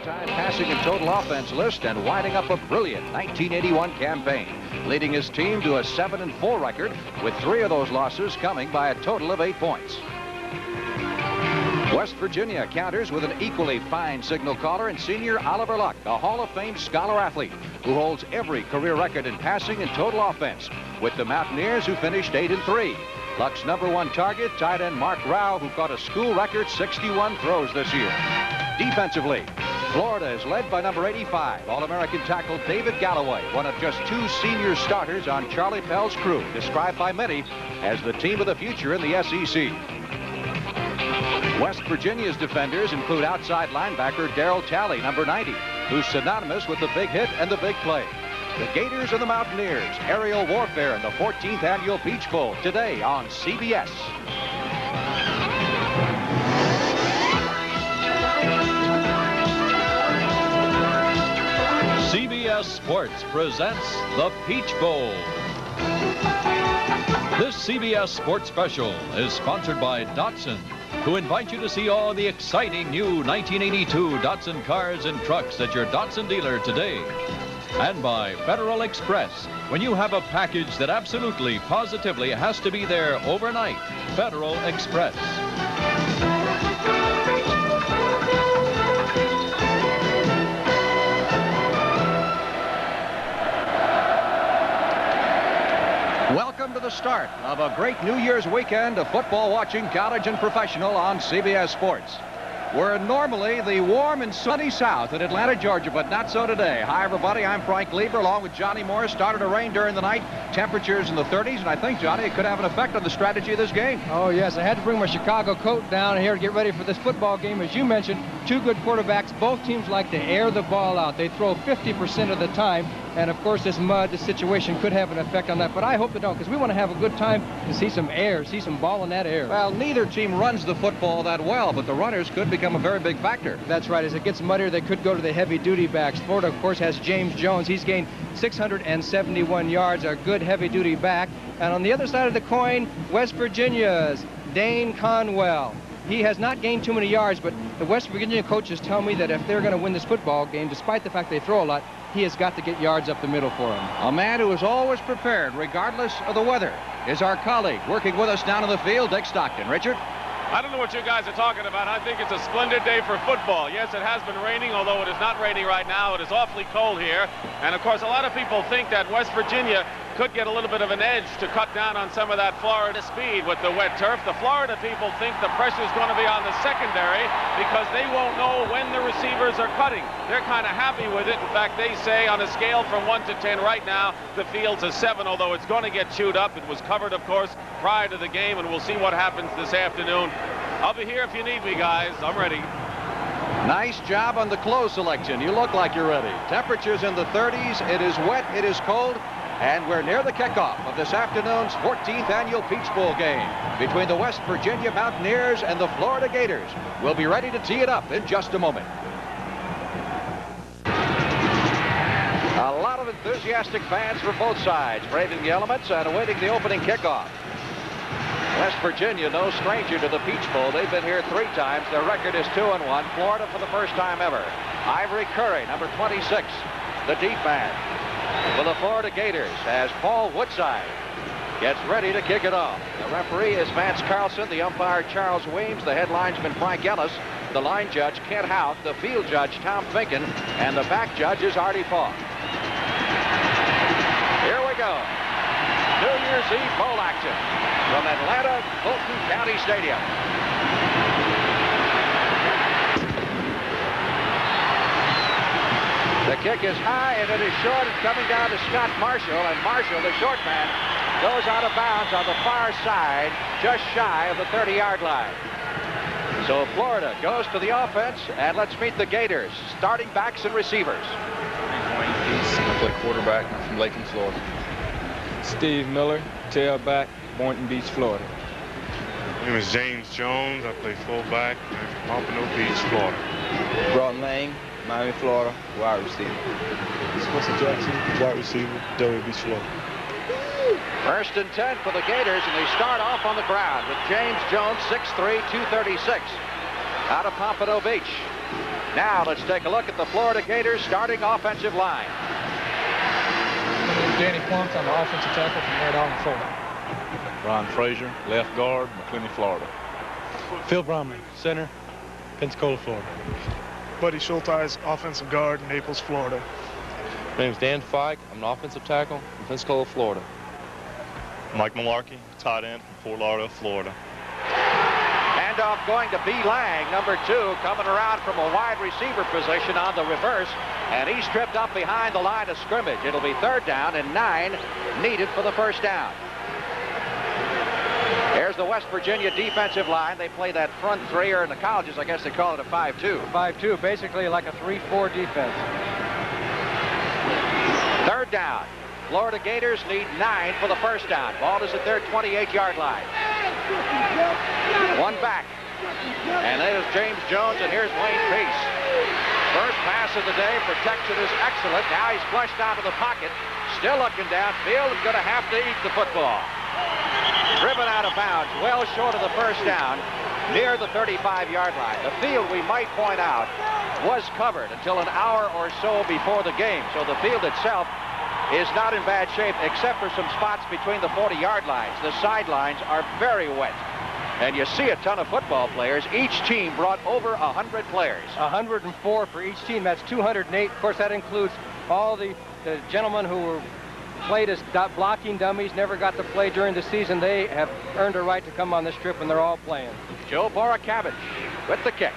all-time passing and total offense list and winding up a brilliant 1981 campaign, leading his team to a 7-4 record, with 3 of those losses coming by a total of 8 points. West Virginia counters with an equally fine signal caller in senior Oliver Luck, a Hall of Fame scholar athlete who holds every career record in passing and total offense, with the Mountaineers, who finished 8-3. Luck's #1 target, tight end Mark Rao, who caught a school record 61 throws this year. Defensively, Florida is led by number 85, All-American tackle David Galloway, one of just 2 senior starters on Charlie Pell's crew, described by many as the team of the future in the SEC. West Virginia's defenders include outside linebacker Darryl Talley, number 90, who's synonymous with the big hit and the big play. The Gators and the Mountaineers, aerial warfare in the 14th annual Peach Bowl, today on CBS. CBS Sports presents the Peach Bowl. This CBS Sports Special is sponsored by Datsun, who invite you to see all the exciting new 1982 Datsun cars and trucks at your Datsun dealer today. And by Federal Express. When you have a package that absolutely, positively has to be there overnight, Federal Express. Welcome to the start of a great New Year's weekend of football watching, college and professional, on CBS Sports. We're normally the warm and sunny South in Atlanta, Georgia, but not so today. Hi, everybody. I'm Frank Lieber, along with Johnny Morris. Started to rain during the night. Temperatures in the 30s, and I think, Johnny, it could have an effect on the strategy of this game. Oh, yes. I had to bring my Chicago coat down here to get ready for this football game. As you mentioned, 2 good quarterbacks. Both teams like to air the ball out. They throw 50% of the time. And, of course, this mud, this situation could have an effect on that. But I hope they don't, because we want to have a good time to see some air, see some ball in that air. Well, neither team runs the football that well, but the runners could become a very big factor. That's right. As it gets muddier, they could go to the heavy-duty backs. Florida, of course, has James Jones. He's gained 671 yards, a good heavy-duty back. And on the other side of the coin, West Virginia's Dane Conwell. He has not gained too many yards, but the West Virginia coaches tell me that if they're going to win this football game, despite the fact they throw a lot, he has got to get yards up the middle for him. A man who is always prepared, regardless of the weather, is our colleague working with us down in the field, Dick Stockton. Richard? I don't know what you guys are talking about. I think it's a splendid day for football. Yes, it has been raining, although it is not raining right now. It is awfully cold here. And, of course, a lot of people think that West Virginia could get a little bit of an edge to cut down on some of that Florida speed with the wet turf. The Florida people think the pressure is going to be on the secondary because they won't know when the receivers are cutting. They're kind of happy with it. In fact, they say on a scale from 1 to 10 right now, the field's a 7, although it's going to get chewed up. It was covered, of course, prior to the game, and we'll see what happens this afternoon. I'll be here if you need me, guys. I'm ready. Nice job on the clothes selection. You look like you're ready. Temperatures in the 30s. It is wet. It is cold. And we're near the kickoff of this afternoon's 14th annual Peach Bowl game between the West Virginia Mountaineers and the Florida Gators. We'll be ready to tee it up in just a moment. A lot of enthusiastic fans for both sides, braving the elements and awaiting the opening kickoff. West Virginia, no stranger to the Peach Bowl. They've been here 3 times. Their record is 2-1. Florida for the first time ever. Ivory Curry, number 26, the deep man for the Florida Gators, as Paul Woodside gets ready to kick it off. The referee is Vance Carlson, the umpire Charles Weems, the head linesman Frank Ellis, the line judge Kent Houth, the field judge Tom Finken, and the back judge is Artie Falk. Here we go. New Year's Eve bowl action from Atlanta, Fulton County Stadium. The kick is high and it is short. It's coming down to Scott Marshall, and Marshall, the short man, goes out of bounds on the far side, just shy of the 30-yard line. So Florida goes to the offense, and let's meet the Gators, starting backs and receivers. I play quarterback from Lakeland, Florida. Steve Miller, tailback, Boynton Beach, Florida. My name is James Jones. I play fullback in Pompano Beach, Florida. Broughton Lane, Miami, Florida, wide receiver. Spencer Jackson, wide receiver, Delray Beach, Florida. 1st and 10 for the Gators, and they start off on the ground with James Jones, 6'3", 236, out of Pompano Beach. Now let's take a look at the Florida Gators starting offensive line. Danny Plump on the offensive tackle from Rhode Island, Florida. Ron Frazier, left guard, McClenny, Florida. Phil Bromley, center, Pensacola, Florida. Buddy Schulteis, offensive guard, Naples, Florida. My name's Dan Fike. I'm an offensive tackle from Pensacola, Florida. Mike Malarkey, tight end from Fort Lauderdale, Florida. Handoff going to B. Lang, number 2, coming around from a wide receiver position on the reverse, and he's tripped up behind the line of scrimmage. It'll be 3rd down and 9 needed for the first down. Here's the West Virginia defensive line. They play that front 3, or in the colleges, I guess they call it a 5-2. 5-2, basically like a 3-4 defense. 3rd down. Florida Gators need 9 for the first down. Ball is at their 28-yard line. 1 back. And there's James Jones, and here's Wayne Peace. First pass of the day. Protection is excellent. Now he's flushed out of the pocket. Still looking downfield. He's going to have to eat the football. Driven out of bounds, well short of the first down, near the 35-yard line. The field, we might point out, was covered until an hour or so before the game. So the field itself is not in bad shape, except for some spots between the 40-yard lines. The sidelines are very wet. And you see a ton of football players. Each team brought over 100 players. 104 for each team. That's 208. Of course, that includes all the gentlemen who were played as blocking dummies, never got to play during the season. They have earned a right to come on this trip, and they're all playing. Joe Boracavage with the kick.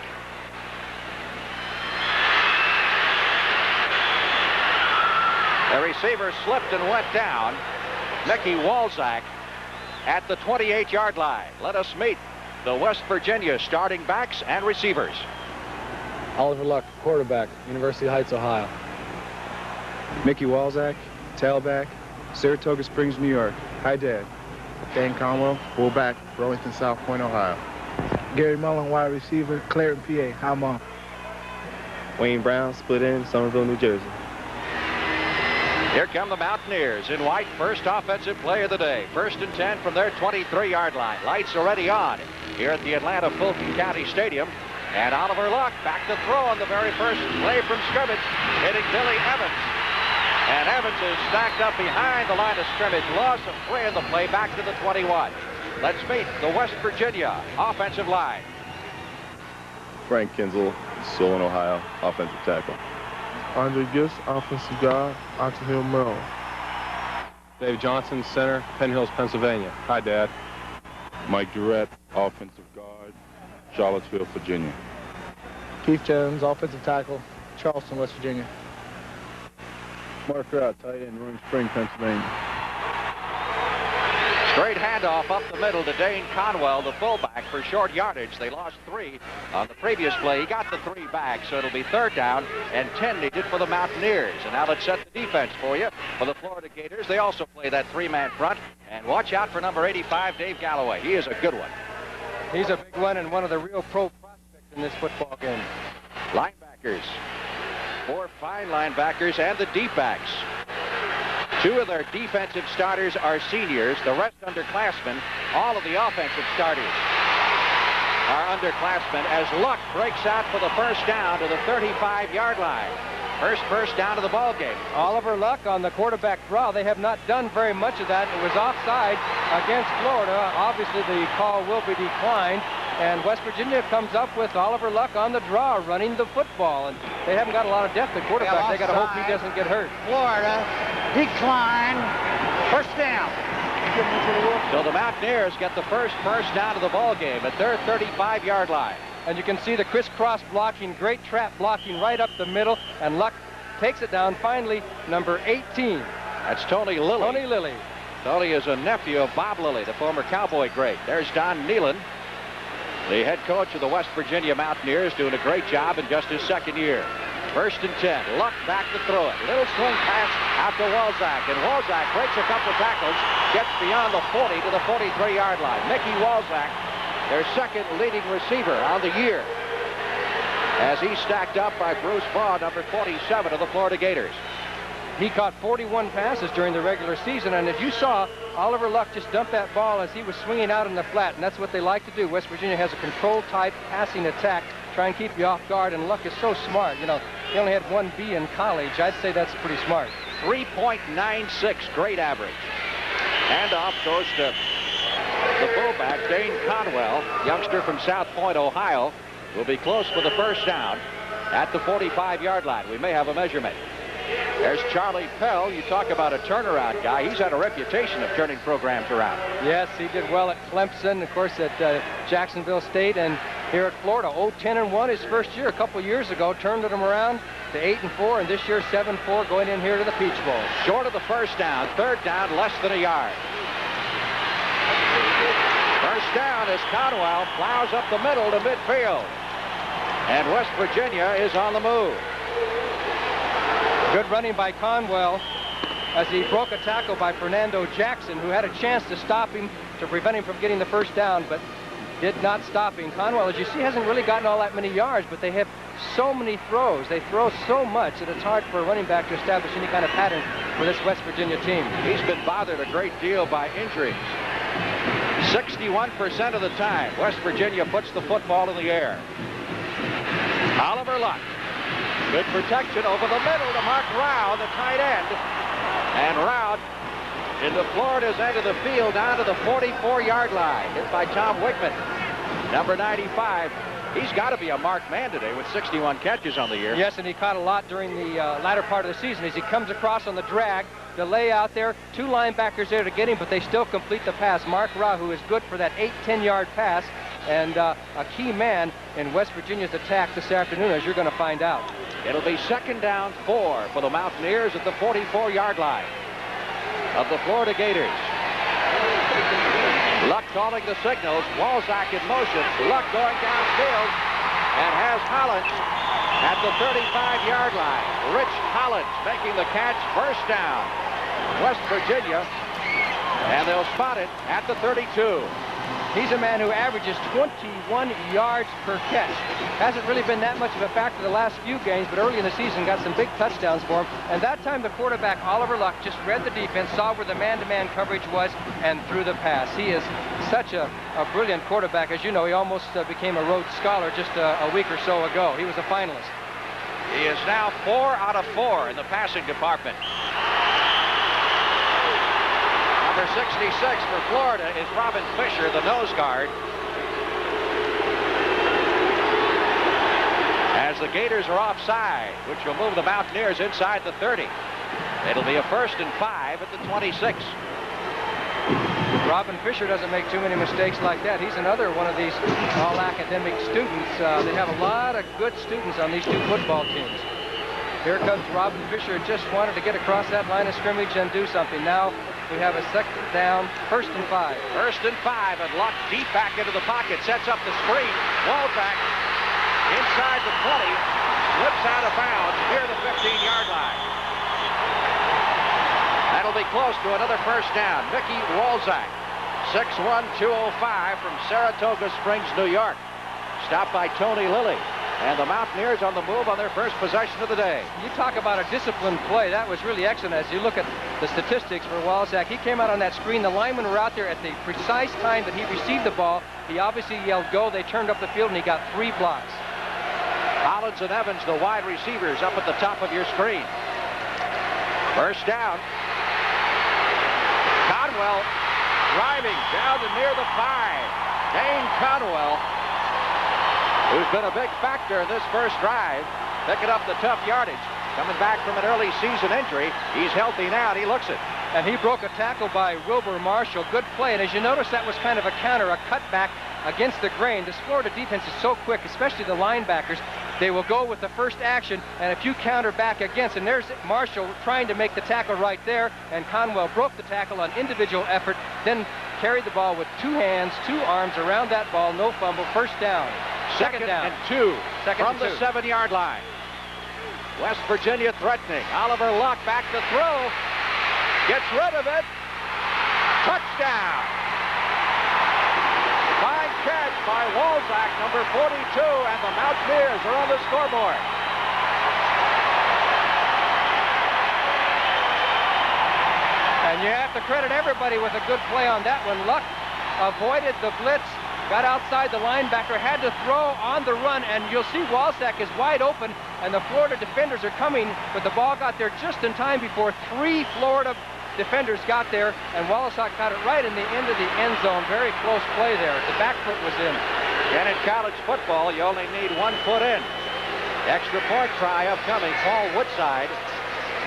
The receiver slipped and went down. Mickey Walczak at the 28-yard line. Let us meet the West Virginia starting backs and receivers. Oliver Luck, quarterback, University Heights, Ohio. Mickey Walczak, tailback, Saratoga Springs, New York. Hi, Dad. Dan Conwell, fullback, Burlington, South Point, Ohio. Gary Mullen, wide receiver, Clareton, PA. Hi, Mom. Wayne Brown, split end, Somerville, New Jersey. Here come the Mountaineers in white. First offensive play of the day. 1st and 10 from their 23-yard line. Lights already on here at the Atlanta Fulton County Stadium. And Oliver Luck back to throw on the very first play from scrimmage, hitting Billy Evans. And Evans is stacked up behind the line of scrimmage. Loss of 3 in the play, back to the 21. Let's meet the West Virginia offensive line. Frank Kinzel, Solon, Ohio, offensive tackle. Andre Gifts, offensive guard, Otter Hill, Maryland. Dave Johnson, center, Penn Hills, Pennsylvania. Hi, Dad. Mike Durrett, offensive guard, Charlottesville, Virginia. Keith Jones, offensive tackle, Charleston, West Virginia. Mark Rout, tight end, Roaring Spring, Pennsylvania. Straight handoff up the middle to Dane Conwell, the fullback, for short yardage. They lost 3 on the previous play. He got the 3 back, so it'll be 3rd down and 10 needed for the Mountaineers. And now let's set the defense for you for the Florida Gators. They also play that 3-man front. And watch out for number 85, Dave Galloway. He is a good one. He's a big one and one of the real pro prospects in this football game. Linebackers. 4 fine linebackers and the deep backs. 2 of their defensive starters are seniors. The rest underclassmen. All of the offensive starters are underclassmen as Luck breaks out for the first down to the 35-yard line. First down of the ball game. Oliver Luck on the quarterback draw. They have not done very much of that. It was offside against Florida. Obviously, the call will be declined. And West Virginia comes up with Oliver Luck on the draw, running the football. And they haven't got a lot of depth at quarterback. They got to hope he doesn't get hurt. Florida declined. First down. So the Mountaineers get the first down of the ball game at their 35-yard line. And you can see the crisscross blocking, great trap blocking right up the middle. And Luck takes it down, finally, number 18. That's Tony Lilly. Tony Lilly. Tony is a nephew of Bob Lilly, the former Cowboy great. There's Don Nealon, the head coach of the West Virginia Mountaineers, doing a great job in just his 2nd year. 1st and 10. Luck back to throw it. Little swing pass out to Walczak. And Walczak breaks a couple of tackles, gets beyond the 40 to the 43-yard line. Mickey Walczak, their 2nd leading receiver on the year, as he's stacked up by Bruce Baugh, number 47 of the Florida Gators. He caught 41 passes during the regular season, and as you saw, Oliver Luck just dumped that ball as he was swinging out in the flat, and that's what they like to do. West Virginia has a control-type passing attack, try and keep you off guard, and Luck is so smart. You know, he only had 1 B in college. I'd say that's pretty smart. 3.96, great average. Handoff goes to the fullback, Dane Conwell, youngster from South Point, Ohio, will be close for the first down at the 45-yard line. We may have a measurement. There's Charlie Pell. You talk about a turnaround guy. He's had a reputation of turning programs around. Yes, he did well at Clemson, of course, at Jacksonville State, and here at Florida. 10-1 his first year a couple years ago. Turned them around to 8-4, and this year 7-4, going in here to the Peach Bowl. Short of the first down. Third down, less than a yard. First down as Conwell plows up the middle to midfield. And West Virginia is on the move. Good running by Conwell as he broke a tackle by Fernando Jackson, who had a chance to stop him, to prevent him from getting the first down, but did not stop him. Conwell, as you see, hasn't really gotten all that many yards, but they have so many throws. They throw so much that it's hard for a running back to establish any kind of pattern for this West Virginia team. He's been bothered a great deal by injuries. 61% of the time, West Virginia puts the football in the air. Oliver Luck. Good protection over the middle to Mark Rao, the tight end. And Rao into Florida's end of the field down to the 44-yard line. Hit by Tom Wickman, number 95. He's got to be a marked man today with 61 catches on the year. Yes, and he caught a lot during the latter part of the season as he comes across on the drag. The lay out there, 2 linebackers there to get him, but they still complete the pass. Mark Rao, who is good for that 8-10-yard pass, and a key man in West Virginia's attack this afternoon, as you're going to find out. It'll be 2nd down 4 for the Mountaineers at the 44-yard line of the Florida Gators. Luck calling the signals. Walzak in motion. Luck going downfield and has Hollins at the 35-yard line. Rich Hollins making the catch. First down, West Virginia, and they'll spot it at the 32. He's a man who averages 21 yards per catch. Hasn't really been that much of a factor the last few games, but early in the season got some big touchdowns for him. And that time the quarterback, Oliver Luck, just read the defense, saw where the man-to-man coverage was, and threw the pass. He is such a brilliant quarterback. As you know, he almost became a Rhodes Scholar just a week or so ago. He was a finalist. He is now 4 out of 4 in the passing department. Number 66 for Florida is Robin Fisher, the nose guard. As the Gators are offside, which will move the Mountaineers inside the 30. It'll be a 1st and 5 at the 26. Robin Fisher doesn't make too many mistakes like that. He's another one of these all-academic students. They have a lot of good students on these 2 football teams. Here comes Robin Fisher, just wanted to get across that line of scrimmage and do something. Now we have a 2nd down, 1st and 5. 1st and 5, and Luck deep back into the pocket, sets up the screen. Walzak inside the 20, slips out of bounds near the 15-yard line. That'll be close to another first down. Mickey Walzak, 6'1", 205 from Saratoga Springs, New York. Stopped by Tony Lilly. And the Mountaineers on the move on their first possession of the day. You talk about a disciplined play. That was really excellent. As you look at the statistics for Walzak, he came out on that screen. The linemen were out there at the precise time that he received the ball. He obviously yelled go. They turned up the field, and he got 3 blocks. Hollins and Evans, the wide receivers, up at the top of your screen. First down. Conwell driving down to near the 5. Dane Conwell, who's been a big factor in this first drive, picking up the tough yardage. Coming back from an early season injury. He's healthy now, and he looks it. And he broke a tackle by Wilbur Marshall. Good play. And as you notice, that was kind of a counter, a cutback against the grain. This Florida defense is so quick, especially the linebackers. They will go with the first action, and if you counter back against, and there's Marshall trying to make the tackle right there, and Conwell broke the tackle on individual effort, then carried the ball with 2 hands, 2 arms around that ball, no fumble, first down. Second down. And 2 from the 2. 7-yard line. West Virginia threatening. Oliver Luck back to throw. Gets rid of it. Touchdown. Fine catch by Walzak, number 42, and the Mountaineers are on the scoreboard. And you have to credit everybody with a good play on that one. Luck avoided the blitz, got outside the linebacker, had to throw on the run, and you'll see Walzak is wide open, and the Florida defenders are coming, but the ball got there just in time before 3 Florida defenders got there, and Walzak got it right in the end of the end zone. Very close play there. The back foot was in. And in college football, you only need 1 foot in. Extra point try upcoming. Paul Woodside,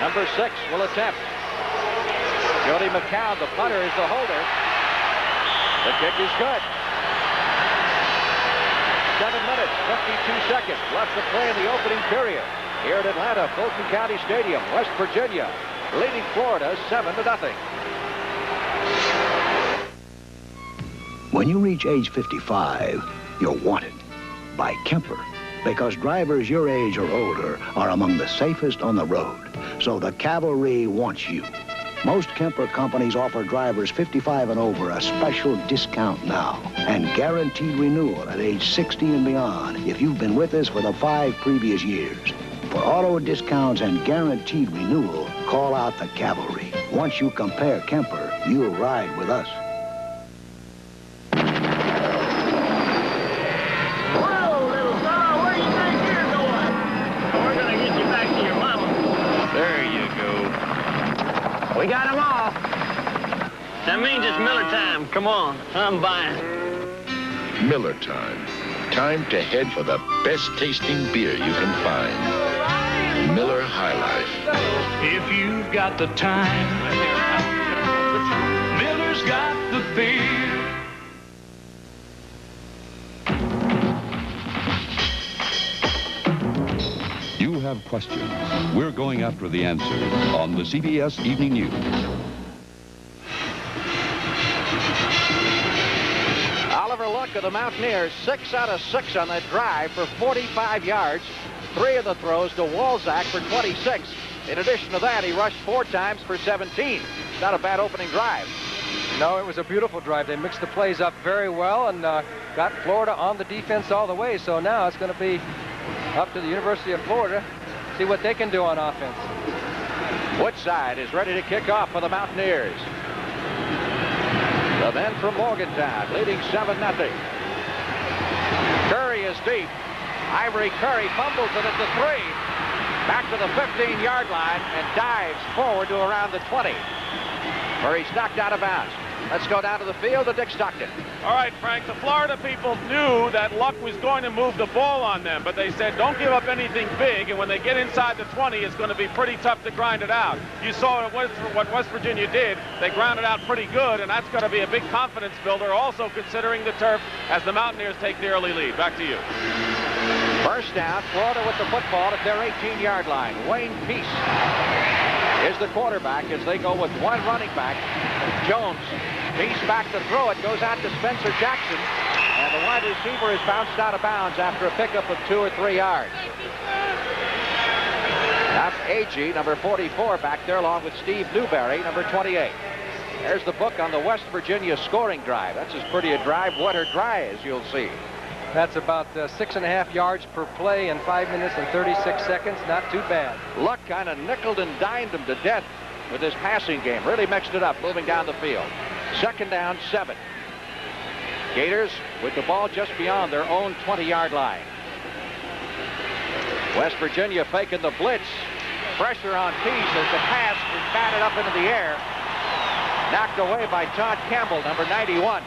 number 6, will attempt. Jody McCown, the punter, is the holder. The kick is good. 7 minutes, 52 seconds left to play in the opening period. Here at Atlanta, Fulton County Stadium, West Virginia, leading Florida 7-0. When you reach age 55, you're wanted by Kemper, because drivers your age or older are among the safest on the road. So the Cavalry wants you. Most Kemper companies offer drivers 55 and over a special discount now and guaranteed renewal at age 60 and beyond if you've been with us for the 5 previous years. For auto discounts and guaranteed renewal, call out the Cavalry. Once you compare Kemper, you'll ride with us. We got them all. That means it's Miller time. Come on, I'm buying. Miller time. Time to head for the best tasting beer you can find. Miller High Life. If you've got the time, Miller's got the beer. You have questions. We're going after the answers on the CBS Evening News. Oliver Luck of the Mountaineers, 6 out of 6 on that drive for 45 yards. 3 of the throws to Walzak for 26. In addition to that, he rushed 4 times for 17. Not a bad opening drive. No, it was a beautiful drive. They mixed the plays up very well and got Florida on the defense all the way. So now it's going to be up to the University of Florida, see what they can do on offense. Woodside is ready to kick off for the Mountaineers. The men from Morgantown leading 7-0. Curry is deep. Ivory Curry fumbles it at the 3. Back to the 15-yard line and dives forward to around the 20, where he's knocked out of bounds. Let's go down to the field to Dick Stockton. All right, Frank, the Florida people knew that Luck was going to move the ball on them, but they said don't give up anything big, and when they get inside the 20, it's going to be pretty tough to grind it out. You saw what West Virginia did. They grounded out pretty good, and that's going to be a big confidence builder, also considering the turf as the Mountaineers take the early lead. Back to you. First down, Florida with the football at their 18-yard line. Wayne Peace is the quarterback as they go with 1 running back. Jones. Peace back to throw it, goes out to Spencer Jackson, and the wide receiver is bounced out of bounds after a pickup of 2 or 3 yards. That's Agee, number 44, back there along with Steve Newberry, number 28. There's the book on the West Virginia scoring drive. That's as pretty a drive, wet or dry, as you'll see. That's about 6.5 yards per play in 5 minutes and 36 seconds. Not too bad. Luck kind of nickeled and dimed him to death with his passing game. Really mixed it up, moving down the field. Second down, 7. Gators with the ball just beyond their own 20-yard line. West Virginia faking the blitz. Pressure on Peace as the pass is batted up into the air. Knocked away by Todd Campbell, number 91.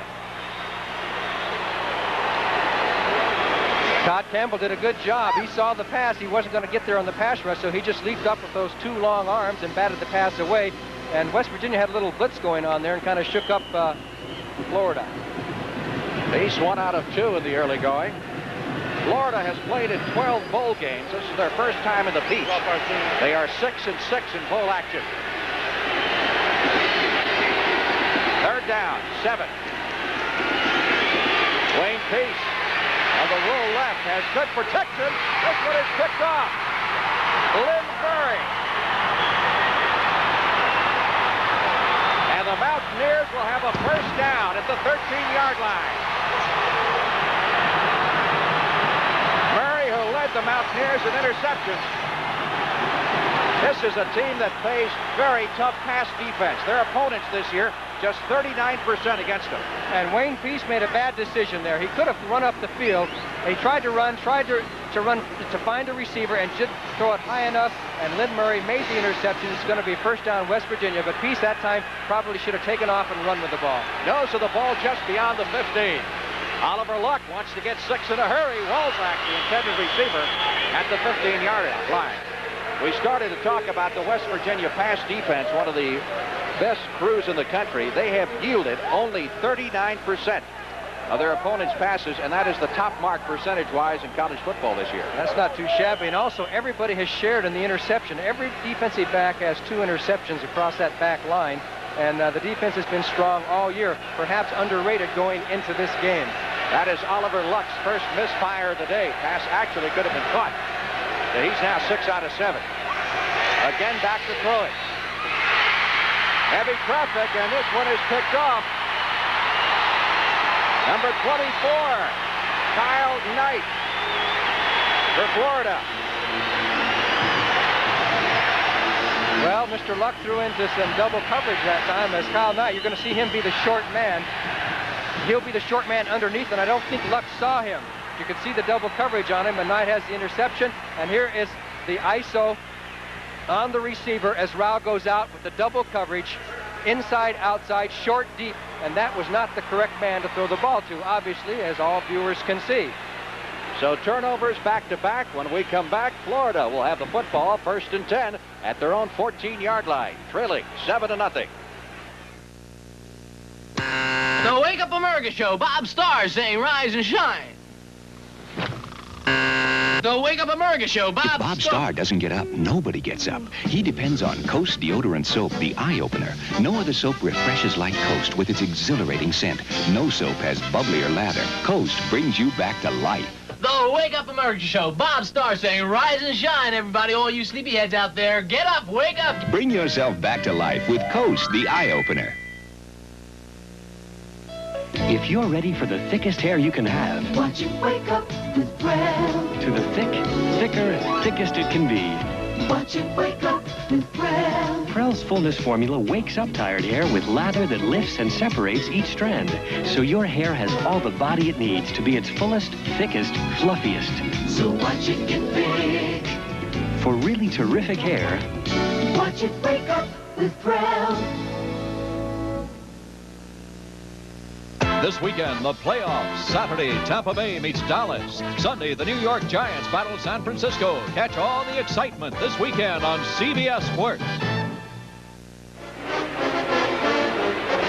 Todd Campbell did a good job. He saw the pass. He wasn't going to get there on the pass rush, so he just leaped up with those 2 long arms and batted the pass away. And West Virginia had a little blitz going on there and kind of shook up Florida. Peace 1 out of 2 in the early going. Florida has played in 12 bowl games. This is their first time in the Peach. They are 6-6 in bowl action. Third down, 7. Wayne Peace on the roll left has good protection. This one is picked off. Lynn Murray. And the Mountaineers will have a first down at the 13-yard line. Murray, who led the Mountaineers in interceptions. This is a team that plays very tough pass defense. Their opponents this year just 39% against him. And Wayne Peace made a bad decision there. He could have run up the field. He tried to run to find a receiver and just throw it high enough, and Lynn Murray made the interception. It's going to be first down West Virginia, but Peace that time probably should have taken off and run with the ball. No, so the ball just beyond the 15. Oliver Luck wants to get 6 in a hurry. Walzak, the intended receiver, at the 15-yard line. We started to talk about the West Virginia pass defense, one of the best crews in the country. They have yielded only 39% of their opponent's passes, and that is the top mark percentage-wise in college football this year. That's not too shabby, and also everybody has shared in the interception. Every defensive back has 2 interceptions across that back line, and the defense has been strong all year, perhaps underrated going into this game. That is Oliver Luck's first misfire of the day. Pass actually could have been caught. He's now 6 out of 7. Again, back to throwing. Heavy traffic, and this one is picked off. Number 24, Kyle Knight for Florida. Well, Mr. Luck threw into some double coverage that time as Kyle Knight. You're going to see him be the short man. He'll be the short man underneath, and I don't think Luck saw him. You can see the double coverage on him, and Knight has the interception. And here is the ISO on the receiver as Rao goes out with the double coverage, inside, outside, short, deep. And that was not the correct man to throw the ball to, obviously, as all viewers can see. So turnovers back-to-back. When we come back, Florida will have the football, 1st and 10 at their own 14-yard line, trailing 7-0. The Wake Up America Show, Bob Starr saying rise and shine. The Wake Up America Show, If Bob Starr doesn't get up, nobody gets up. He depends on Coast Deodorant Soap, the Eye Opener. No other soap refreshes like Coast with its exhilarating scent. No soap has bubblier lather. Coast brings you back to life. The Wake Up America Show, Bob Starr saying rise and shine, everybody, all you sleepyheads out there. Get up, wake up. Bring yourself back to life with Coast, the Eye Opener. If you're ready for the thickest hair you can have, watch it wake up with Prel. to the thicker, thickest it can be. Watch it wake up with Prel. Prel's fullness formula wakes up tired hair with lather that lifts and separates each strand. So your hair has all the body it needs to be its fullest, thickest, fluffiest. So watch it get big. For really terrific hair, Watch it wake up with Prel. This weekend, the playoffs. Saturday, Tampa Bay meets Dallas. Sunday, the New York Giants battle San Francisco. Catch all the excitement this weekend on CBS Sports.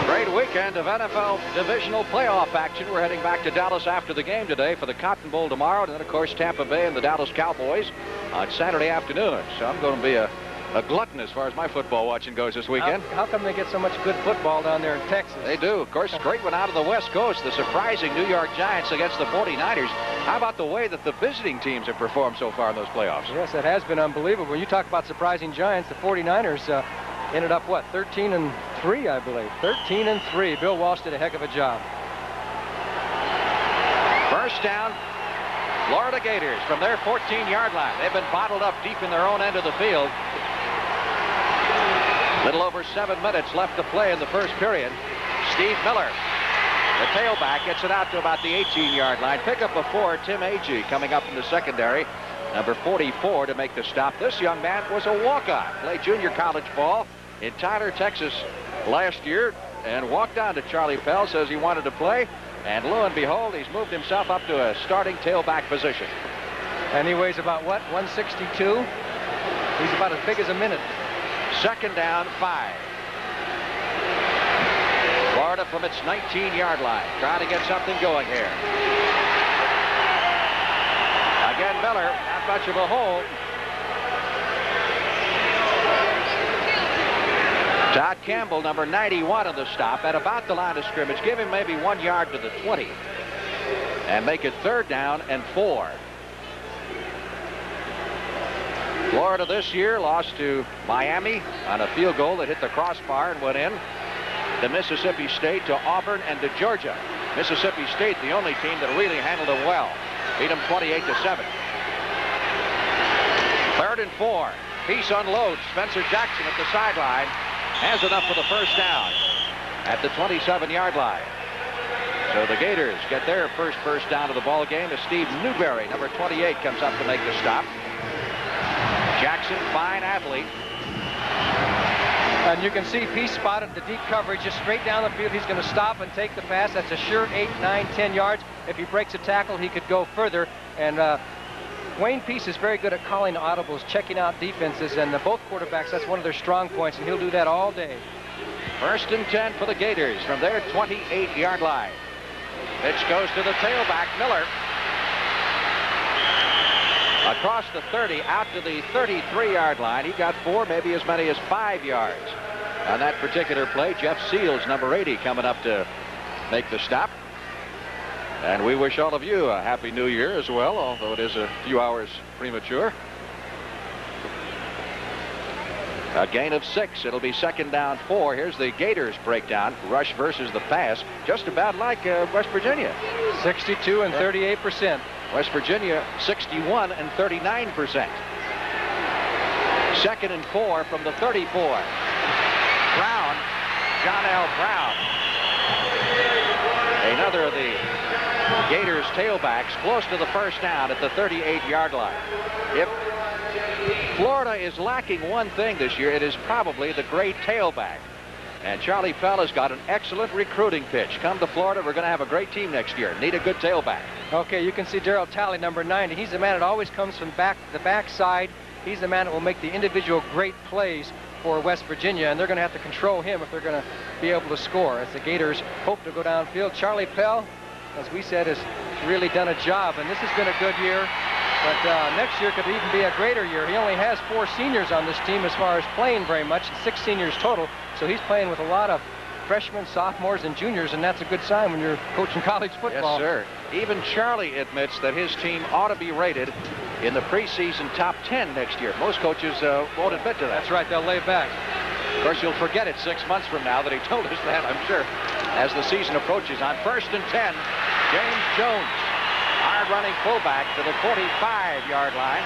Great weekend of NFL divisional playoff action. We're heading back to Dallas after the game today for the Cotton Bowl tomorrow, and then, of course, Tampa Bay and the Dallas Cowboys on Saturday afternoon. So I'm going to be a glutton as far as my football watching goes this weekend. How come they get so much good football down there in Texas? They do. Of course, great one out of the West Coast. The surprising New York Giants against the 49ers. How about the way that the visiting teams have performed so far in those playoffs? Yes, it has been unbelievable. When you talk about surprising Giants, the 49ers ended up, what, 13-3, I believe. 13-3. Bill Walsh did a heck of a job. First down, Florida Gators from their 14-yard line. They've been bottled up deep in their own end of the field. Little over 7 minutes left to play in the first period. Steve Miller, the tailback, gets it out to about the 18-yard line. Pickup of 4, Tim Agee coming up from the secondary. Number 44 to make the stop. This young man was a walk-on. Played junior college ball in Tyler, Texas last year and walked on to Charlie Pell, says he wanted to play. And lo and behold, he's moved himself up to a starting tailback position. And he weighs about, what, 162? He's about as big as a minute. Second down, 5. Florida from its 19-yard line, trying to get something going here. Again, Miller, not much of a hole. Todd Campbell, number 91 on the stop, at about the line of scrimmage. Give him maybe 1 yard to the 20. And make it 3rd down and 4. Florida this year lost to Miami on a field goal that hit the crossbar and went in. To Mississippi State, to Auburn, and to Georgia. Mississippi State, the only team that really handled them well. Beat them 28-7. 3rd and 4. Peace unloads. Spencer Jackson at the sideline has enough for the first down. at the 27-yard line. So the Gators get their first down of the ball game as Steve Newberry, number 28, comes up to make the stop. Jackson, fine athlete. And you can see Peace spotted the deep coverage just straight down the field. He's going to stop and take the pass. That's a sure 8, 9, 10 yards. If he breaks a tackle, he could go further. And Wayne Peace is very good at calling audibles, checking out defenses, and both quarterbacks, that's one of their strong points, and he'll do that all day. 1st and 10 for the Gators from their 28-yard line. Pitch goes to the tailback, Miller. Across the 30, out to the 33-yard line. He got 4, maybe as many as 5 yards. On that particular play, Jeff Seals, number 80, coming up to make the stop. And we wish all of you a Happy New Year as well, although it is a few hours premature. A gain of 6. It'll be 2nd down 4. Here's the Gators breakdown. Rush versus the pass. Just about like West Virginia. 62 and 38%. West Virginia 61 and 39%. 2nd and 4 from the 34. Brown, John L. Brown. Another of the Gators tailbacks close to the 1st down at the 38-yard line. If Florida is lacking one thing this year, it is probably the great tailback. And Charlie Pell has got an excellent recruiting pitch. Come to Florida, we're going to have a great team next year. Need a good tailback. Okay, you can see Darryl Talley, number 90. He's the man that always comes from the backside. He's the man that will make the individual great plays for West Virginia, and they're going to have to control him if they're going to be able to score. As the Gators hope to go downfield, Charlie Pell, as we said, has really done a job, and this has been a good year. But next year could even be a greater year. He only has 4 seniors on this team as far as playing very much, 6 seniors total. So he's playing with a lot of freshmen, sophomores, and juniors, and that's a good sign when you're coaching college football. Yes, sir. Even Charlie admits that his team ought to be rated in the preseason top 10 next year. Most coaches won't admit to that. That's right. They'll lay back. Of course, you'll forget it 6 months from now that he told us that, I'm sure, as the season approaches. On 1st and 10, James Jones. Hard running fullback to the 45-yard line.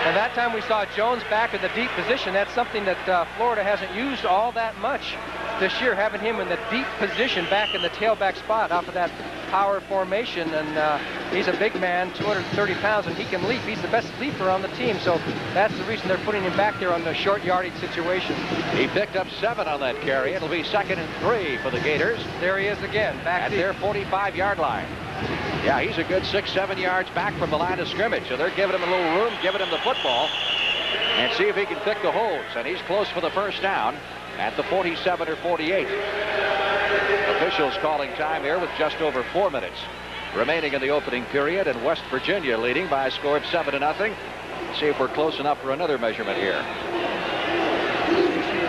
And that time we saw Jones back in the deep position. That's something that Florida hasn't used all that much this year, having him in the deep position back in the tailback spot off of that power formation. And he's a big man, 230 pounds, and he can leap. He's the best leaper on the team, so that's the reason they're putting him back there on the short yardage situation. He picked up 7 on that carry. It'll be 2nd and 3 for the Gators. There he is again, back at their 45-yard line. Yeah, he's a good 6, 7 yards back from the line of scrimmage, so they're giving him a little room, giving him the football, and see if he can pick the holes. And he's close for the 1st down at the 47 or 48. Officials calling time here with just over 4 minutes remaining in the opening period, and West Virginia leading by a score of 7-0. See if we're close enough for another measurement here.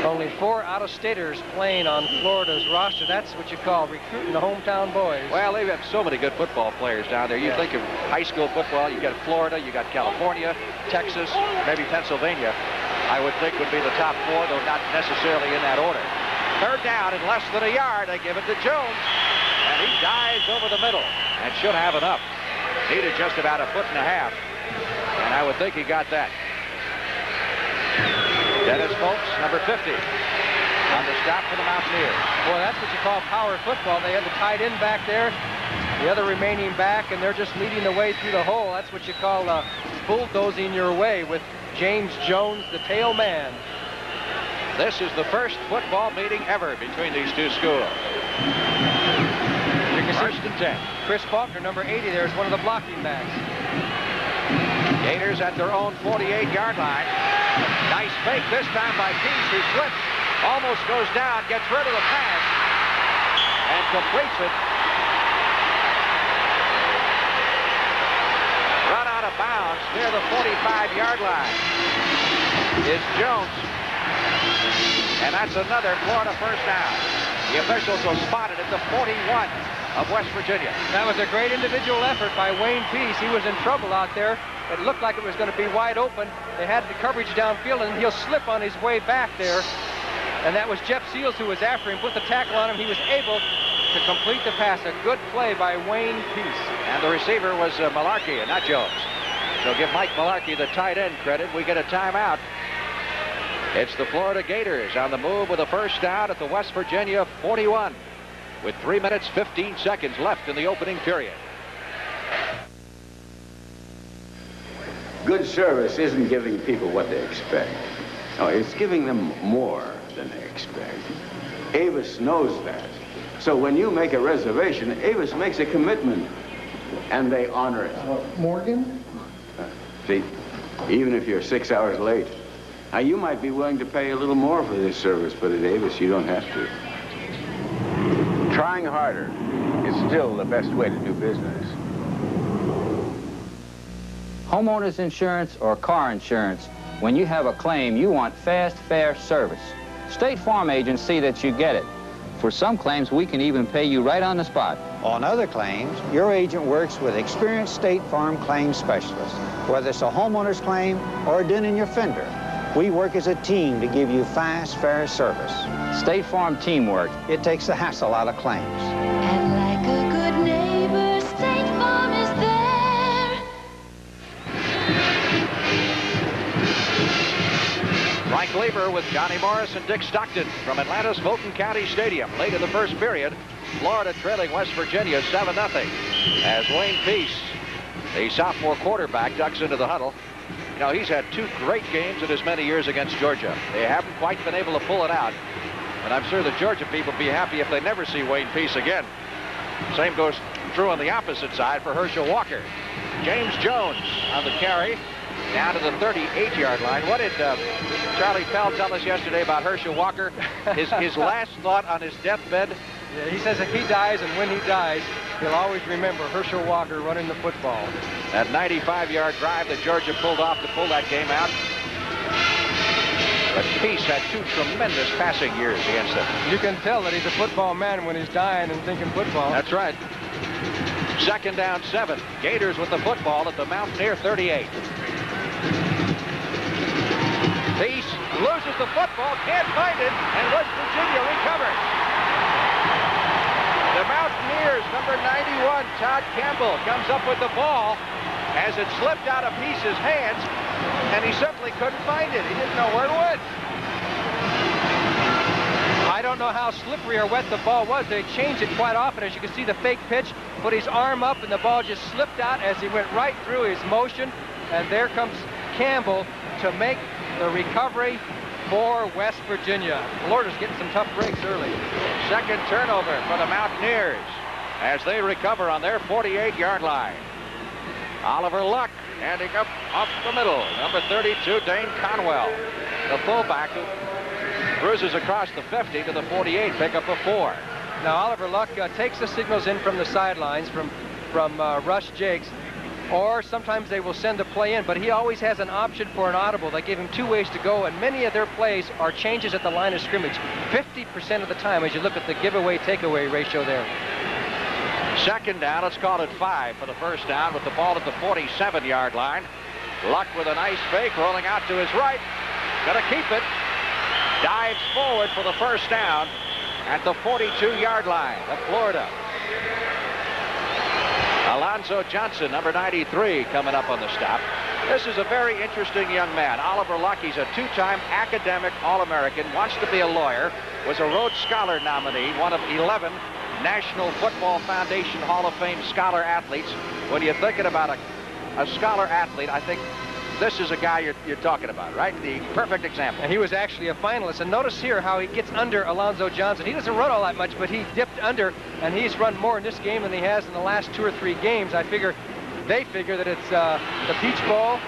Only 4 out-of-staters playing on Florida's roster. That's what you call recruiting the hometown boys. Well, they have so many good football players down there. You think of high school football, you got Florida, you got California, Texas, maybe Pennsylvania, I would think would be the top 4, though not necessarily in that order. 3rd down in less than a yard. They give it to Jones, and he dives over the middle and should have enough. Needed just about 1.5 feet, and I would think he got that. Dennis Folks, number 50, on the stop for the Mountaineers. Boy, that's what you call power football. They have the tight end back there, the other remaining back, and they're just leading the way through the hole. That's what you call bulldozing your way with James Jones, the tail man. This is the first football meeting ever between these two schools. You can 1st and 10. Chris Faulkner, number 80, there is one of the blocking backs. Gators at their own 48-yard line. Nice fake this time by Peace, who slips, almost goes down, gets rid of the pass, and completes it. Run out of bounds near the 45-yard line is Jones. And that's another Florida 1st down. The officials will spot it at the 41 of West Virginia. That was a great individual effort by Wayne Peace. He was in trouble out there. It looked like it was going to be wide open. They had the coverage downfield, and he'll slip on his way back there. And that was Jeff Seals who was after him, put the tackle on him. He was able to complete the pass. A good play by Wayne Peace. And the receiver was Malarkey and not Jones. So give Mike Malarkey the tight end credit. We get a timeout. It's the Florida Gators on the move with a first down at the West Virginia 41 with 3 minutes 15 seconds left in the opening period. Good service isn't giving people what they expect. No, it's giving them more than they expect. Avis knows that. So when you make a reservation, Avis makes a commitment, and they honor it. Morgan? See, even if you're 6 hours late, now you might be willing to pay a little more for this service, but at Avis you don't have to. Trying harder is still the best way to do business. Homeowners insurance or car insurance, when you have a claim, you want fast, fair service. State Farm agents see that you get it. For some claims, we can even pay you right on the spot. On other claims, your agent works with experienced State Farm claims specialists. Whether it's a homeowner's claim or a dent in your fender, we work as a team to give you fast, fair service. State Farm teamwork. It takes the hassle out of claims. And like a good neighbor, State Farm is there. Frank Lieber with Johnny Morris and Dick Stockton from Atlanta's Fulton County Stadium. Late in the first period, Florida trailing West Virginia 7-0 as Wayne Peace, the sophomore quarterback, ducks into the huddle. You know, he's had 2 great games in as many years against Georgia. They haven't quite been able to pull it out. And I'm sure the Georgia people will be happy if they never see Wayne Peace again. Same goes true on the opposite side for Herschel Walker. James Jones on the carry down to the 38-yard line. What did Charlie Pell tell us yesterday about Herschel Walker? His last thought on his deathbed? Yeah, he says if he dies and when he dies, he'll always remember Herschel Walker running the football. That 95-yard drive that Georgia pulled off to pull that game out. But Peace had 2 tremendous passing years against them. You can tell that he's a football man when he's dying and thinking football. That's right. Second down 7. Gators with the football at the Mountaineer 38. Peace loses the football, can't find it, and West Virginia recovers. The Mountaineers, number 91, Todd Campbell, comes up with the ball as it slipped out of Peace's hands, and he certainly couldn't find it. He didn't know where it went. I don't know how slippery or wet the ball was. They changed it quite often. As you can see, the fake pitch, put his arm up, and the ball just slipped out as he went right through his motion. And there comes Campbell to make the recovery for West Virginia. Florida's getting some tough breaks early. Second turnover for the Mountaineers as they recover on their 48-yard line. Oliver Luck handing up off the middle. Number 32, Dane Conwell, the fullback who cruises across the 50 to the 48, pick up a 4. Now Oliver Luck takes the signals in from the sidelines from Rush Jakes, or sometimes they will send the play in, but he always has an option for an audible. They give him 2 ways to go, and many of their plays are changes at the line of scrimmage 50% of the time as you look at the giveaway takeaway ratio there. Second down, let's call it 5 for the first down with the ball at the 47-yard line. Luck with a nice fake, rolling out to his right. Gonna keep it. Dives forward for the first down at the 42-yard line of Florida. Alonzo Johnson, number 93, coming up on the stop. This is a very interesting young man. Oliver Luck, he's a 2-time academic All-American, wants to be a lawyer, was a Rhodes Scholar nominee, one of 11 National Football Foundation Hall of Fame scholar athletes. When you're thinking about a scholar athlete, I think this is a guy you're talking about, right? The perfect example. And he was actually a finalist. And notice here how he gets under Alonzo Johnson. He doesn't run all that much, but he dipped under, and he's run more in this game than he has in the last 2 or 3 games. They figure that it's the Peach Bowl.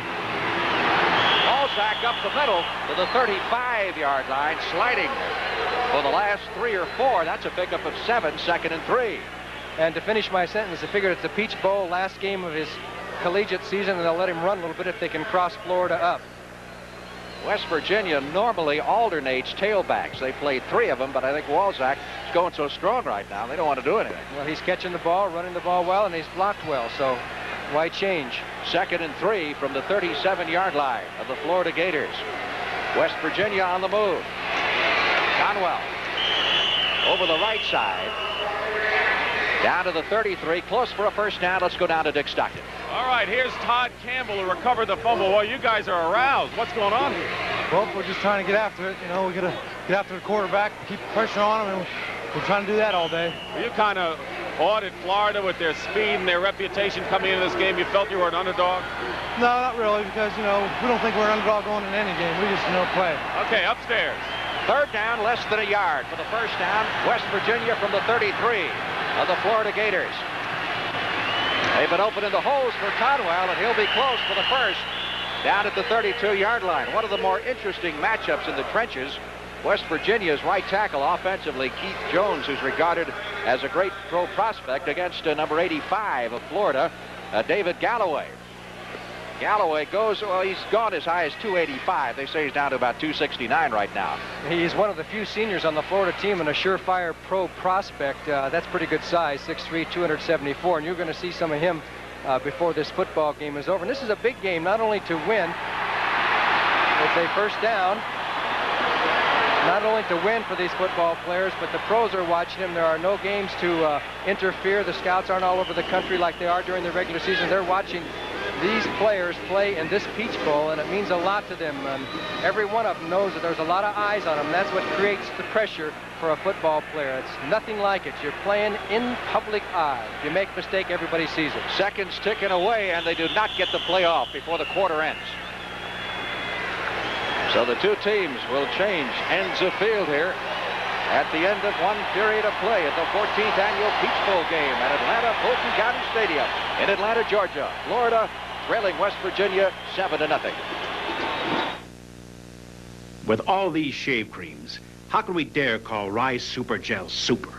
Balzac up the middle to the 35-yard line, sliding for the last 3 or 4. That's a pickup of 7, second and 3. And to finish my sentence, I figured it's the Peach Bowl, last game of his collegiate season, and they'll let him run a little bit if they can cross Florida up. West Virginia normally alternates tailbacks. They played 3 of them, but I think Walzak is going so strong right now, they don't want to do anything. Well, he's catching the ball, running the ball well, and he's blocked well, so why change? Second and 3 from the 37-yard line of the Florida Gators. West Virginia on the move. Conwell over the right side. Down to the 33, close for a first down. Let's go down to Dick Stockton. All right, here's Todd Campbell who recovered the fumble. Well, you guys are aroused. What's going on here? Well, we're just trying to get after it. You know, we got to get after the quarterback, keep pressure on him, and we're trying to do that all day. You kind of awed Florida with their speed and their reputation coming into this game. You felt you were an underdog? No, not really, because, you know, we don't think we're an underdog going in any game. We just know play. Okay, upstairs. Third down, less than a yard for the first down. West Virginia from the 33 of the Florida Gators. They've been opening the holes for Conwell, and he'll be close for the first down at the 32-yard line. One of the more interesting matchups in the trenches. West Virginia's right tackle offensively, Keith Jones, who's regarded as a great pro prospect, against number 85 of Florida, David Galloway. Galloway goes, well, he's gone as high as 285. They say he's down to about 269 right now. He's one of the few seniors on the Florida team and a surefire pro prospect. That's pretty good size, 6'3", 274. And you're going to see some of him before this football game is over. And this is a big game, not only to win, it's a first down, not only to win for these football players, but the pros are watching them. There are no games to interfere. The scouts aren't all over the country like they are during the regular season. They're watching these players play in this Peach Bowl, and it means a lot to them. Every one of them knows that there's a lot of eyes on them. That's what creates the pressure for a football player. It's nothing like it. You're playing in public eye. If you make a mistake, everybody sees it. Seconds ticking away, and they do not get the play off before the quarter ends. So the two teams will change ends of field here at the end of one period of play at the 14th annual Peach Bowl game at Atlanta Fulton County Stadium in Atlanta, Georgia. Florida trailing West Virginia 7-0. With all these shave creams, how can we dare call Rise Super Gel Super?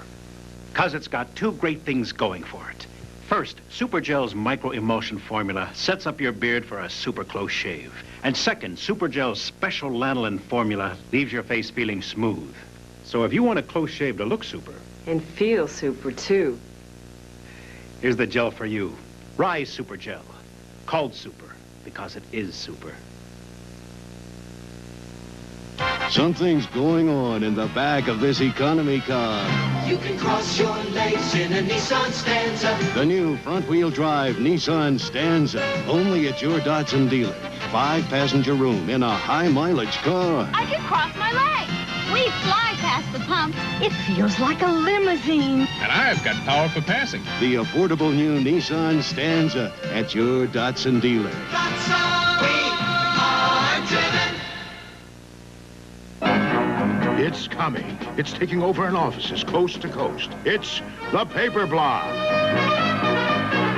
Because it's got two great things going for it. First, Super Gel's micro-emulsion formula sets up your beard for a super close shave. And second, Super Gel's special lanolin formula leaves your face feeling smooth. So if you want a close shave to look super... And feel super, too. Here's the gel for you. Rise Super Gel. Called super because it is super. Something's going on in the back of this economy car. You can cross your legs in a Nissan Stanza. The new front-wheel drive Nissan Stanza. Only at your Datsun dealer. 5-passenger room in a high-mileage car. I can cross my legs. We fly past the pump. It feels like a limousine. And I've got power for passing. The affordable new Nissan Stanza at your Datsun dealer. Datsun, we are driven. It's coming. It's taking over in offices coast to coast. It's the paper block.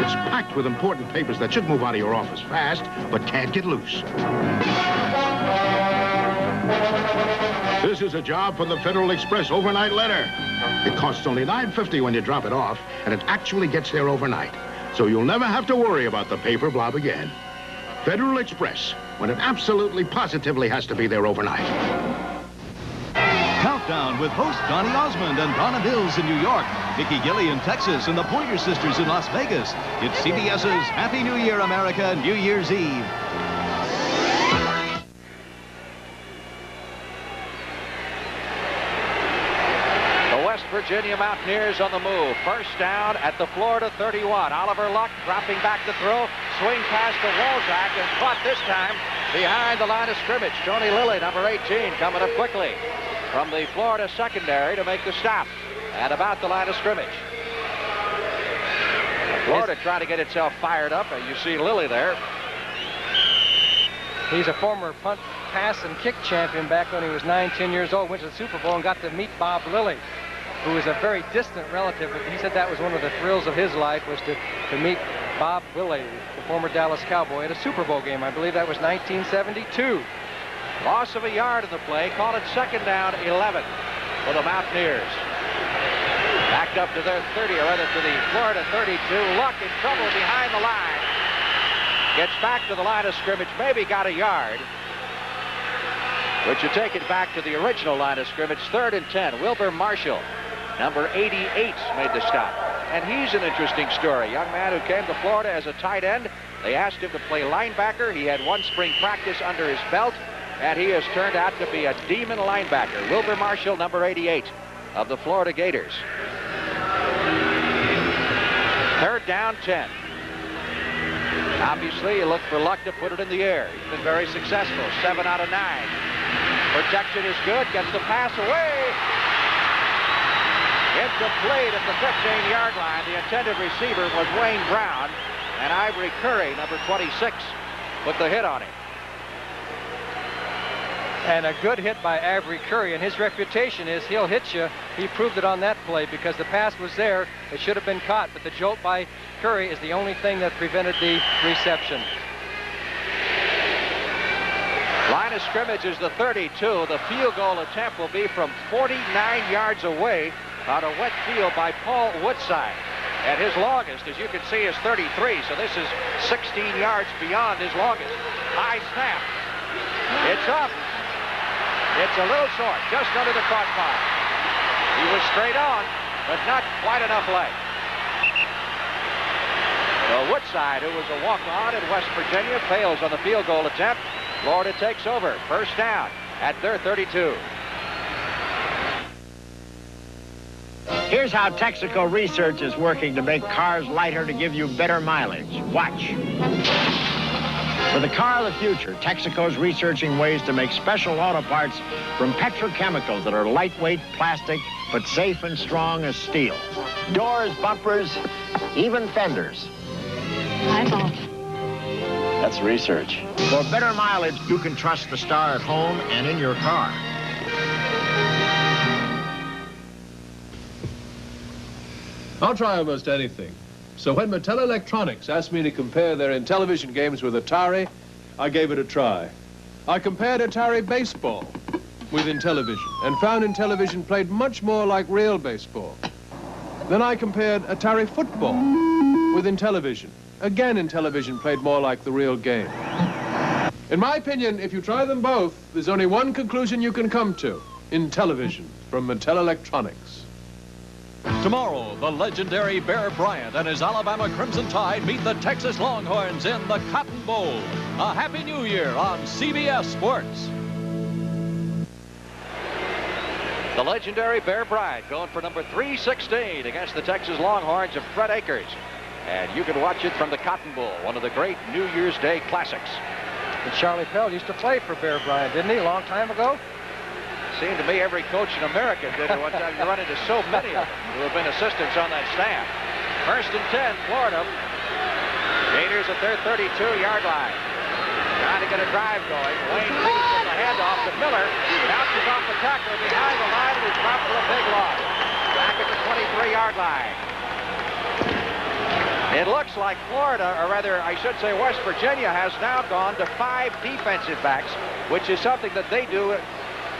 It's packed with important papers that should move out of your office fast, but can't get loose. This is a job for the Federal Express overnight letter. It costs only $9.50 when you drop it off, and it actually gets there overnight. So you'll never have to worry about the paper blob again. Federal Express, when it absolutely positively has to be there overnight. Countdown with host Donny Osmond and Donna Mills in New York, Nikki Gilly in Texas, and the Pointer Sisters in Las Vegas. It's CBS's Happy New Year, America, New Year's Eve. Virginia Mountaineers on the move. First down at the Florida 31. Oliver Luck dropping back to throw. Swing pass to Walzak and caught this time behind the line of scrimmage. Tony Lilly, number 18, coming up quickly from the Florida secondary to make the stop at about the line of scrimmage. Florida trying to get itself fired up. You see Lilly there. He's a former punt, pass, and kick champion back when he was 9-10 years old. Went to the Super Bowl and got to meet Bob Lilly, who is a very distant relative. He said that was one of the thrills of his life, was to meet Bob Lilly, the former Dallas Cowboy, at a Super Bowl game. I believe that was 1972. Loss of a yard in the play. Call it second down, 11 for the Mountaineers. Backed up to their 30, or rather to the Florida 32. Luck in trouble behind the line. Gets back to the line of scrimmage, maybe got a yard. But you take it back to the original line of scrimmage, 3rd and 10. Wilbur Marshall, number 88, made the stop. And he's an interesting story. Young man who came to Florida as a tight end. They asked him to play linebacker. He had one spring practice under his belt, and he has turned out to be a demon linebacker. Wilbur Marshall, number 88 of the Florida Gators. 3rd down, 10. Obviously, you look for Luck to put it in the air. He's been very successful, 7 out of 9. Protection is good. Gets the pass away. Incomplete at the 15-yard line. The intended receiver was Wayne Brown. And Ivory Curry, number 26, put the hit on him. And a good hit by Ivory Curry, and his reputation is he'll hit you. He proved it on that play because the pass was there. It should have been caught, but the jolt by Curry is the only thing that prevented the reception. Line of scrimmage is the 32. The field goal attempt will be from 49 yards away on a wet field by Paul Woodside. And his longest, as you can see, is 33, so this is 16 yards beyond his longest. High snap. It's up. It's a little short, just under the crossbar. He was straight on, but not quite enough leg. So Woodside, who was a walk-on in West Virginia, fails on the field goal attempt. Florida takes over. First down at their 32. Here's how Texaco Research is working to make cars lighter to give you better mileage. Watch. For the car of the future, Texaco's researching ways to make special auto parts from petrochemicals that are lightweight plastic, but safe and strong as steel. Doors, bumpers, even fenders. Eyeball. That's research. For better mileage, you can trust the Star at home and in your car. I'll try almost anything. So when Mattel Electronics asked me to compare their Intellivision games with Atari, I gave it a try. I compared Atari baseball with Intellivision and found Intellivision played much more like real baseball. Then I compared Atari football with Intellivision. Again, Intellivision played more like the real game. In my opinion, if you try them both, there's only one conclusion you can come to. Intellivision from Mattel Electronics. Tomorrow, the legendary Bear Bryant and his Alabama Crimson Tide meet the Texas Longhorns in the Cotton Bowl. A Happy New Year on CBS Sports. The legendary Bear Bryant going for number 316 against the Texas Longhorns of Fred Akers. And you can watch it from the Cotton Bowl, one of the great New Year's Day classics. And Charlie Pell used to play for Bear Bryant, didn't he, a long time ago? Seemed to me every coach in America did at one time. You run into so many of them who have been assistants on that staff. First and 10, Florida. Gators at their 32-yard line. Trying to get a drive going. Wayne Peace with the handoff to Miller. Bounces off the tackler behind the line and is dropped for a big loss. Back at the 23-yard line. It looks like Florida, or rather, I should say West Virginia, has now gone to 5 defensive backs, which is something that they do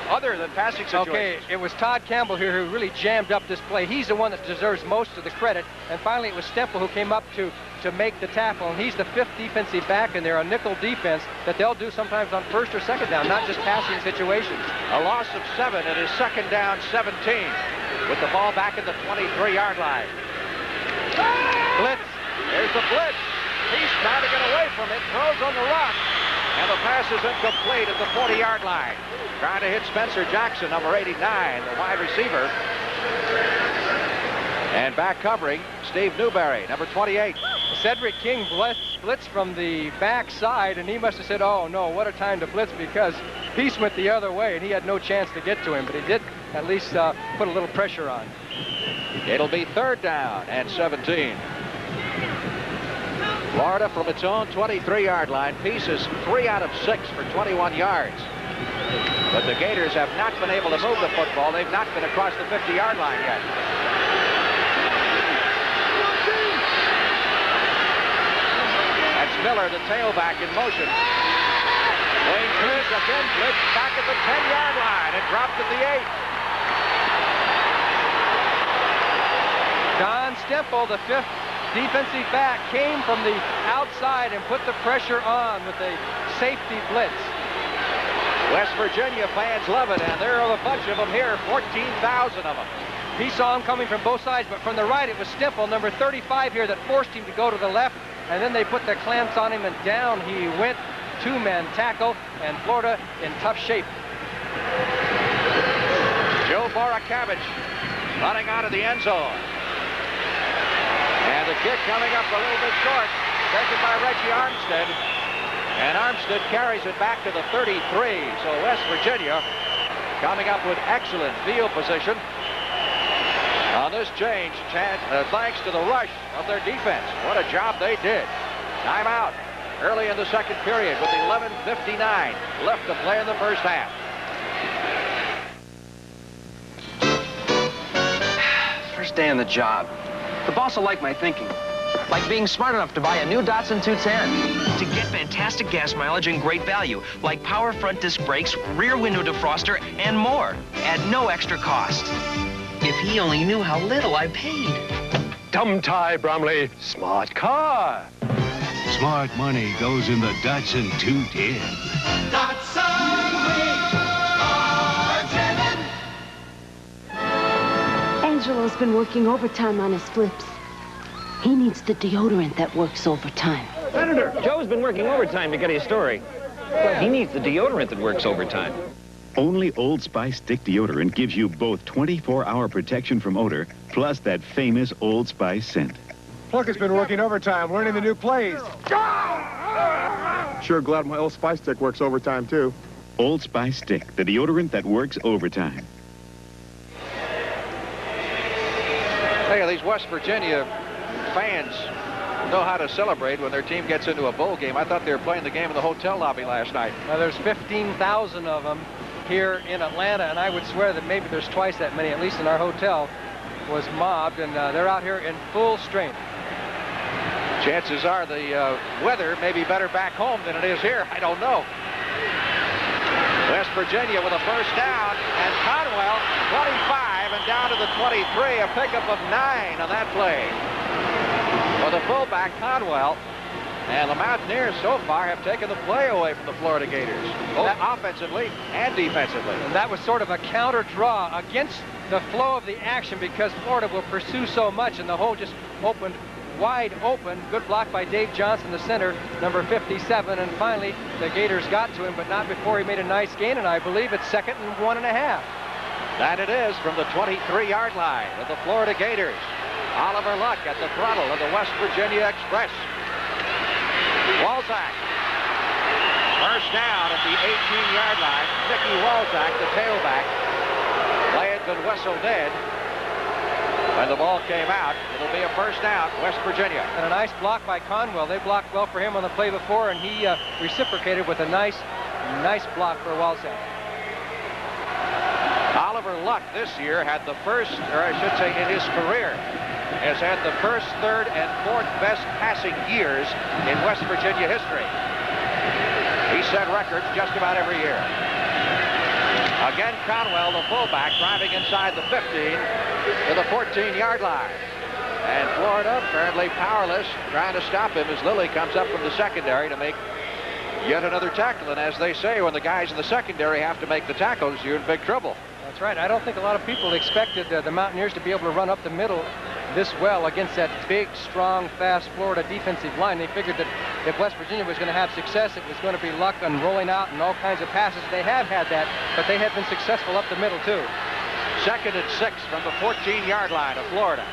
other than passing situations. Okay, it was Todd Campbell here who really jammed up this play. He's the one that deserves most of the credit. And finally, it was Stemple who came up to make the tackle. And he's the 5th defensive back, and they're a nickel defense that they'll do sometimes on first or second down, not just passing situations. A loss of 7. It is second down, 17, with the ball back at the 23-yard line. Blitz. There's the blitz. He's trying to get away from it. Throws on the run. And the pass is incomplete at the 40-yard line. Trying to hit Spencer Jackson, number 89, the wide receiver. And back covering, Steve Newberry, number 28. Cedric King blitzed from the backside, and he must have said, oh, no, what a time to blitz, because Peace went the other way, and he had no chance to get to him, but he did at least put a little pressure on. It'll be third down and 17. Florida from its own 23-yard line. Peace is 3 out of 6 for 21 yards. But the Gators have not been able to move the football. They've not been across the 50-yard line yet. That's Miller, the tailback, in motion. Wayne Peace again blitzed back at the 10-yard line and dropped at the 8. Don Stemple, the 5th defensive back, came from the outside and put the pressure on with a safety blitz. West Virginia fans love it, and there are a bunch of them here, 14,000 of them. He saw him coming from both sides, but from the right, it was Stemple, number 35 here, that forced him to go to the left, and then they put the clamps on him, and down he went. 2-man tackle, and Florida in tough shape. Joe Boracavage running out of the end zone. And the kick coming up a little bit short, taken by Reggie Armstead. And Armstead carries it back to the 33. So West Virginia coming up with excellent field position on this change, thanks to the rush of their defense. What a job they did. Timeout early in the second period with 11:59 left to play in the first half. First day on the job. The boss will like my thinking. Like being smart enough to buy a new Datsun 210. To get fantastic gas mileage and great value, like power front disc brakes, rear window defroster, and more, at no extra cost. If he only knew how little I paid. Dumb Ty Bromley, smart car. Smart money goes in the Datsun 210. Angelo's been working overtime on his flips. He needs the deodorant that works overtime. Senator, Joe's been working overtime to get his story. Well, he needs the deodorant that works overtime. Only Old Spice Stick Deodorant gives you both 24-hour protection from odor, plus that famous Old Spice scent. Plunkett's been working overtime, learning the new plays. Sure glad my Old Spice Stick works overtime, too. Old Spice Stick, the deodorant that works overtime. Hey, these West Virginia fans know how to celebrate when their team gets into a bowl game. I thought they were playing the game in the hotel lobby last night. Now, there's 15,000 of them here in Atlanta, and I would swear that maybe there's twice that many, at least in our hotel, was mobbed, and they're out here in full strength. Chances are the weather may be better back home than it is here. I don't know. West Virginia with a first down, and Conwell, 25, and down to the 23, a pickup of 9 on that play. For the fullback, Conwell, and the Mountaineers so far have taken the play away from the Florida Gators, both offensively and defensively. And that was sort of a counter draw against the flow of the action because Florida will pursue so much, and the hole just opened wide open. Good block by Dave Johnson, the center, number 57, and finally the Gators got to him, but not before he made a nice gain, and I believe it's 2nd and 1.5. That it is from the 23-yard line of the Florida Gators. Oliver Luck at the throttle of the West Virginia Express. Walzak. First down at the 18-yard line. Mickey Walzak, the tailback. Play had been whistled dead. When the ball came out, it'll be a first down, West Virginia. And a nice block by Conwell. They blocked well for him on the play before, and he reciprocated with a nice block for Walzak. Oliver Luck this year had the first, or I should say in his career, has had the first, third, and fourth best passing years in West Virginia history. He set records just about every year. Again, Conwell, the fullback, driving inside the 15 to the 14-yard line. And Florida apparently powerless, trying to stop him as Lilly comes up from the secondary to make yet another tackle. And as they say, when the guys in the secondary have to make the tackles, you're in big trouble. That's right. I don't think a lot of people expected the Mountaineers to be able to run up the middle this well against that big, strong, fast Florida defensive line. They figured that if West Virginia was going to have success, it was going to be Luck and rolling out and all kinds of passes. They have had that, but they have been successful up the middle, too. 2nd and 6 from the 14-yard line of Florida.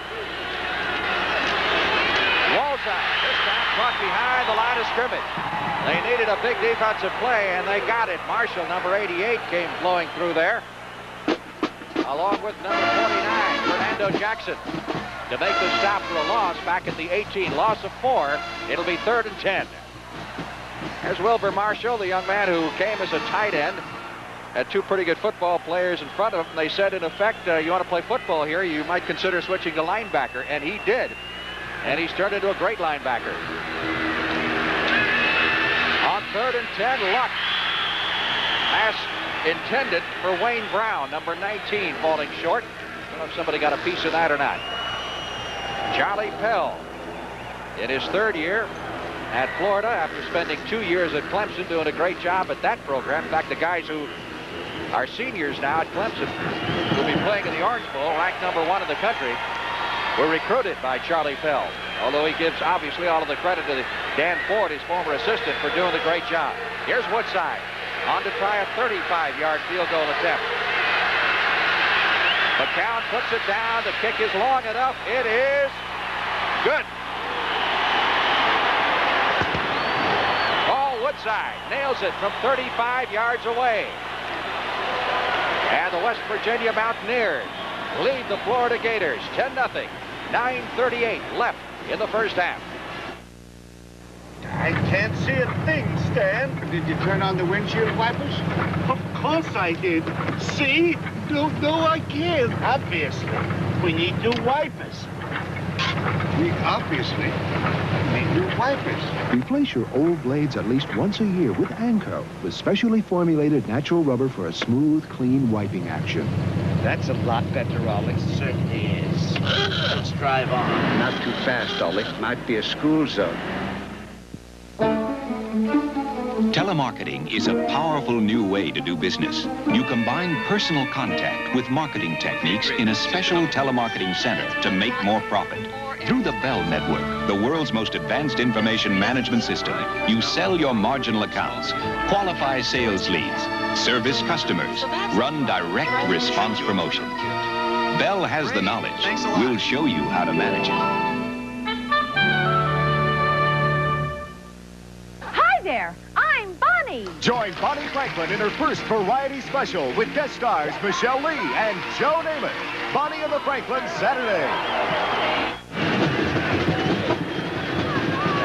Walzak, this time caught behind the line of scrimmage. They needed a big defensive play, and they got it. Marshall, number 88, came flowing through there, along with number 49, Fernando Jackson, to make the stop for a loss back at the 18. Loss of 4. It'll be 3rd and 10. There's Wilbur Marshall, the young man who came as a tight end. Had 2 pretty good football players in front of him. They said, in effect, you want to play football here, you might consider switching to linebacker. And he did. And he's turned into a great linebacker. On 3rd and 10, Luck. Pass intended for Wayne Brown, number 19, falling short. I don't know if somebody got a piece of that or not. Charlie Pell, in his 3rd year at Florida, after spending 2 years at Clemson, doing a great job at that program. In fact, the guys who are seniors now at Clemson, who will be playing in the Orange Bowl, ranked number 1 in the country, were recruited by Charlie Pell. Although he gives, obviously, all of the credit to Dan Ford, his former assistant, for doing a great job. Here's Woodside, on to try a 35-yard field goal attempt. McCown puts it down. The kick is long enough. It is good. Paul Woodside nails it from 35 yards away. And the West Virginia Mountaineers lead the Florida Gators 10-0. 9:38 left in the first half. I can't see a thing, Stan. Did you turn on the windshield wipers? Of course I did. See? No, I can't. Obviously. We need new wipers. We obviously need new wipers. Replace your old blades at least once a year with Anco, with specially formulated natural rubber for a smooth, clean wiping action. That's a lot better, Ollie. Certainly is. Let's drive on. Not too fast, Ollie. Might be a school zone. Telemarketing is a powerful new way to do business. You combine personal contact with marketing techniques in a special telemarketing center to make more profit. Through the Bell Network, the world's most advanced information management system, you sell your marginal accounts, qualify sales leads, service customers, run direct response promotion. Bell has the knowledge. We'll show you how to manage it. Hi there, I'm Bonnie. Join Bonnie Franklin in her first variety special with guest stars Michelle Lee and Joe Namath. Bonnie and the Franklins, Saturday.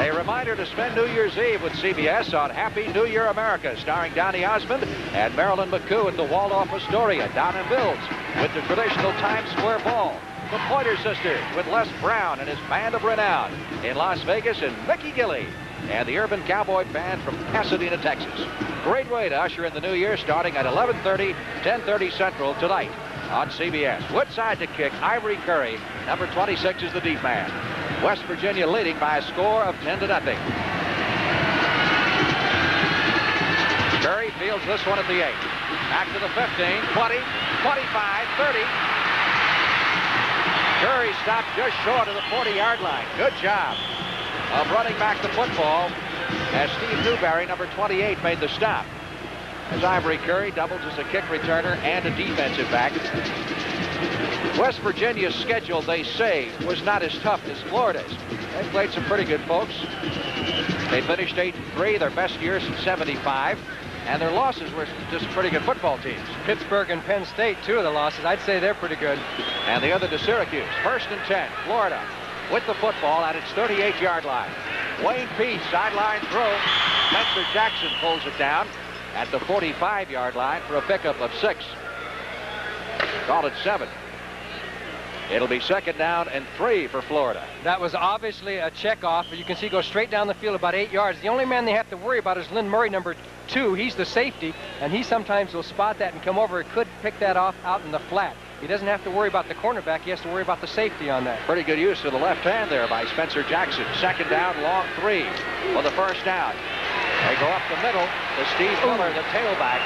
A reminder to spend New Year's Eve with CBS on Happy New Year America, starring Donny Osmond and Marilyn McCoo at the Waldorf Astoria. Don and Bills with the traditional Times Square Ball. The Pointer Sisters with Les Brown and his band of renown in Las Vegas, and Mickey Gilley and the Urban Cowboy Band from Pasadena, Texas. Great way to usher in the new year, starting at 11:30, 10:30 Central tonight on CBS. Woodside to kick, Ivory Curry. Number 26 is the deep man. West Virginia leading by a score of 10-0. Curry fields this one at the 8. Back to the 15, 20, 25, 30. Curry stopped just short of the 40-yard line. Good job of running back the football as Steve Newberry, number 28, made the stop. As Ivory Curry doubles as a kick returner and a defensive back. West Virginia's schedule, they say, was not as tough as Florida's. They played some pretty good folks. They finished 8-3, their best year since '75. And their losses were just pretty good football teams. Pittsburgh and Penn State, two of the losses. I'd say they're pretty good. And the other to Syracuse. 1st and 10, Florida with the football at its 38-yard line. Wayne Peace, sideline throw. Spencer Jackson pulls it down at the 45-yard line for a pickup of 6. Call it 7. It'll be 2nd down and 3 for Florida. That was obviously a check-off, but you can see go straight down the field about 8 yards. The only man they have to worry about is Lynn Murray, number 2. He's the safety, and he sometimes will spot that and come over. It could pick that off out in the flat. He doesn't have to worry about the cornerback. He has to worry about the safety on that. Pretty good use of the left hand there by Spencer Jackson. 2nd down, long 3 for the 1st down. They go up the middle to Steve Miller, the tailback.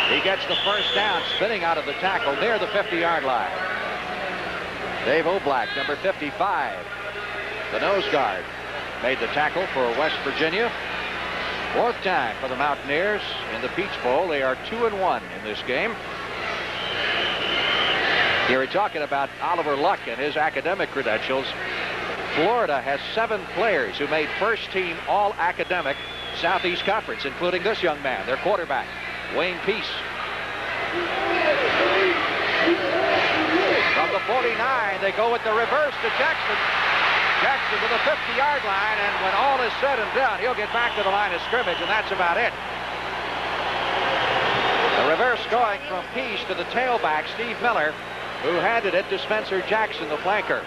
He gets the 1st down, spinning out of the tackle near the 50-yard line. Dave Oblak, number 55, the nose guard, made the tackle for West Virginia. 4th time for the Mountaineers in the Peach Bowl. They are 2-1 in this game. Here we're talking about Oliver Luck and his academic credentials. Florida has 7 players who made first-team All-Academic Southeast Conference, including this young man, their quarterback, Wayne Peace. From the 49, they go with the reverse to Jackson. Jackson to the 50-yard line, and when all is said and done, he'll get back to the line of scrimmage, and that's about it. The reverse going from Peace to the tailback, Steve Miller, who handed it to Spencer Jackson, the flanker.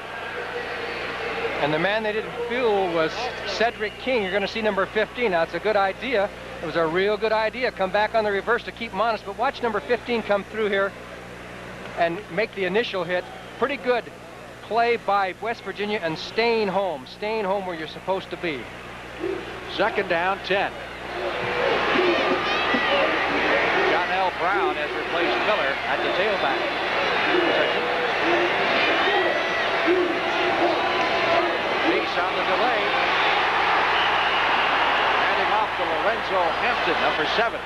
And the man they didn't fool was Cedric King. You're going to see number 15. Now, it's a good idea. It was a real good idea. Come back on the reverse to keep him honest, but watch number 15 come through here and make the initial hit. Pretty good play by West Virginia and staying home where you're supposed to be. 2nd down, 10. John L. Brown has replaced Miller at the tailback position. Peace on the delay. Handing off to Lorenzo Hampton, number 7,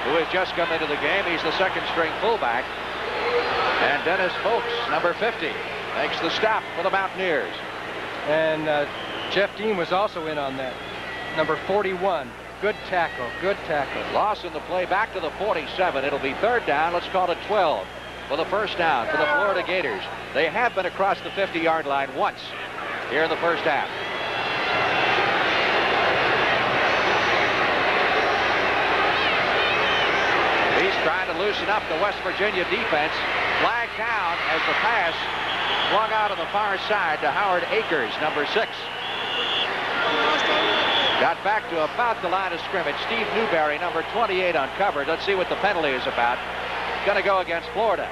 who has just come into the game. He's the 2nd-string fullback. And Dennis Folks, number 50, makes the stop for the Mountaineers. And Jeff Dean was also in on that, number 41. Good tackle, good tackle. Loss in the play back to the 47. It'll be third down. Let's call it 12 for the first down for the Florida Gators. They have been across the 50-yard line once here in the first half. He's trying to loosen up the West Virginia defense. Flag down as the pass swung out on the far side to Howard Akers, number 6. Got back to about the line of scrimmage. Steve Newberry, number 28, uncovered. Let's see what the penalty is about. Going to go against Florida.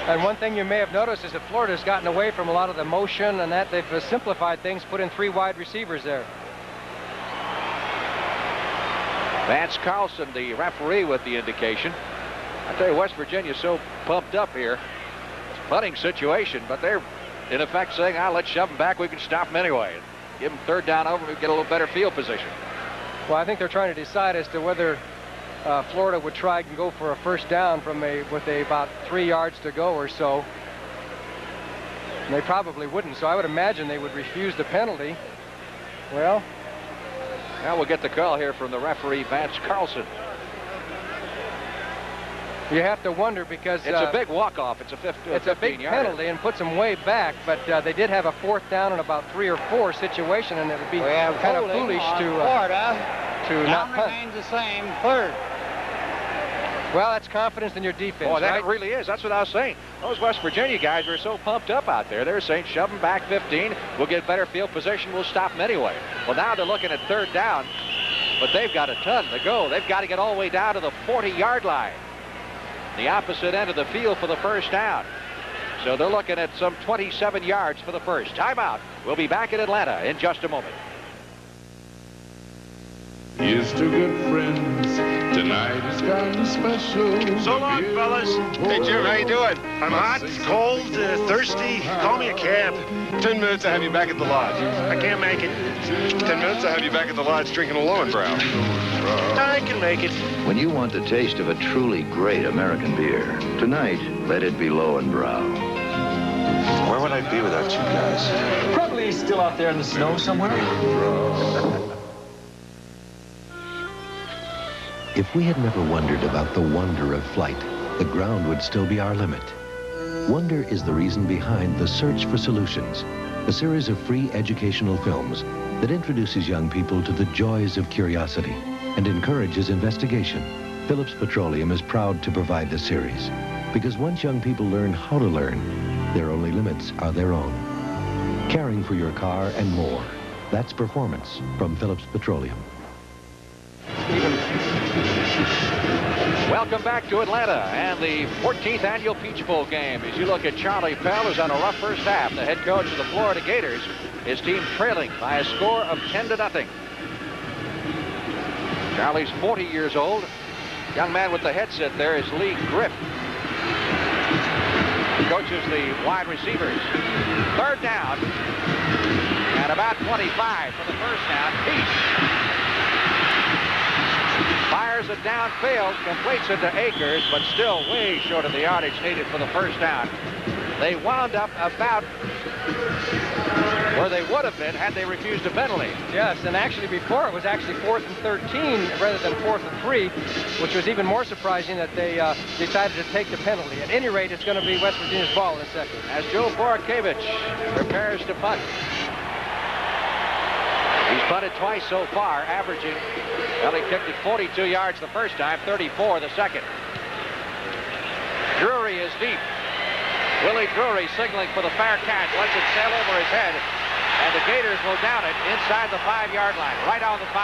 And one thing you may have noticed is that Florida's gotten away from a lot of the motion and that they've simplified things, put in 3 wide receivers there. Vance Carlson, the referee, with the indication. I tell you, West Virginia's so pumped up here. It's a punting situation, but they're in effect saying, let's shove them back. We can stop them anyway. Give them third down over, we get a little better field position. Well, I think they're trying to decide as to whether Florida would try and go for a first down with about 3 yards to go or so. And they probably wouldn't, so I would imagine they would refuse the penalty. Well, now we'll get the call here from the referee, Vance Carlson. You have to wonder because it's a big walk-off. It's a big penalty and puts them way back. But they did have a 4th down and about 3 or 4 situation, and it would be kind of foolish to not punt. Remains the same, 3rd. Well, that's confidence in your defense. Oh, that right? really is. That's what I was saying. Those West Virginia guys are so pumped up out there. They're saying, shove them back 15. We'll get better field position. We'll stop them anyway. Well, now they're looking at 3rd down, but they've got a ton to go. They've got to get all the way down to the 40-yard line, the opposite end of the field for the first down. So they're looking at some 27 yards for the first. Timeout. We'll be back in Atlanta in just a moment. Here's to good friends. Tonight is kind of special. So long, fellas. Hey, Jim, how you doing? I'm hot, cold, thirsty. Call me a cab. 10 minutes, I have you back at the lodge. I can't make it. 10 minutes, I have you back at the lodge drinking a Lowenbrow. I can make it. When you want the taste of a truly great American beer, tonight, let it be Lowenbrow. Where would I be without you guys? Probably still out there in the snow somewhere. If we had never wondered about the wonder of flight, the ground would still be our limit. Wonder is the reason behind The Search for Solutions, a series of free educational films that introduces young people to the joys of curiosity and encourages investigation. Phillips Petroleum is proud to provide this series because once young people learn how to learn, their only limits are their own. Caring for your car and more. That's performance from Phillips Petroleum. Welcome back to Atlanta and the 14th annual Peach Bowl game. As you look at Charlie Pell, who's on a rough first half, the head coach of the Florida Gators, his team trailing by a score of 10-0. Charlie's 40 years old. Young man with the headset there is Lee Griff. He coaches the wide receivers. 3rd down and about 25 for the first down. Peach fires it downfield, completes it to Akers, but still way short of the yardage needed for the first down. They wound up about where they would have been had they refused a penalty. Yes, and actually before it was actually 4th and 13 rather than 4th and 3, which was even more surprising that they decided to take the penalty. At any rate, it's going to be West Virginia's ball in a second. As Joe Borkiewicz prepares to punt. He's punted twice so far, averaging, well, he kicked it 42 yards the first time, 34 the second. Drury is deep. Willie Drury signaling for the fair catch, lets it sail over his head, and the Gators will down it inside the 5-yard line, right on the 5.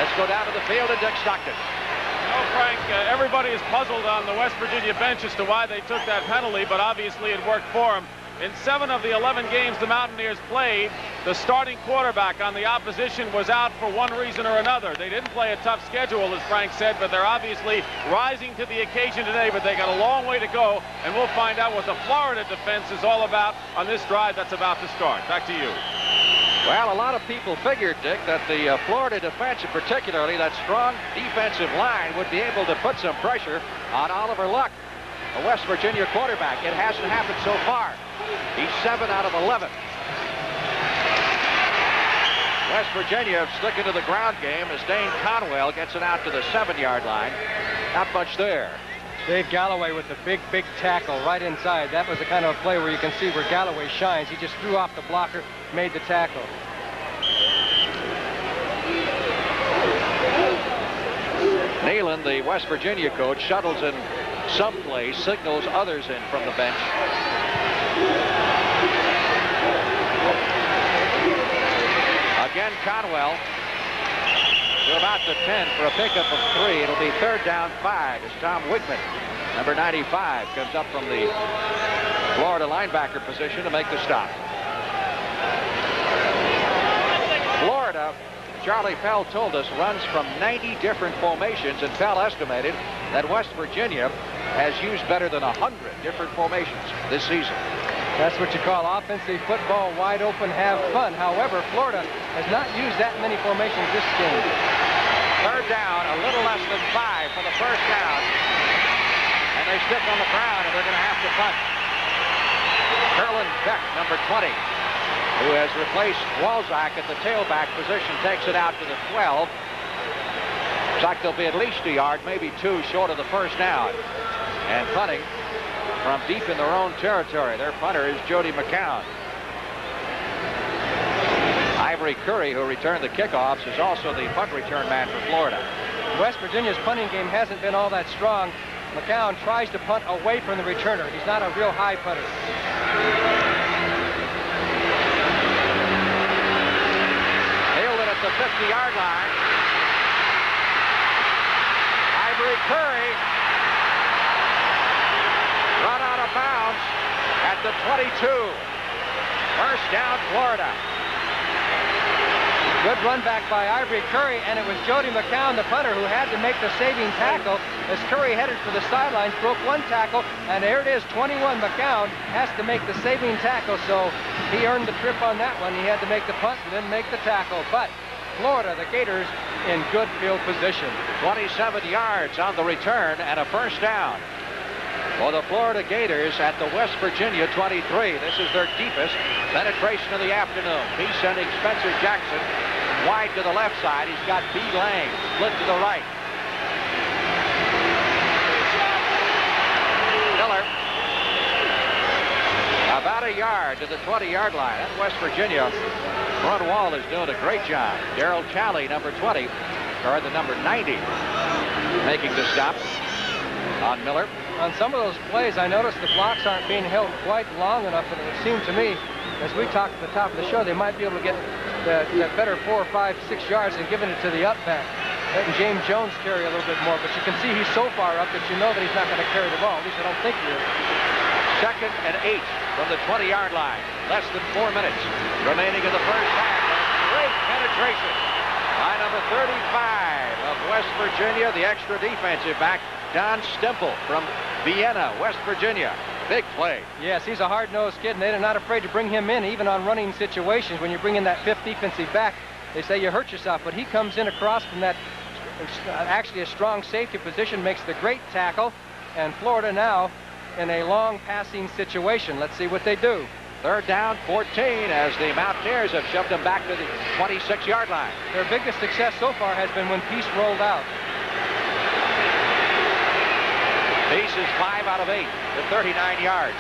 Let's go down to the field and Dick Stockton. You know, Frank, everybody is puzzled on the West Virginia bench as to why they took that penalty, but obviously it worked for them. In 7 of the 11 games the Mountaineers played, the starting quarterback on the opposition was out for one reason or another. They didn't play a tough schedule, as Frank said, but they're obviously rising to the occasion today, but they got a long way to go, and we'll find out what the Florida defense is all about on this drive that's about to start. Back to you. Well, a lot of people figured, Dick, that the Florida defense, and particularly that strong defensive line, would be able to put some pressure on Oliver Luck, a West Virginia quarterback. It hasn't happened so far. He's 7 out of 11. West Virginia sticking to the ground game as Dane Conwell gets it out to the 7-yard line. Not much there. Dave Galloway with the big tackle right inside. That was the kind of a play where you can see where Galloway shines. He just threw off the blocker, made the tackle. Neyland, the West Virginia coach, shuttles in some plays, signals others in from the bench. Again, Conwell to about the 10 for a pickup of 3. It'll be 3rd down 5 as Tom Wigman, number 95, comes up from the Florida linebacker position to make the stop. Florida, Charlie Pell told us, runs from 90 different formations, and Pell estimated that West Virginia has used better than 100 different formations this season. That's what you call offensive football, wide open, have fun. However, Florida has not used that many formations this game. 3rd down, a little less than 5 for the 1st down. And they stick on the ground, and they're going to have to punt. Erlen Beck, number 20, who has replaced Walzak at the tailback position, takes it out to the 12. Looks like they'll be at least a yard, maybe 2 short of the 1st down. And punting from deep in their own territory. Their punter is Jody McCown. Ivory Curry, who returned the kickoffs, is also the punt return man for Florida. West Virginia's punting game hasn't been all that strong. McCown tries to punt away from the returner. He's not a real high punter. Nailed it at the 50-yard line. Ivory Curry run out of bounds at the 22. 1st down, Florida. Good run back by Ivory Curry, and it was Jody McCown, the punter, who had to make the saving tackle as Curry headed for the sidelines, broke 1 tackle, and there it is, 21. McCown has to make the saving tackle, so he earned the trip on that one. He had to make the punt and then make the tackle, but Florida, the Gators, in good field position. 27 yards on the return and a 1st down for the Florida Gators at the West Virginia 23. This is their deepest penetration of the afternoon. He's sending Spencer Jackson wide to the left side. He's got B. Lang split to the right. Miller about a yard to the 20-yard line. That West Virginia front wall is doing a great job. Daryl Challey, number 20, or the number 90, making the stop on Miller. On some of those plays, I noticed the blocks aren't being held quite long enough, and it would seem to me, as we talked at the top of the show, they might be able to get that better 4 or 5, 6 yards and giving it to the up back. Letting James Jones carry a little bit more, but you can see he's so far up that you know that he's not going to carry the ball. At least I don't think he is. 2nd and 8 from the 20-yard line. Less than 4 minutes remaining in the 1st half. Great penetration by number 35 of West Virginia, the extra defensive back, Don Stemple from Vienna, West Virginia. Big play. Yes, he's a hard-nosed kid, and they're not afraid to bring him in, even on running situations. When you bring in that 5th defensive back, they say you hurt yourself, but he comes in across from that, actually a strong safety position, makes the great tackle, and Florida now in a long passing situation. Let's see what they do. 3rd down, 14, as the Mountaineers have shoved them back to the 26-yard line. Their biggest success so far has been when Peace rolled out. Peace is 5 out of 8 to 39 yards.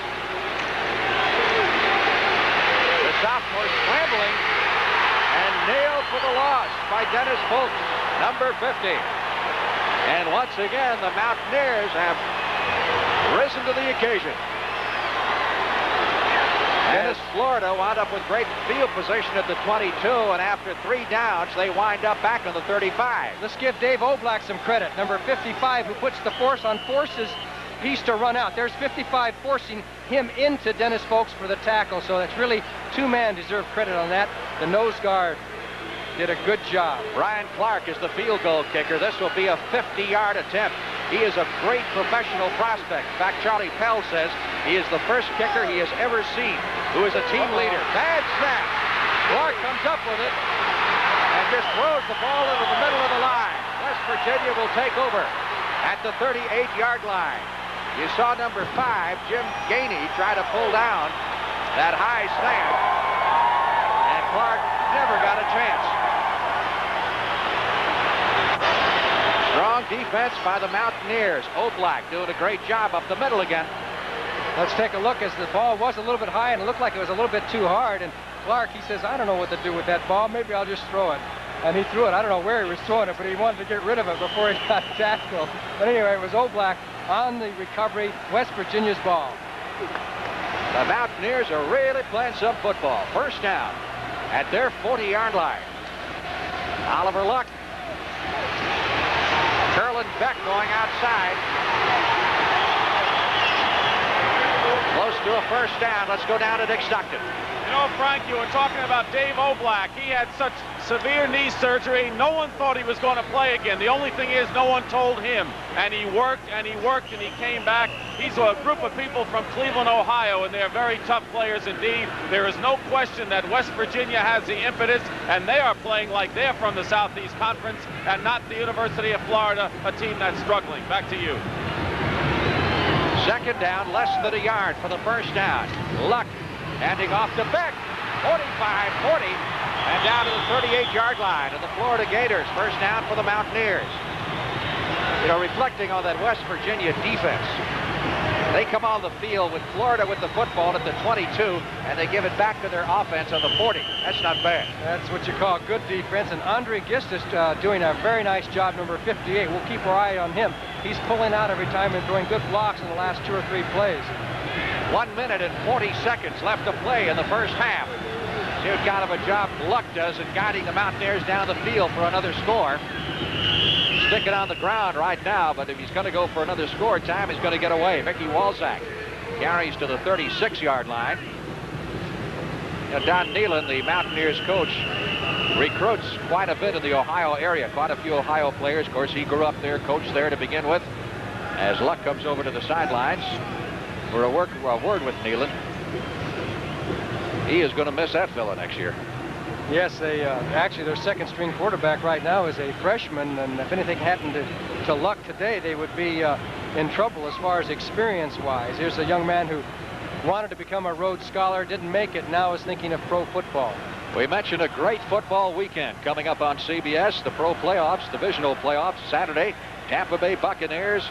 The sophomore scrambling and nailed for the loss by Dennis Fulton, number 50. And once again, the Mountaineers have risen to the occasion. As Florida wound up with great field position at the 22, and after 3 downs, they wind up back on the 35. Let's give Dave Oblak some credit. Number 55, who puts the force on forces Peace to run out. There's 55 forcing him into Dennis Folks for the tackle, so that's really 2 men deserve credit on that. The nose guard did a good job. Brian Clark is the field goal kicker. This will be a 50-yard attempt. He is a great professional prospect. In fact, Charlie Pell says he is the first kicker he has ever seen who is a team leader. Bad snap. Clark comes up with it and just throws the ball into the middle of the line. West Virginia will take over at the 38-yard line. You saw number 5, Jim Gainey, try to pull down that high snap, and Clark never got a chance. Strong defense by the Mountaineers. Oblak doing a great job up the middle again. Let's take a look as the ball was a little bit high and it looked like it was a little bit too hard. And Clark, he says, I don't know what to do with that ball. Maybe I'll just throw it. And he threw it. I don't know where he was throwing it, but he wanted to get rid of it before he got tackled. But anyway, it was Oblak on the recovery, West Virginia's ball. The Mountaineers are really playing some football. First down at their 40-yard line. Oliver Luck. Curlin Beck going outside. Close to a first down. Let's go down to Dick Stockton. You know, Frank, you were talking about Dave Oblak. He had such severe knee surgery. No one thought he was going to play again. The only thing is no one told him. And he worked, and he worked, and he came back. He's a group of people from Cleveland, Ohio, and they're very tough players indeed. There is no question that West Virginia has the impetus, and they are playing like they're from the Southeast Conference and not the University of Florida, a team that's struggling. Back to you. Second down, less than a yard for the first down. Luck handing off to Beck. 45-40, and down to the 38-yard line of the Florida Gators. First down for the Mountaineers. You know, reflecting on that West Virginia defense, they come on the field with Florida with the football at the 22, and they give it back to their offense on the 40. That's not bad. That's what you call good defense, and Andre Gist is doing a very nice job, number 58. We'll keep our eye on him. He's pulling out every time and throwing good blocks in the last 2 or 3 plays. 1 minute and 40 seconds left to play in the first half. See what kind of a job Luck does in guiding the Mountaineers down the field for another score. Sticking on the ground right now, but if he's going to go for another score time, he's going to get away. Mickey Walzak carries to the 36-yard line. You know, Don Nehlen, the Mountaineers coach, recruits quite a bit in the Ohio area. Quite a few Ohio players. Of course, he grew up there, coached there to begin with. As Luck comes over to the sidelines for a word with Nehlen. He is going to miss that fella next year. Yes, they actually their second string quarterback right now is a freshman, and if anything happened to Luck today, they would be in trouble as far as experience-wise. Here's a young man who wanted to become a Rhodes Scholar, didn't make it, now is thinking of pro football. We mentioned a great football weekend coming up on CBS, the pro playoffs, divisional playoffs, Saturday, Tampa Bay Buccaneers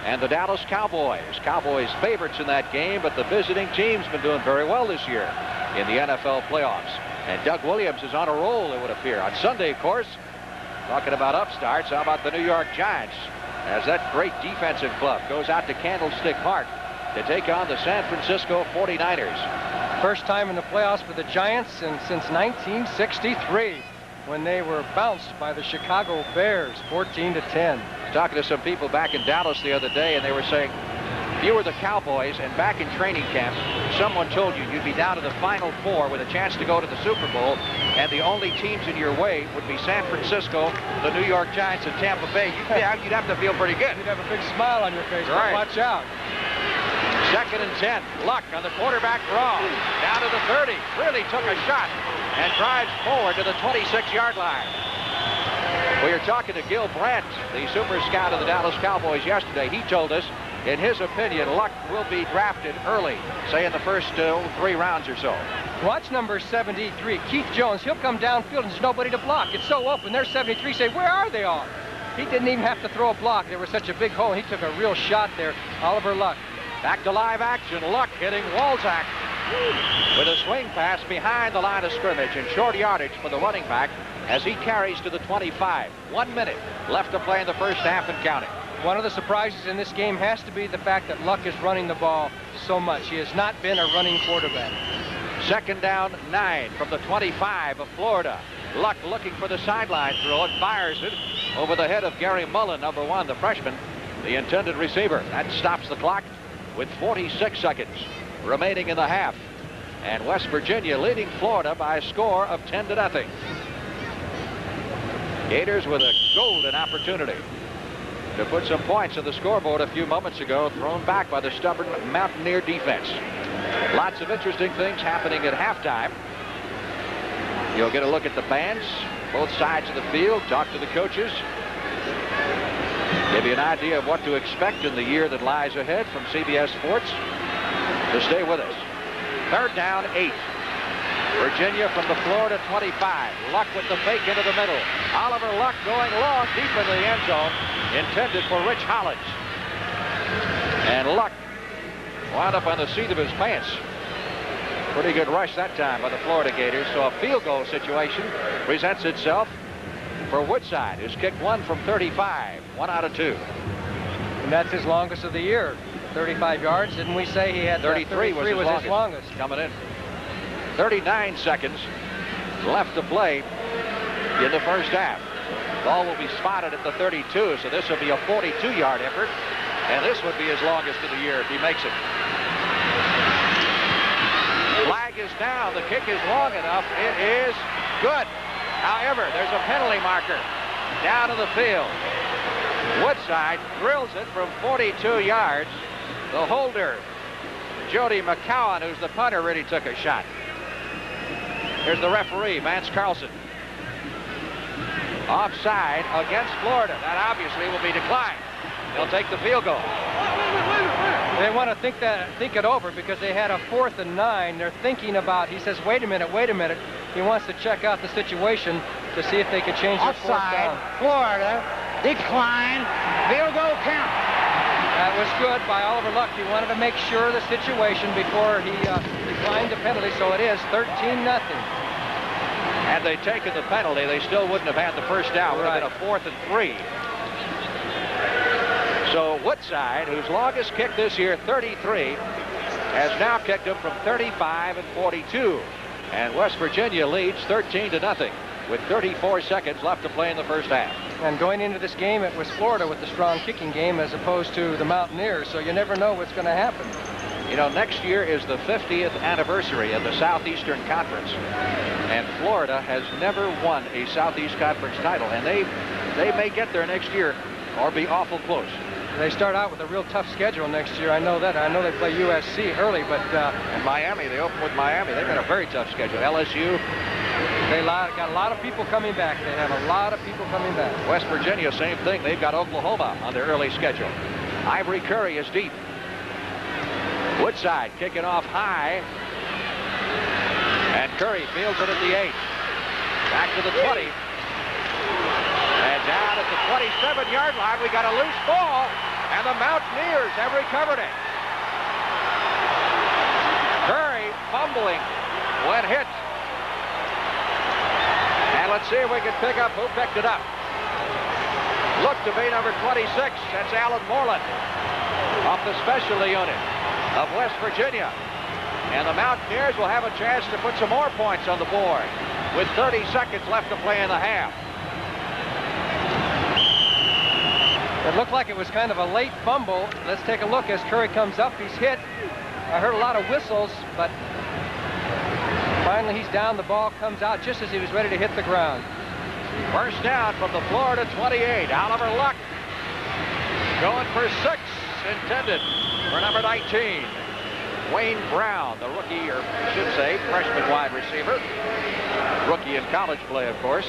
and the Dallas Cowboys. Cowboys favorites in that game, but the visiting team's been doing very well this year in the NFL playoffs. And Doug Williams is on a roll, it would appear. On Sunday, of course, talking about upstarts, how about the New York Giants? As that great defensive club goes out to Candlestick Park to take on the San Francisco 49ers. First time in the playoffs for the Giants since 1963, when they were bounced by the Chicago Bears, 14-10. Talking to some people back in Dallas the other day, and they were saying, if you were the Cowboys and back in training camp, someone told you you'd be down to the Final Four with a chance to go to the Super Bowl, and the only teams in your way would be San Francisco, the New York Giants, and Tampa Bay, you'd have to feel pretty good. You'd have a big smile on your face. Right. Watch out. Second and 10. Luck on the quarterback draw. Down to the 30. Really took a shot and drives forward to the 26-yard line. We were talking to Gil Brandt, the super scout of the Dallas Cowboys yesterday. He told us, in his opinion, Luck will be drafted early, say in the first 3 rounds or so. Watch number 73, Keith Jones. He'll come downfield and there's nobody to block. It's so open. There's 73. Say, where are they all? He didn't even have to throw a block. There was such a big hole. He took a real shot there. Oliver Luck. Back to live action. Luck hitting Walzak with a swing pass behind the line of scrimmage and short yardage for the running back as he carries to the 25. 1 minute left to play in the first half and counting. One of the surprises in this game has to be the fact that Luck is running the ball so much. He has not been a running quarterback. Second down, 9 from the 25 of Florida. Luck looking for the sideline throw and fires it over the head of Gary Mullen, number 1, the freshman, the intended receiver. That stops the clock with 46 seconds remaining in the half. And West Virginia leading Florida by a score of 10-0. Gators with a golden opportunity to put some points on the scoreboard a few moments ago, thrown back by the stubborn Mountaineer defense. Lots of interesting things happening at halftime. You'll get a look at the bands, both sides of the field, talk to the coaches, give you an idea of what to expect in the year that lies ahead from CBS Sports. So stay with us. Third down, 8. Virginia from the Florida 25. Luck with the fake into the middle. Oliver Luck going long deep in the end zone, intended for Rich Hollins. And Luck wound up on the seat of his pants. Pretty good rush that time by the Florida Gators. So a field goal situation presents itself for Woodside, who's kicked one from 35, 1 out of 2. And that's his longest of the year, 35 yards. Didn't we say he had 33 was his longest. Coming in. 39 seconds left to play in the first half. Ball will be spotted at the 32, so this will be a 42-yard effort. And this would be his longest of the year if he makes it. Flag is down. The kick is long enough. It is good. However, there's a penalty marker down in the field. Woodside drills it from 42 yards. The holder, Jody McCowan, who's the punter, really took a shot. Here's the referee, Vance Carlson. Offside against Florida. That obviously will be declined. They'll take the field goal. They want to think it over because they had a 4th and 9. They're thinking about, he says, wait a minute. He wants to check out the situation to see if they could change their 4th down. Florida, decline, field goal count. That was good by Oliver Luck. He wanted to make sure of the situation before he declined the penalty, so it is 13-0. Had they taken the penalty, they still wouldn't have had the first down. It would have been a 4th and 3. So Woodside, whose longest kick this year, 33, has now kicked them from 35 and 42. And West Virginia leads 13-0 with 34 seconds left to play in the first half. And going into this game, it was Florida with the strong kicking game as opposed to the Mountaineers, so you never know what's going to happen. You know, next year is the 50th anniversary of the Southeastern Conference, and Florida has never won a Southeast Conference title, and they may get there next year or be awful close. They start out with a real tough schedule next year. I know that. I know they play USC early, but... and Miami, they open with Miami. They've got a very tough schedule. LSU. They got a lot of people coming back. They have a lot of people coming back. West Virginia, same thing. They've got Oklahoma on their early schedule. Ivory Curry is deep. Woodside kicking off high. And Curry fields it at the 8. Back to the 20. And down at the 27-yard line, we got a loose ball, and the Mountaineers have recovered it. Curry fumbling when hit. And let's see if we can pick up who picked it up. Looked to be number 26. That's Alan Moreland off the specialty unit of West Virginia. And the Mountaineers will have a chance to put some more points on the board with 30 seconds left to play in the half. It looked like it was kind of a late fumble. Let's take a look as Curry comes up. He's hit. I heard a lot of whistles, but finally he's down. The ball comes out just as he was ready to hit the ground. First down from the Florida 28. Oliver Luck going for 6, intended for number 19. Wayne Brown, the rookie, or I should say, freshman wide receiver. Rookie in college play, of course.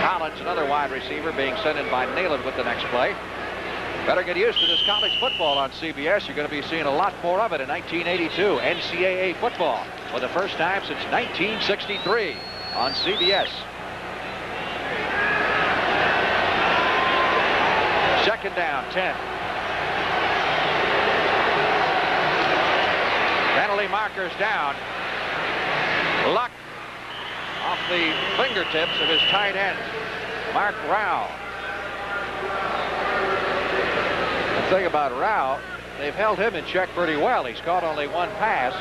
Collins, another wide receiver, being sent in by Neyland with the next play. Better get used to this college football on CBS. You're going to be seeing a lot more of it in 1982. NCAA football for the first time since 1963 on CBS. Second down, 10. Penalty markers down. Luck off the fingertips of his tight end, Mark Rao. The thing about Rao, they've held him in check pretty well. He's caught only one pass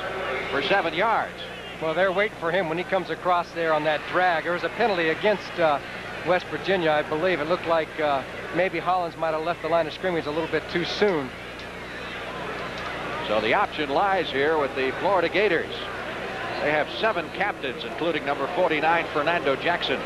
for 7 yards. Well, they're waiting for him when he comes across there on that drag. There was a penalty against West Virginia, I believe. It looked like maybe Hollins might have left the line of scrimmage a little bit too soon. So the option lies here with the Florida Gators. They have 7 captains, including number 49, Fernando Jackson.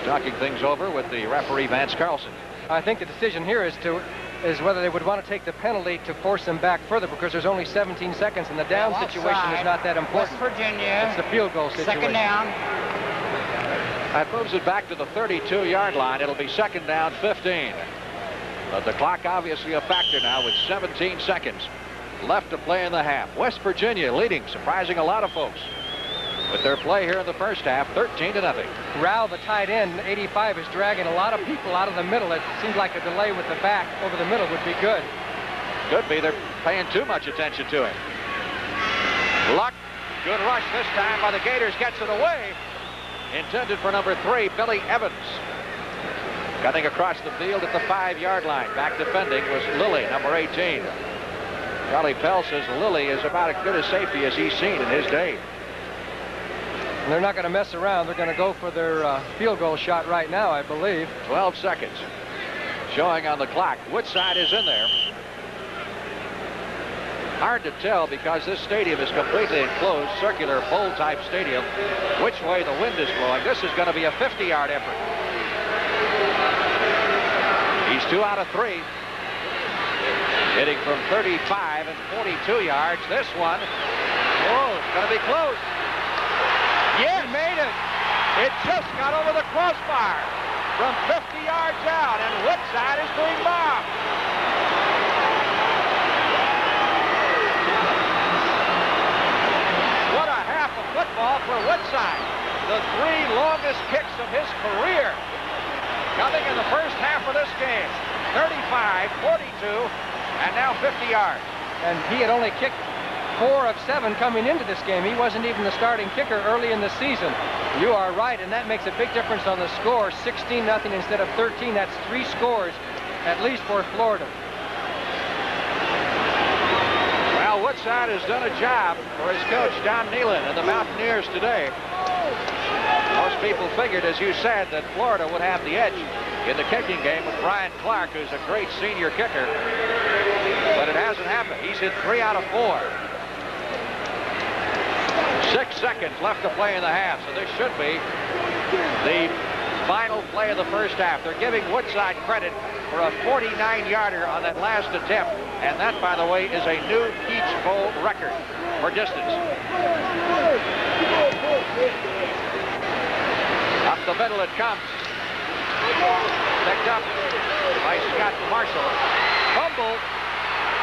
Talking things over with the referee, Vance Carlson. I think the decision here is whether they would want to take the penalty to force them back further, because there's only 17 seconds, and the down situation is not that important. West Virginia. It's the field goal situation. Second down. That moves it back to the 32-yard line. It'll be second down, 15. But the clock obviously a factor now with 17 seconds left to play in the half. West Virginia leading, surprising a lot of folks. with their play here in the first half, 13-0. Rao, the tight end, 85, is dragging a lot of people out of the middle. It seems like a delay with the back over the middle would be good. Could be. They're paying too much attention to him. Luck. Good rush this time by the Gators. Gets it away. Intended for number 3, Billy Evans. Cutting across the field at the 5-yard line. Back defending was Lilly, number 18. Charlie Pell says Lilly is about as good a safety as he's seen in his day. And they're not going to mess around. They're going to go for their field goal shot right now, I believe. 12 seconds showing on the clock. Woodside is in there. Hard to tell because this stadium is completely enclosed, circular bowl-type stadium, which way the wind is blowing. This is going to be a 50-yard effort. He's 2 out of 3. Hitting from 35 and 42 yards. This one, oh, it's going to be close. Yes, he made it. It just got over the crossbar from 50 yards out, and Woodside is being mobbed. What a half of football for Woodside. The 3 longest kicks of his career coming in the first half of this game. 35, 42, and now 50 yards. And he had only kicked 4 of 7 coming into this game. He wasn't even the starting kicker early in the season. You are right, and that makes a big difference on the score. 16-0 instead of 13. That's 3 scores, at least for Florida. Well, Woodside has done a job for his coach, Don Nehlen, and the Mountaineers today. Most people figured, as you said, that Florida would have the edge in the kicking game with Brian Clark, who's a great senior kicker. But it hasn't happened. He's hit 3 out of 4. 6 seconds left to play in the half, so this should be the final play of the first half. They're giving Woodside credit for a 49-yarder on that last attempt, and that, by the way, is a new Peach Bowl record for distance. Up the middle it comes. Picked up by Scott Marshall. Fumble.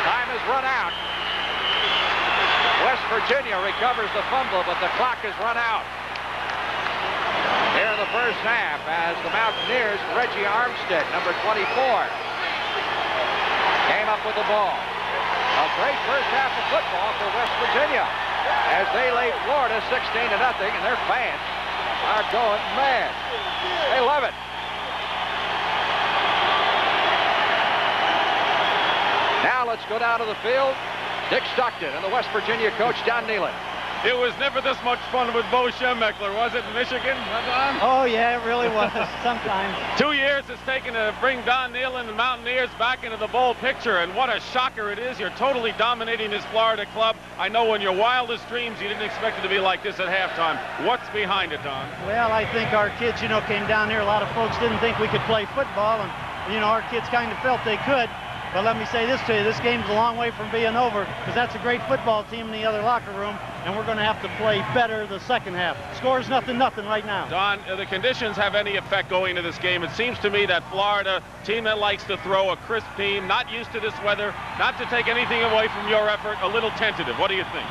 Time has run out. West Virginia recovers the fumble, but the clock has run out. Here in the first half as the Mountaineers, Reggie Armstead, number 24, came up with the ball. A great first half of football for West Virginia as they lead Florida 16-0, and their fans are going mad. They love it. Now let's go down to the field. Dick Stockton and the West Virginia coach, Don Nehlen. It was never this much fun with Bo Schembechler, was it, in Michigan? Oh, yeah, it really was, sometimes. 2 years it's taken to bring Don Nehlen and the Mountaineers back into the bowl picture, and what a shocker it is. You're totally dominating this Florida club. I know in your wildest dreams you didn't expect it to be like this at halftime. What's behind it, Don? Well, I think our kids, came down here. A lot of folks didn't think we could play football, and, our kids kind of felt they could. But let me say this to you, this game's a long way from being over, because that's a great football team in the other locker room, and we're going to have to play better the second half. Score's 0-0 right now. Don, the conditions have any effect going into this game? It seems to me that Florida, team that likes to throw, a crisp team, not used to this weather, not to take anything away from your effort, a little tentative. What do you think?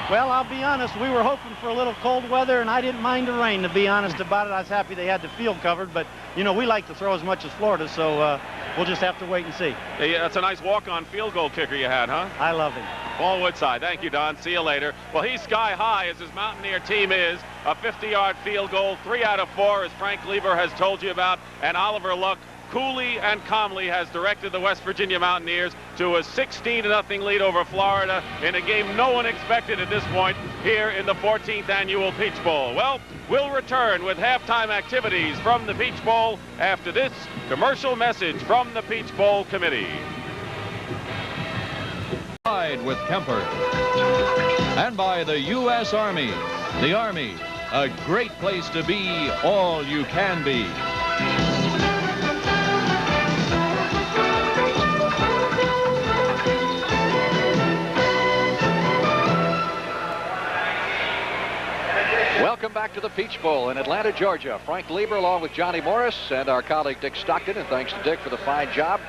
Well, I'll be honest, we were hoping for a little cold weather, and I didn't mind the rain, to be honest about it. I was happy they had the field covered, but, we like to throw as much as Florida, so we'll just have to wait and see. Hey, that's a nice walk-on field goal kicker you had, huh? I love him. Paul Woodside. Thank you, Don. See you later. Well, he's sky high, as his Mountaineer team is. A 50-yard field goal, 3 out of 4, as Frank Lieber has told you about, and Oliver Luck coolly and calmly has directed the West Virginia Mountaineers to a 16-0 lead over Florida in a game no one expected at this point here in the 14th annual Peach Bowl. Well, we'll return with halftime activities from the Peach Bowl after this commercial message from the Peach Bowl Committee. With Kemper. And by the U.S. Army. The Army, a great place to be, all you can be. Welcome back to the Peach Bowl in Atlanta, Georgia. Frank Lieber along with Johnny Morris and our colleague Dick Stockton, and thanks to Dick for the fine job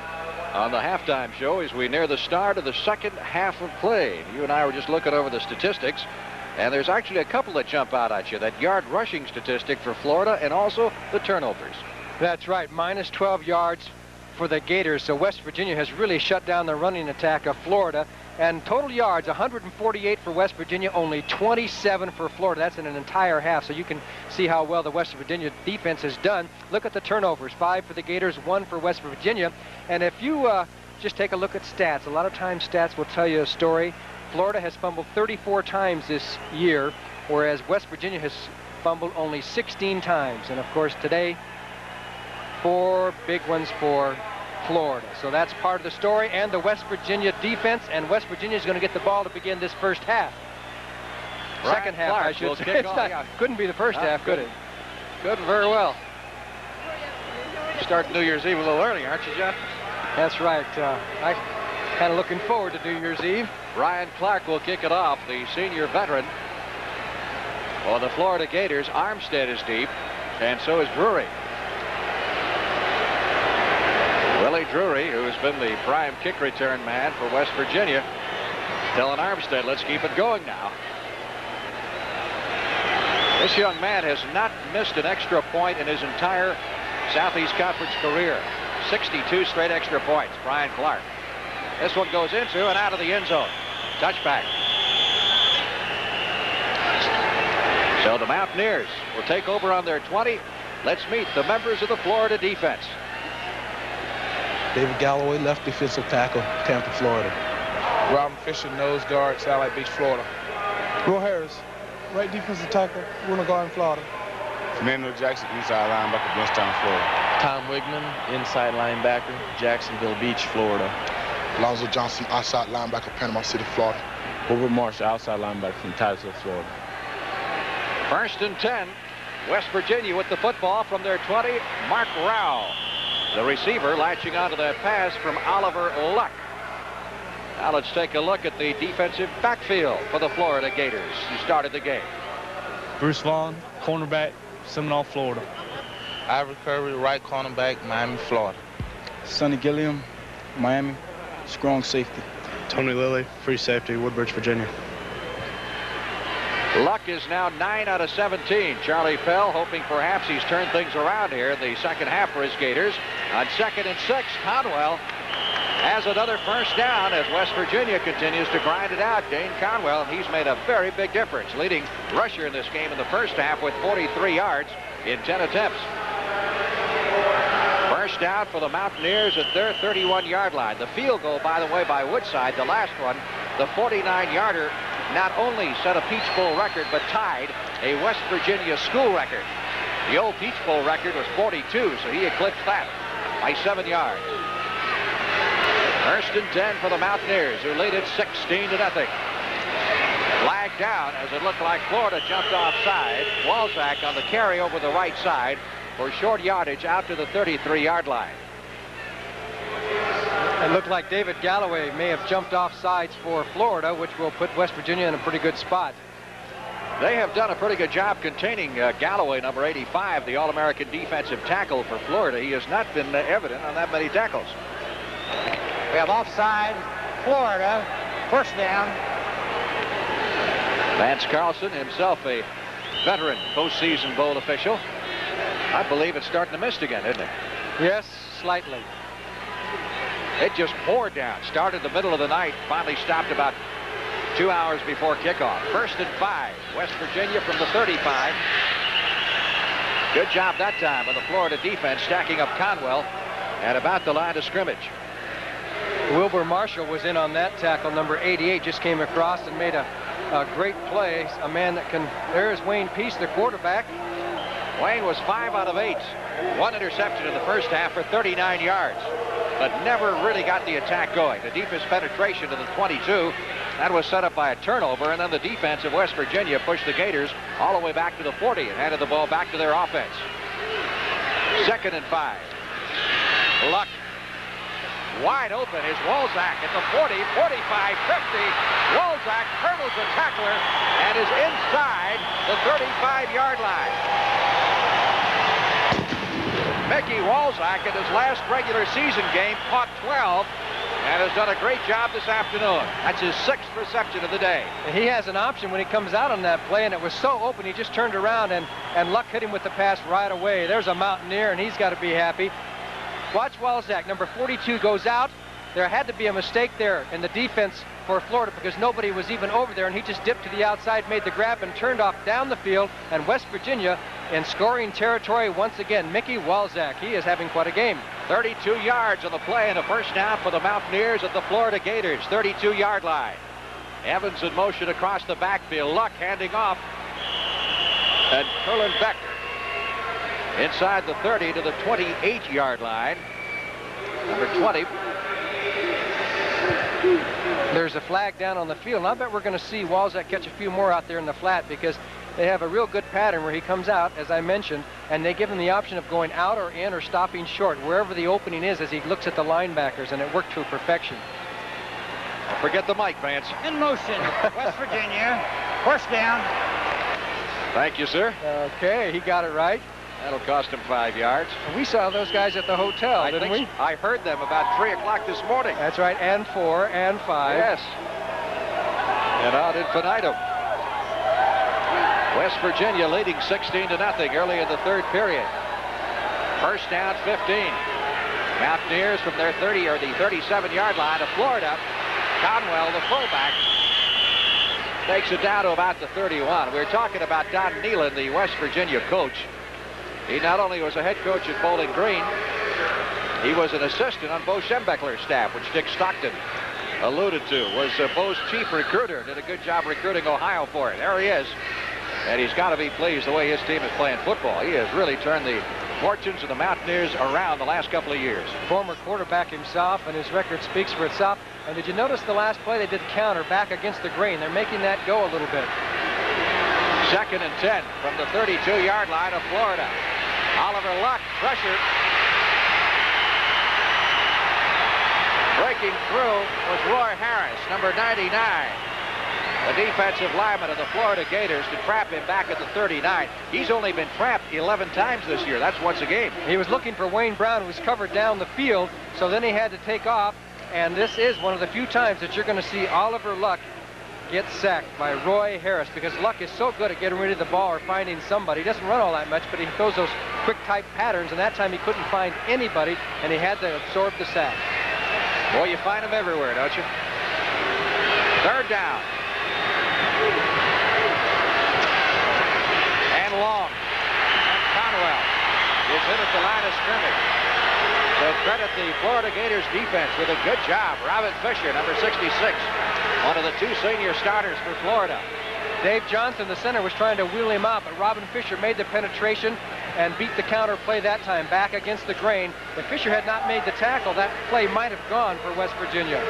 on the halftime show as we near the start of the second half of play. You and I were just looking over the statistics. And there's actually a couple that jump out at you. That yard rushing statistic for Florida and also the turnovers. That's right, minus 12 yards for the Gators. So West Virginia has really shut down the running attack of Florida. And total yards, 148 for West Virginia, only 27 for Florida. That's in an entire half, so you can see how well the West Virginia defense has done. Look at the turnovers, 5 for the Gators, 1 for West Virginia. And if you just take a look at stats, a lot of times stats will tell you a story. Florida has fumbled 34 times this year, whereas West Virginia has fumbled only 16 times. And of course today, 4 big ones for Florida. So that's part of the story, and the West Virginia defense, and West Virginia is going to get the ball to begin this first half. Second half, I should say. Couldn't be the first half, could it? Couldn't very well. Start New Year's Eve a little early, aren't you, John? That's right. I'm kind of looking forward to New Year's Eve. Ryan Clark will kick it off, the senior veteran. For the Florida Gators, Armstead is deep, and so is Drury. Willie Drury, who has been the prime kick return man for West Virginia, telling Armstead, let's keep it going now. This young man has not missed an extra point in his entire Southeast Conference career. 62 straight extra points, Brian Clark. This one goes into and out of the end zone. Touchback. So the Mountaineers will take over on their 20. Let's meet the members of the Florida defense. David Galloway, left defensive tackle, Tampa, Florida. Robin Fisher, nose guard, Satellite Beach, Florida. Will Harris, right defensive tackle, Winter Garden, Florida. Fernando Jackson, inside linebacker, Youngstown, Florida. Tom Wigman, inside linebacker, Jacksonville Beach, Florida. Alonzo Johnson, outside linebacker, Panama City, Florida. Wilbur Marshall, outside linebacker from Titusville, Florida. 1st and 10. West Virginia with the football from their 20. Mark Rowell, the receiver, latching onto that pass from Oliver Luck. Now let's take a look at the defensive backfield for the Florida Gators, who started the game. Bruce Vaughn, cornerback, Seminole, Florida. Ivory Curry, right cornerback, Miami, Florida. Sonny Gilliam, Miami, strong safety. Tony Lilly, free safety, Woodbridge, Virginia. Luck is now 9 out of 17. Charlie Fell hoping perhaps he's turned things around here in the second half for his Gators. On 2nd and 6, Conwell has another first down as West Virginia continues to grind it out. Dane Conwell, he's made a very big difference, leading rusher in this game in the first half with 43 yards in 10 attempts. First down for the Mountaineers at their 31-yard line. The field goal, by the way, by Woodside, the last one, the 49-yarder, not only set a Peach Bowl record, but tied a West Virginia school record. The old Peach Bowl record was 42, so he eclipsed that by 7 yards. 1st and 10 for the Mountaineers, who lead it 16-0. Flag down as it looked like Florida jumped offside. Walzak on the carry over the right side for short yardage out to the 33-yard line. It looked like David Galloway may have jumped off sides for Florida, which will put West Virginia in a pretty good spot. They have done a pretty good job containing Galloway, number 85, the All-American defensive tackle for Florida. He has not been evident on that many tackles. We have offside, Florida, first down. Vance Carlson, himself a veteran postseason bowl official. I believe it's starting to mist again, isn't it? Yes, slightly. It just poured down. Started the middle of the night. Finally stopped about 2 hours before kickoff. 1st and 5. West Virginia from the 35. Good job that time of the Florida defense stacking up Conwell at about the line of scrimmage. Wilbur Marshall was in on that tackle. Number 88 just came across and made a great play. A man that can... There's Wayne Peace, the quarterback. Wayne was 5 out of 8. 1 interception in the first half for 39 yards. But never really got the attack going. The deepest penetration to the 22. That was set up by a turnover, and then the defense of West Virginia pushed the Gators all the way back to the 40 and handed the ball back to their offense. 2nd and 5. Luck. Wide open is Walzak at the 40, 45, 50. Walzak hurdles the tackler and is inside the 35-yard line. Mickey Walzak in his last regular season game caught 12 and has done a great job this afternoon. That's his 6th reception of the day. He has an option when he comes out on that play, and it was so open, he just turned around, and Luck hit him with the pass right away. There's a Mountaineer, and he's got to be happy. Watch Walzak, number 42, goes out. There had to be a mistake there in the defense for Florida because nobody was even over there, and he just dipped to the outside, made the grab, and turned off down the field, and West Virginia in scoring territory once again. Mickey Walzak, he is having quite a game. 32 yards on the play and a first down for the Mountaineers at the Florida Gators, 32-yard line. Evans in motion across the backfield. Luck handing off. And Erlen Becker inside the 30 to the 28-yard line. Number 20. There's a flag down on the field, and I bet we're going to see Walzak catch a few more out there in the flat because they have a real good pattern where he comes out, as I mentioned, and they give him the option of going out or in or stopping short, wherever the opening is as he looks at the linebackers, and it worked to perfection. Don't forget the mic, Vance. In motion, West Virginia, first down. Thank you, sir. Okay, he got it right. That'll cost him 5 yards. We saw those guys at the hotel, didn't we? I heard them about 3 o'clock this morning. That's right, and 4 and 5. Yes. And ad infinitum. West Virginia leading 16-0 early in the 3rd period. First down, 15. Mountaineers from their 30 or the 37-yard line of Florida. Conwell, the fullback, takes it down to about the 31. We were talking about Don Nehlen, the West Virginia coach. He not only was a head coach at Bowling Green, he was an assistant on Bo Schembechler's staff, which Dick Stockton alluded to, was Bo's chief recruiter. Did a good job recruiting Ohio for it. There he is. And he's got to be pleased the way his team is playing football. He has really turned the fortunes of the Mountaineers around the last couple of years. Former quarterback himself, and his record speaks for itself. And did you notice the last play they did counter back against the grain? They're making that go a little bit. 2nd and 10 from the 32-yard line of Florida. Oliver Luck, pressure. Breaking through was Roy Harris, number 99. The defensive lineman of the Florida Gators to trap him back at the 39. He's only been trapped 11 times this year. That's once a game. He was looking for Wayne Brown, who was covered down the field, so then he had to take off. And this is one of the few times that you're going to see Oliver Luck get sacked by Roy Harris, because Luck is so good at getting rid of the ball or finding somebody. He doesn't run all that much, but he throws those quick type patterns, and that time he couldn't find anybody, and he had to absorb the sack. Boy, you find them everywhere, don't you? 3rd down. And long. And Conwell is in at the line of scrimmage. So credit the Florida Gators defense with a good job. Robin Fisher, number 66, one of the 2 senior starters for Florida. Dave Johnson, the center, was trying to wheel him out, but Robin Fisher made the penetration and beat the counter play that time back against the grain. If Fisher had not made the tackle, that play might have gone for West Virginia.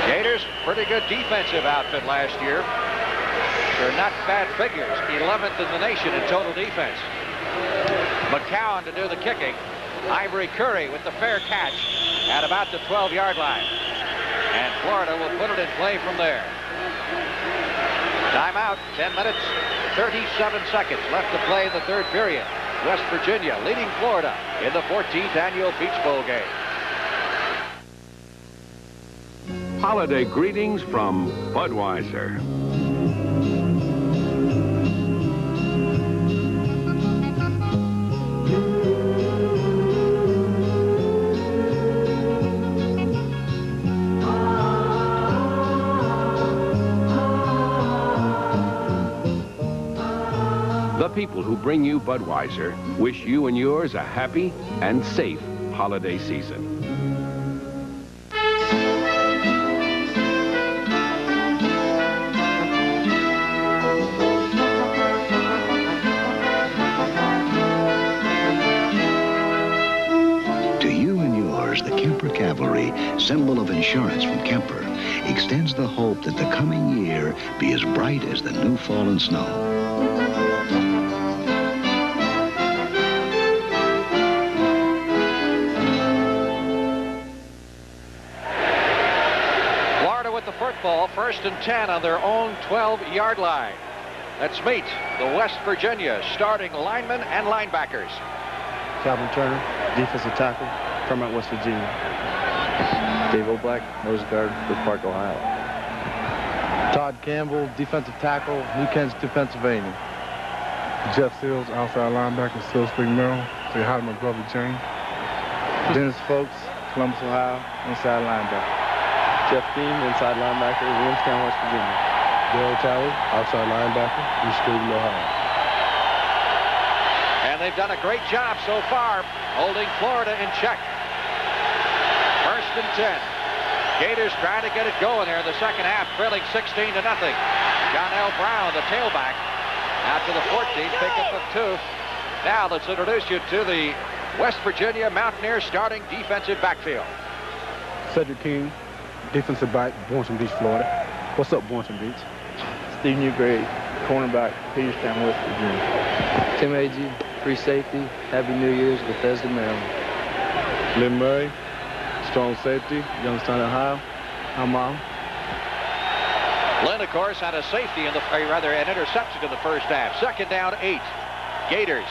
Gators, pretty good defensive outfit last year. They're not bad figures. 11th in the nation in total defense. McCowan to do the kicking. Ivory Curry with the fair catch at about the 12-yard line. And Florida will put it in play from there. Timeout, 10 minutes, 37 seconds left to play in the 3rd period. West Virginia leading Florida in the 14th annual Peach Bowl game. Holiday greetings from Budweiser. The people who bring you Budweiser wish you and yours a happy and safe holiday season. To you and yours, the Kemper Cavalry, symbol of insurance from Kemper, extends the hope that the coming year be as bright as the new fallen snow. Football, 1st and 10 on their own 12-yard line. Let's meet the West Virginia starting linemen and linebackers. Calvin Turner, defensive tackle, from West Virginia. Dave O'Black, nose guard for Park, Ohio. Todd Campbell, defensive tackle, New Kensington, Pennsylvania. Jeff Seals, outside linebacker, Silver Spring, Maryland. Say hi to my brother, James. Dennis Folks, Columbus, Ohio, inside linebacker. Jeff Beam, inside linebacker, Williamstown, West Virginia. Daryl Talley, outside linebacker, East Cleveland, Ohio. And they've done a great job so far holding Florida in check. 1st and 10. Gators trying to get it going here in the second half, trailing 16-0. John L. Brown, the tailback, out to the 14, pickup of 2. Now let's introduce you to the West Virginia Mountaineers starting defensive backfield. Cedric King, defensive back, Boynton Beach, Florida. What's up, Boynton Beach? Steve Newgrade, cornerback, Peterstown, West Virginia. Tim Agee, free safety, Happy New Year's, Bethesda, Maryland. Lynn Murray, strong safety, Youngstown, Ohio. I'm Mom. Lynn, of course, had a safety in the, or rather, an interception in the first half. 2nd down, 8. Gators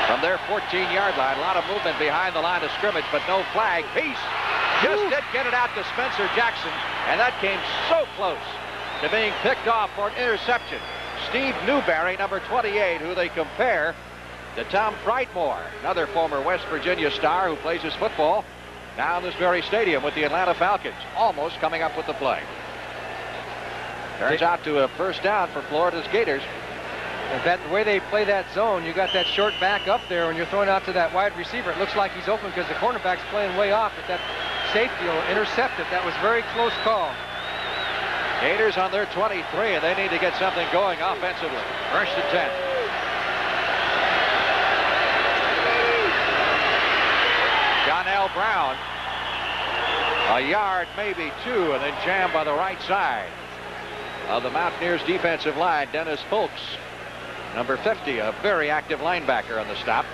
from their 14-yard line. A lot of movement behind the line of scrimmage, but no flag. Peace just did get it out to Spencer Jackson, and that came so close to being picked off for an interception. Steve Newberry, number 28, who they compare to Tom Frightmore, another former West Virginia star who plays his football now in this very stadium with the Atlanta Falcons, almost coming up with the play. Turns out to a first down for Florida's Gators. The way they play that zone, you got that short back up there when you're throwing out to that wide receiver. It looks like he's open because the cornerback's playing way off, but that safety will intercept it. That was a very close call. Gators on their 23, and they need to get something going offensively. 1st and 10. John L. Brown, a yard, maybe 2, and then jammed by the right side of the Mountaineers defensive line. Dennis Folks, number 50, a very active linebacker on the stop.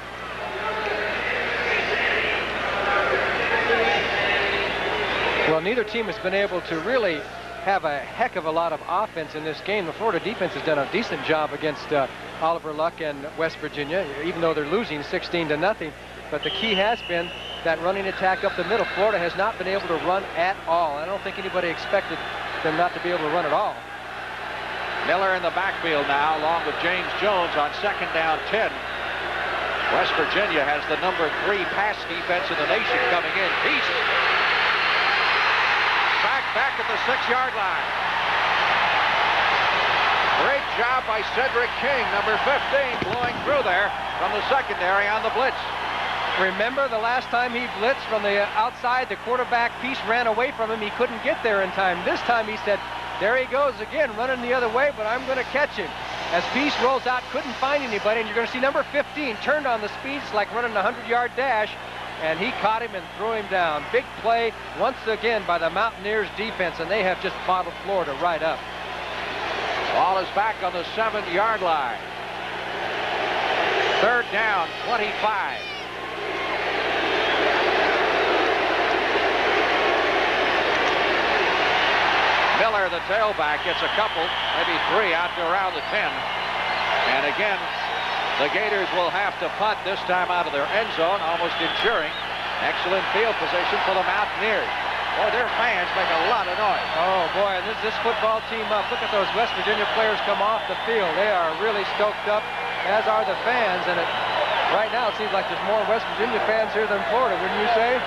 Well, neither team has been able to really have a heck of a lot of offense in this game. The Florida defense has done a decent job against Oliver Luck and West Virginia, even though they're losing 16-0. But the key has been that running attack up the middle. Florida has not been able to run at all. I don't think anybody expected them not to be able to run at all. Miller in the backfield now, along with James Jones on 2nd down 10. West Virginia has the number 3 pass defense in the nation coming in. Peace. Back at the 6-yard line. Great job by Cedric King, number 15, blowing through there from the secondary on the blitz. Remember the last time he blitzed from the outside, the quarterback Peace ran away from him. He couldn't get there in time. This time he said, there he goes again, running the other way, but I'm going to catch him. As Peace rolls out, couldn't find anybody, and you're going to see number 15 turned on the speed. It's like running a 100-yard dash, and he caught him and threw him down. Big play once again by the Mountaineers defense, and they have just bottled Florida right up. Ball is back on the 7-yard line. 3rd down, 25. Miller, the tailback, gets a couple, maybe 3 out to around the 10. And again, the Gators will have to punt, this time out of their end zone, almost ensuring excellent field position for the Mountaineers. Boy, their fans make a lot of noise. Oh, boy, and this football team up. Look at those West Virginia players come off the field. They are really stoked up, as are the fans. And right now, it seems like there's more West Virginia fans here than Florida, wouldn't you say?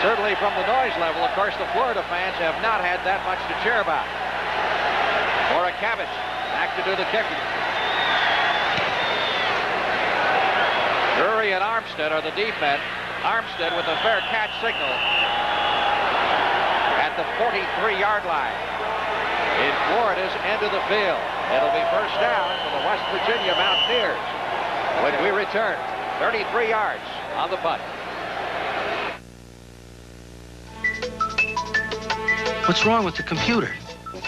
Certainly from the noise level. Of course, the Florida fans have not had that much to cheer about. Morakavich back to do the kicking. Drury and Armstead are the defense. Armstead with a fair catch signal at the 43-yard line in Florida's end of the field. It'll be first down for the West Virginia Mountaineers when we return. 33 yards on the punt. What's wrong with the computer?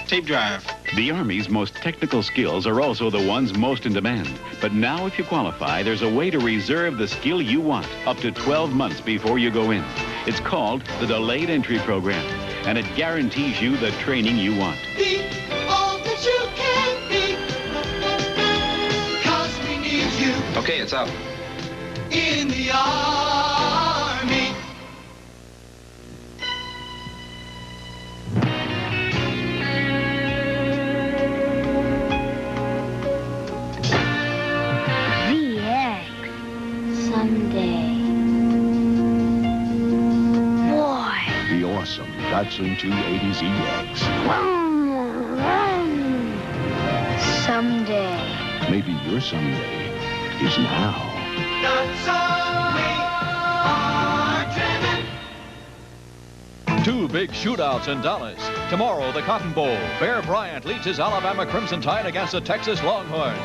Tape drive. The Army's most technical skills are also the ones most in demand. But now if you qualify, there's a way to reserve the skill you want up to 12 months before you go in. It's called the Delayed Entry Program, and it guarantees you the training you want. Be all that you can be, 'cause we need you. Okay, it's up. In the Army. Datsun 280ZX. Someday. Maybe your someday is now. Two big shootouts in Dallas. Tomorrow, the Cotton Bowl. Bear Bryant leads his Alabama Crimson Tide against the Texas Longhorns.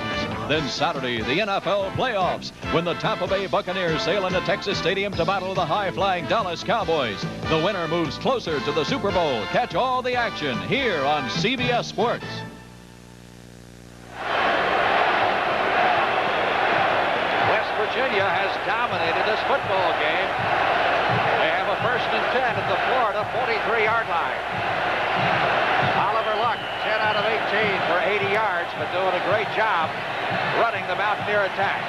Then Saturday, the NFL playoffs, when the Tampa Bay Buccaneers sail into Texas Stadium to battle the high-flying Dallas Cowboys. The winner moves closer to the Super Bowl. Catch all the action here on CBS Sports. West Virginia has dominated this football game. They have a 1st and 10 at the Florida 43-yard line. Oliver Luck, 10 out of 18 for 80 yards, but doing a great job running the Mountaineer attack.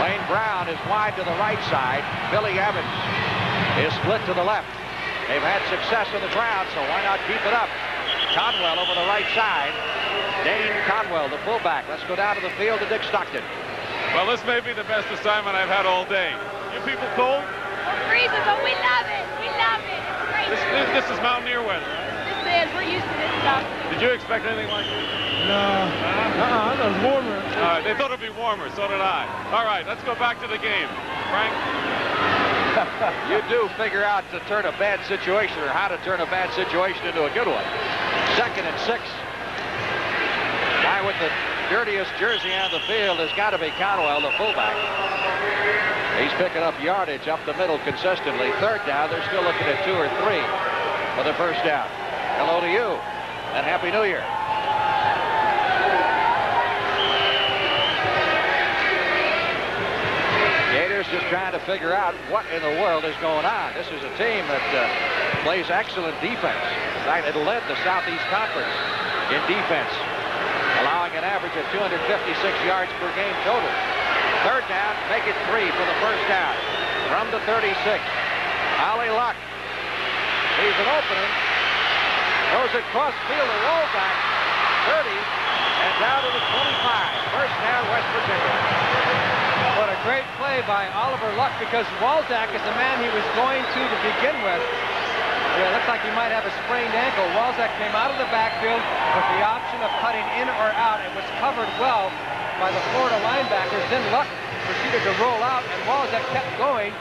Lane Brown is wide to the right side. Billy Evans is split to the left. They've had success on the ground, so why not keep it up? Conwell over the right side. Dane Conwell, the fullback. Let's go down to the field to Dick Stockton. Well, this may be the best assignment I've had all day. You people cold? We're freezing, but we love it. We love it. It's great. This is Mountaineer weather, right? This is. We're used to this stuff. Did you expect anything like this? No. I thought it was warmer. All right, they thought it would be warmer. So did I. All right, let's go back to the game. Frank? You do figure out to turn a bad situation, or how to turn a bad situation into a good one. 2nd and 6. Guy with the dirtiest jersey on the field has got to be Conwell, the fullback. He's picking up yardage up the middle consistently. 3rd down, they're still looking at 2 or 3 for the 1st down. Hello to you, and Happy New Year. Gators just trying to figure out what in the world is going on. This is a team that plays excellent defense. In fact, it led the Southeast Conference in defense, allowing an average of 256 yards per game total. 3rd down, make it 3 for the 1st down. From the 36, Ollie Luck. He's an opening. Throws it cross field to Walzak. 30 and down to the 25. 1st down, West Virginia. What a great play by Oliver Luck, because Walzak is the man he was going to begin with. Yeah, it looks like he might have a sprained ankle. Walzak came out of the backfield with the option of cutting in or out and was covered well by the Florida linebackers. Then Luck proceeded to roll out, and Walzak kept going.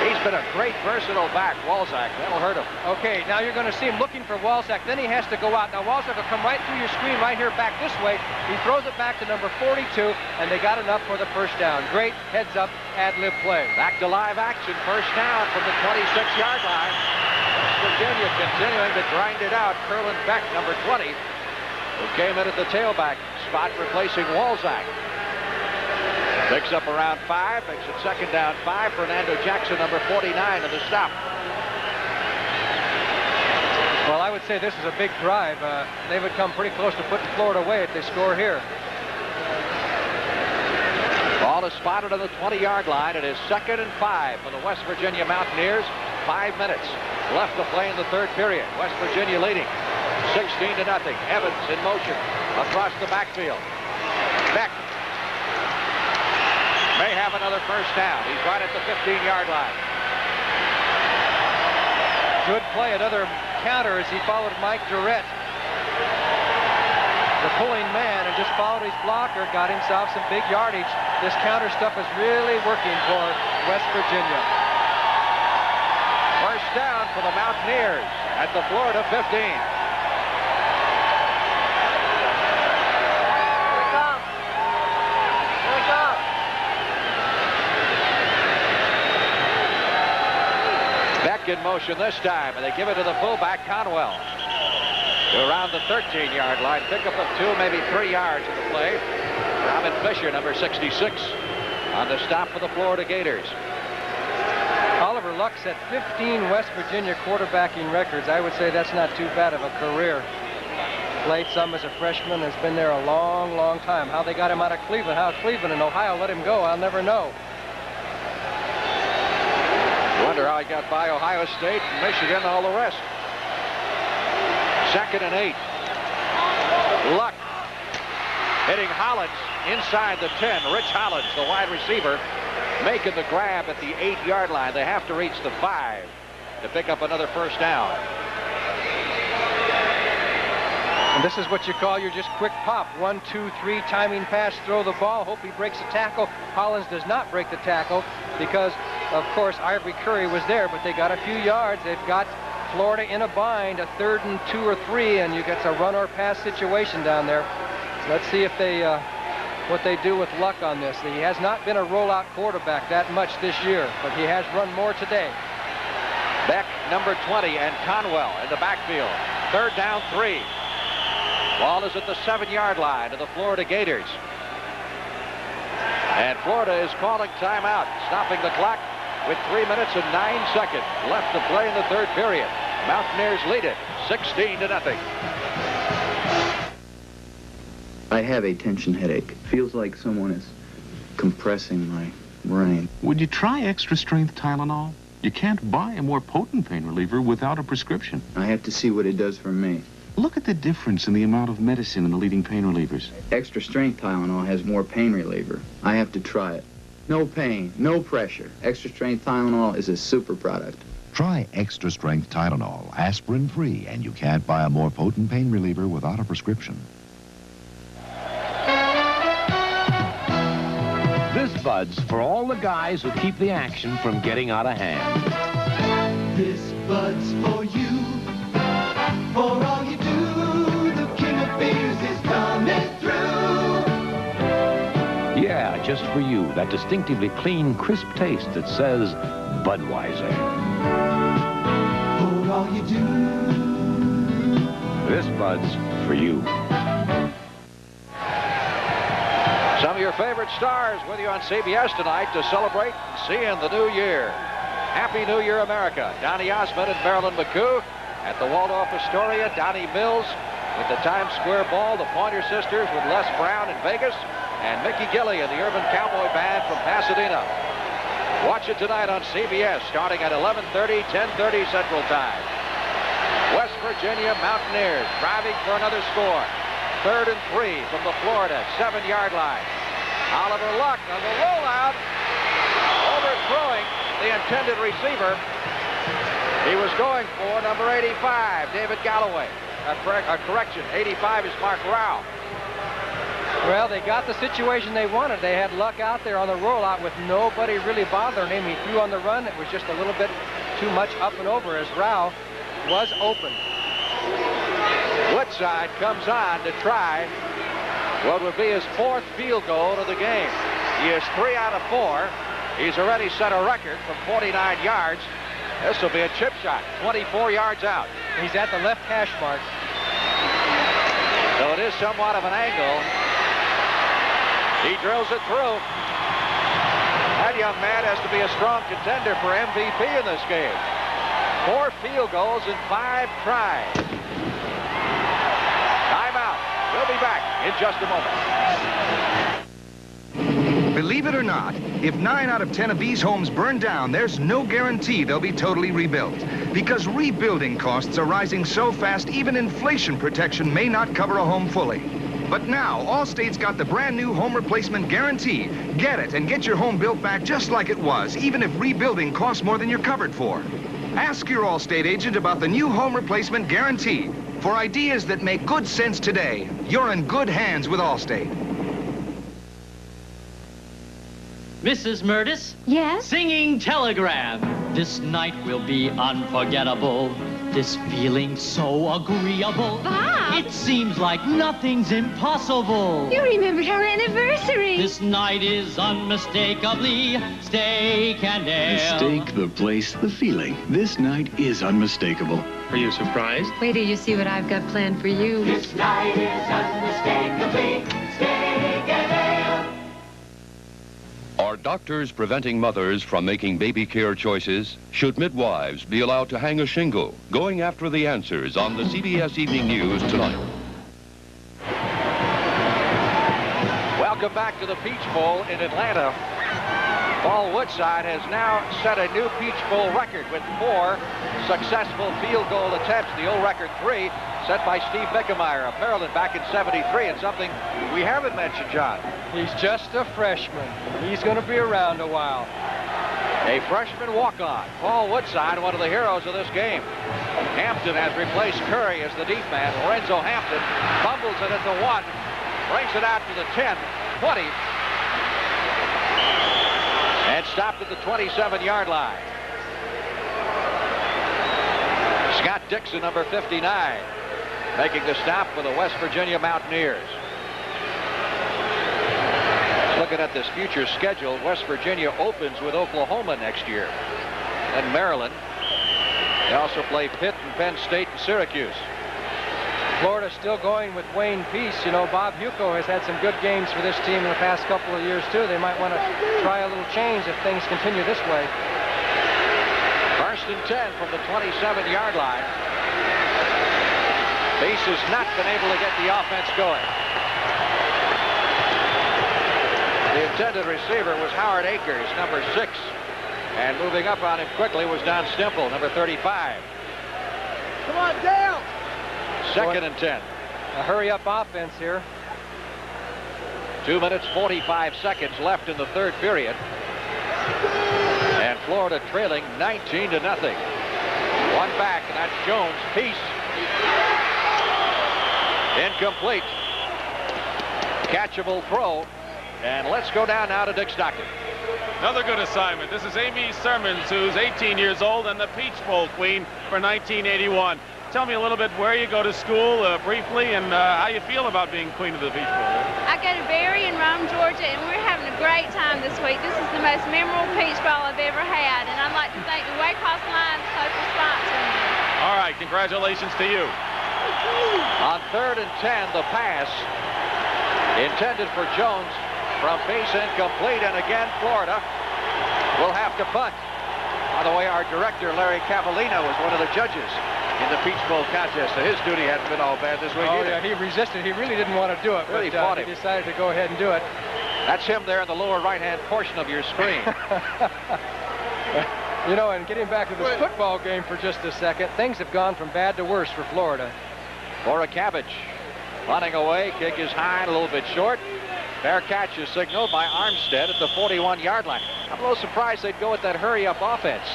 He's been a great versatile back, Walzak. That'll hurt him. Okay, now you're going to see him looking for Walzak. Then he has to go out. Now Walzak will come right through your screen right here back this way. He throws it back to number 42, and they got enough for the 1st down. Great heads-up ad-lib play. Back to live action. 1st down from the 26-yard line. West Virginia continuing to grind it out. Curlin Beck, number 20, who came in at the tailback spot, replacing Walzak. Picks up around 5, makes it 2nd down 5. Fernando Jackson, number 49, to the stop. Well, I would say this is a big drive. They would come pretty close to putting Florida away if they score here. Ball is spotted on the 20-yard line. It is 2nd and 5 for the West Virginia Mountaineers. 5 minutes left to play in the 3rd period. West Virginia leading 16-0. Evans in motion across the backfield. Beck may have another 1st down. He's right at the 15-yard line. Good play, another counter as he followed Mike Durrett, the pulling man, and just followed his blocker, got himself some big yardage. This counter stuff is really working for West Virginia. 1st down for the Mountaineers at the Florida 15. In motion this time, and they give it to the fullback, Conwell, to around the 13-yard line. Pickup of 2, maybe 3 yards in the play. Robin Fisher, number 66, on the stop for the Florida Gators. Oliver Luck set 15 West Virginia quarterbacking records. I would say that's not too bad of a career. Played some as a freshman, has been there a long, long time. How they got him out of Cleveland, how Cleveland and Ohio let him go, I'll never know. Wonder how he got by Ohio State, Michigan, and all the rest. 2nd and 8. Luck hitting Hollins inside the 10. Rich Hollins, the wide receiver, making the grab at the 8-yard line. They have to reach the 5 to pick up another first down. And this is what you call your just quick pop. 1, 2, 3, timing pass, throw the ball, hope he breaks the tackle. Hollins does not break the tackle because, of course, Ivory Curry was there, but they got a few yards. They've got Florida in a bind, a 3rd and 2 or 3, and you get a run or pass situation down there. So let's see if they, what they do with Luck on this. He has not been a rollout quarterback that much this year, but he has run more today. Beck, number 20, and Conwell in the backfield. 3rd down, 3. Ball is at the 7-yard line of the Florida Gators. And Florida is calling timeout, stopping the clock with 3 minutes and 9 seconds left to play in the 3rd period. Mountaineers lead it 16-0. I have a tension headache. Feels like someone is compressing my brain. Would you try extra strength Tylenol? You can't buy a more potent pain reliever without a prescription. I have to see what it does for me. Look at the difference in the amount of medicine in the leading pain relievers. Extra strength Tylenol has more pain reliever. I have to try it. No pain, no pressure. Extra strength Tylenol is a super product. Try extra strength Tylenol, aspirin-free, and you can't buy a more potent pain reliever without a prescription. This Bud's for all the guys who keep the action from getting out of hand. This Bud's for you. For all you do, the king of beers is coming through. Yeah, just for you, that distinctively clean, crisp taste that says Budweiser. For all you do. This Bud's for you. Some of your favorite stars with you on CBS tonight to celebrate seeing the new year. Happy New Year, America. Donny Osmond and Marilyn McCoo. At the Waldorf Astoria, Donnie Mills with the Times Square Ball, the Pointer Sisters with Les Brown in Vegas, and Mickey Gilley and the Urban Cowboy Band from Pasadena. Watch it tonight on CBS starting at 11:30, 10:30 Central Time. West Virginia Mountaineers driving for another score. 3rd and 3 from the Florida 7-yard line. Oliver Luck on the rollout, overthrowing the intended receiver. He was going for number 85, David Galloway. A correction, 85 is Mark Rao. Well, they got the situation they wanted. They had Luck out there on the rollout with nobody really bothering him. He threw on the run. It was just a little bit too much up and over as Rao was open. Woodside comes on to try what would be his 4th field goal of the game. He is 3 out of 4. He's already set a record from 49 yards. This will be a chip shot, 24 yards out. He's at the left hash mark. So it is somewhat of an angle. He drills it through. That young man has to be a strong contender for MVP in this game. 4 field goals in 5 tries. Timeout. We'll be back in just a moment. Believe it or not, if 9 out of 10 of these homes burn down, there's no guarantee they'll be totally rebuilt. Because rebuilding costs are rising so fast, even inflation protection may not cover a home fully. But now, Allstate's got the brand new home replacement guarantee. Get it and get your home built back just like it was, even if rebuilding costs more than you're covered for. Ask your Allstate agent about the new home replacement guarantee. For ideas that make good sense today, you're in good hands with Allstate. Mrs. Murdis? Yes? Singing telegram. This night will be unforgettable. This feeling so agreeable. Bob! It seems like nothing's impossible. You remembered our anniversary. This night is unmistakably steak and ale. The steak, the place, the feeling. This night is unmistakable. Are you surprised? Wait till you see what I've got planned for you. This night is unmistakably steak and ale. Are doctors preventing mothers from making baby care choices? Should midwives be allowed to hang a shingle? Going after the answers on the CBS Evening News tonight. Welcome back to the Peach Bowl in Atlanta. Paul Woodside has now set a new Peach Bowl record with 4 successful field goal attempts. The old record 3 set by Steve Bickemeyer of Maryland back in '73, and something we haven't mentioned, John. He's just a freshman. He's going to be around a while. A freshman walk-on, Paul Woodside, one of the heroes of this game. Hampton has replaced Curry as the deep man. Lorenzo Hampton fumbles it at the 1, brings it out to the 10, 20, and stopped at the 27-yard line. Scott Dixon, number 59, making the stop for the West Virginia Mountaineers. Looking at this future schedule, West Virginia opens with Oklahoma next year. And Maryland. They also play Pitt and Penn State and Syracuse. Florida still going with Wayne Peace. You know, Bob Huco has had some good games for this team in the past couple of years, too. They might want to try a little change if things continue this way. First and 10 from the 27-yard line. Peace has not been able to get the offense going. The intended receiver was Howard Akers, number 6. And moving up on him quickly was Don Stemple, number 35. Come on, Dale! Second and 10. A hurry-up offense here. 2 minutes, 45 seconds left in the third period. And Florida trailing 19-0. One back, and that's Jones. Peace. Incomplete. Catchable throw. And let's go down now to Dick Stockton. Another good assignment. This is Amy Sermons, who's 18 years old and the Peach Bowl queen for 1981. Tell me a little bit where you go to school briefly and how you feel about being queen of the Peach Bowl. I go to Berry in Rome, Georgia, and we're having a great time this week. This is the most memorable Peach Bowl I've ever had, and I'd like to thank the Waycross Lions Club for sponsoring me. All right, congratulations to you. On third and 10, the pass intended for Jones. From Peace, incomplete, and again Florida will have to punt. By the way, our director, Larry Cavallino, was one of the judges in the Peach Bowl contest, so his duty hadn't been all bad this week either. Yeah, he resisted. He really didn't want to do it, really but he decided to go ahead and do it. That's him there in the lower right-hand portion of your screen. You know, and getting back to this football game for just a second, things have gone from bad to worse for Florida. Laura Cabbage running away, kick is high and a little bit short. Fair catch is signaled by Armstead at the 41-yard line. I'm a little surprised they'd go with that hurry-up offense.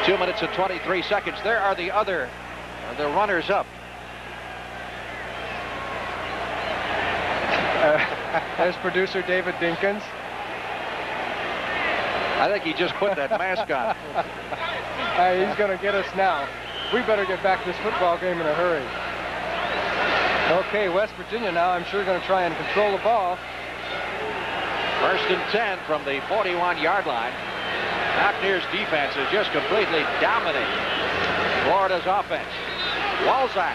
2 minutes and 23 seconds. There are the other, the runners-up. There's producer David Dinkins. I think he just put that mask on. He's going to get us now. We better get back to this football game in a hurry. Okay, West Virginia now, I'm sure, going to try and control the ball. First and 10 from the 41-yard line. Mountaineers defense is just completely dominating Florida's offense. Walzak,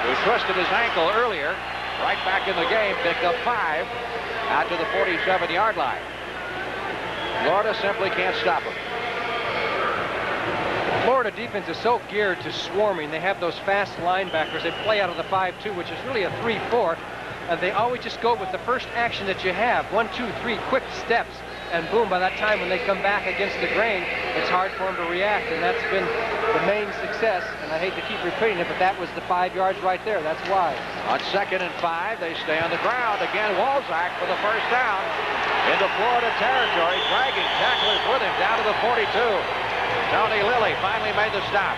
who twisted his ankle earlier, right back in the game, picked up 5 out to the 47-yard line. Florida simply can't stop him. Florida defense is so geared to swarming. They have those fast linebackers. They play out of the 5-2, which is really a 3-4. And they always just go with the first action that you have. 1, 2, 3 quick steps. And boom, by that time when they come back against the grain, it's hard for them to react. And that's been the main success. And I hate to keep repeating it, but that was the 5 yards right there. That's why. On 2nd and 5, they stay on the ground. Again, Walzak for the first down into Florida territory, dragging tacklers with him down to the 42. Tony Lilly finally made the stop.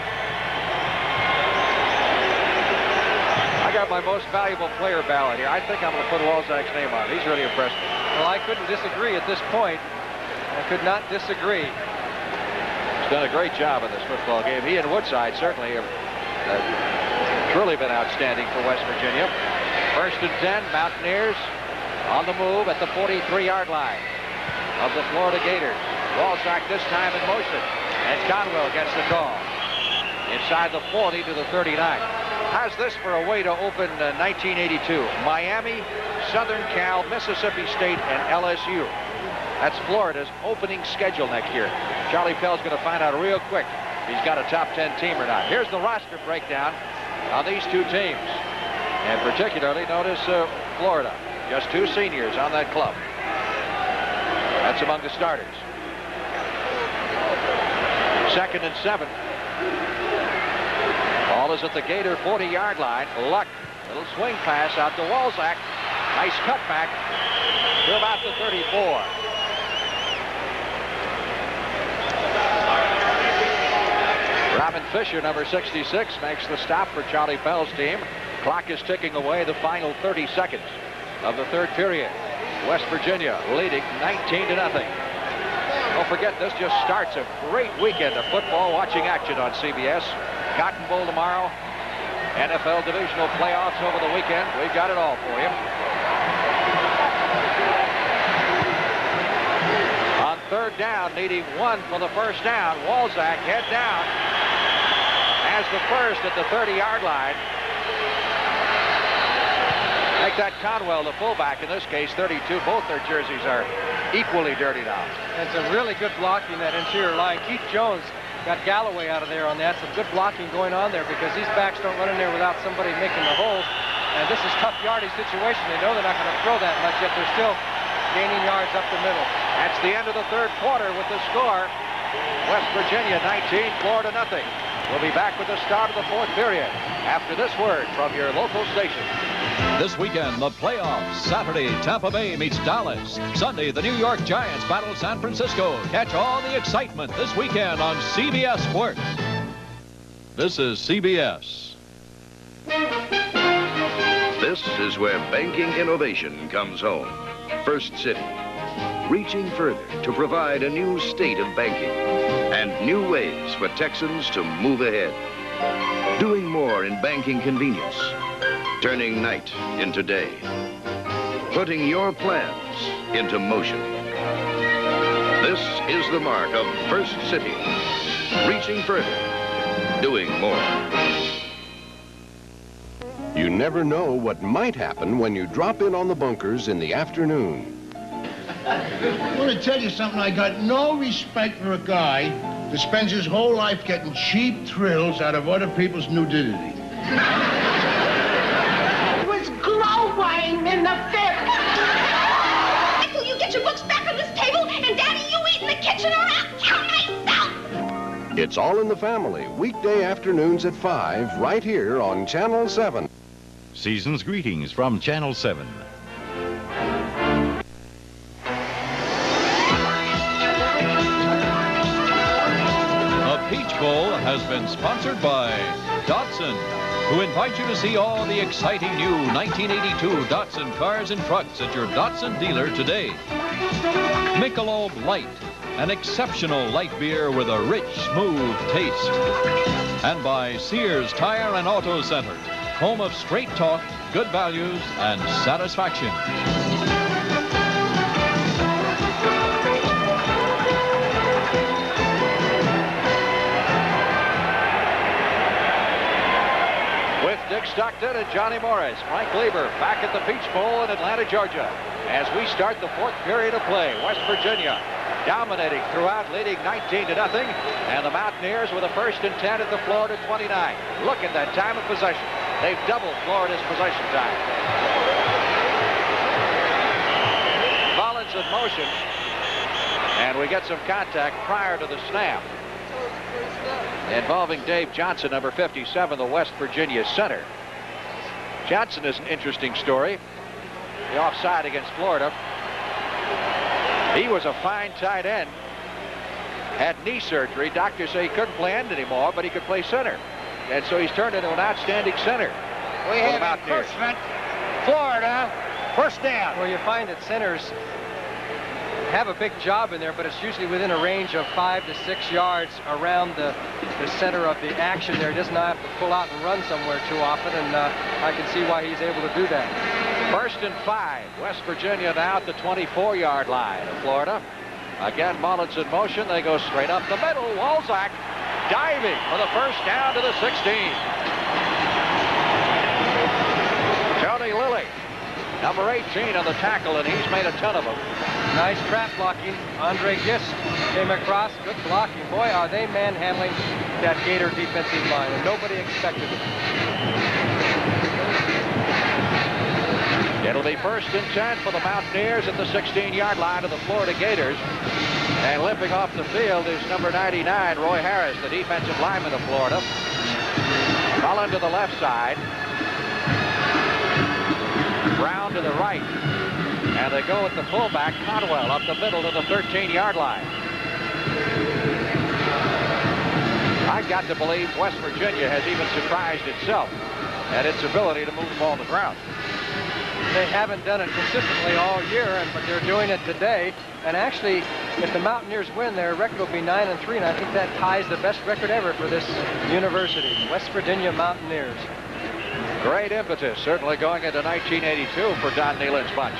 I got my most valuable player ballot here. I think I'm going to put Walzak's name on. He's really impressed me. Well, I couldn't disagree at this point. I could not disagree. He's done a great job in this football game. He and Woodside certainly have truly been outstanding for West Virginia. First and 10, Mountaineers on the move at the 43-yard line of the Florida Gators. Walzak this time in motion. And Conwell gets the call. Inside the 40 to the 39. How's this for a way to open 1982? Miami, Southern Cal, Mississippi State, and LSU. That's Florida's opening schedule next year. Charlie Pell's going to find out real quick if he's got a top 10 team or not. Here's the roster breakdown on these two teams. And particularly notice Florida. Just 2 seniors on that club. That's among the starters. 2nd and 7. Ball is at the Gator 40-yard line. Luck. Little swing pass out to Walzak. Nice cutback to about the 34. Robin Fisher, number 66, makes the stop for Charlie Pell's team. Clock is ticking away the final 30 seconds of the third period. West Virginia leading 19-0. Don't forget, this just starts a great weekend of football watching action on CBS. Cotton Bowl tomorrow. NFL divisional playoffs over the weekend. We've got it all for you. On third down, needing one for the first down. Walzak head down as the first at the 30-yard line. Make that Conwell, the fullback, in this case, 32. Both their jerseys are equally dirty now. That's a really good blocking, that interior line. Keith Jones got Galloway out of there on that. Some good blocking going on there because these backs don't run in there without somebody making the holes. And this is tough yardage situation. They know they're not going to throw that much, yet they're still gaining yards up the middle. That's the end of the third quarter with the score. West Virginia 19, Florida nothing. We'll be back with the start of the fourth period after this word from your local station. This weekend, the playoffs. Saturday, Tampa Bay meets Dallas. Sunday, the New York Giants battle San Francisco. Catch all the excitement this weekend on CBS Sports. This is CBS. This is where banking innovation comes home. First City, reaching further to provide a new state of banking and new ways for Texans to move ahead. Doing more in banking convenience. Turning night into day. Putting your plans into motion. This is the mark of First City. Reaching further. Doing more. You never know what might happen when you drop in on the bunkers in the afternoon. I want to tell you something. I got no respect for a guy that spends his whole life getting cheap thrills out of other people's nudity. Glowing in the fifth. Michael, you get your books back on this table, and Daddy, you eat in the kitchen or I'll kill myself. It's All in the Family, weekday afternoons at 5, right here on Channel 7. Season's greetings from Channel 7. The Peach Bowl has been sponsored by Datsun, who invite you to see all the exciting new 1982 Datsun cars and trucks at your Datsun dealer today. Michelob Light, an exceptional light beer with a rich, smooth taste. And by Sears Tire and Auto Center, home of straight talk, good values, and satisfaction. Dick Stockton and Johnny Morris. Frank Lieber back at the Peach Bowl in Atlanta, Georgia. As we start the fourth period of play, West Virginia dominating throughout, leading 19-0. And the Mountaineers with a 1st and 10 at the Florida 29. Look at that time of possession. They've doubled Florida's possession time. Mullins in motion. And we get some contact prior to the snap involving Dave Johnson, number 57, the West Virginia center. Johnson is an interesting story. The offside against Florida. He was a fine tight end. Had knee surgery. Doctors say he couldn't play end anymore, but he could play center. And so he's turned into an outstanding center. We have encroachment. Florida, first down. Well, you find that centers have a big job in there, but it's usually within a range of 5 to 6 yards around the center of the action there. He does not have to pull out and run somewhere too often, and I can see why he's able to do that. 1st and 5. West Virginia now at the 24-yard line of Florida. Again, Mullins in motion. They go straight up the middle. Walzak diving for the first down to the 16. Tony Lilly, number 18 on the tackle, and he's made a ton of them. Nice trap blocking. Andre Gist came across. Good blocking. Boy, are they manhandling that Gator defensive line, and nobody expected it. It'll be 1st and 10 for the Mountaineers at the 16-yard line of the Florida Gators. And limping off the field is number 99, Roy Harris, the defensive lineman of Florida. Mullen to the left side. Brown to the right. And they go with the fullback, Conwell, up the middle to the 13-yard line. I've got to believe West Virginia has even surprised itself at its ability to move the ball on the ground. They haven't done it consistently all year, but they're doing it today. And actually, if the Mountaineers win, their record will be 9-3, and I think that ties the best record ever for this university, West Virginia Mountaineers. Great impetus, certainly going into 1982 for Don Nehlen's bunch.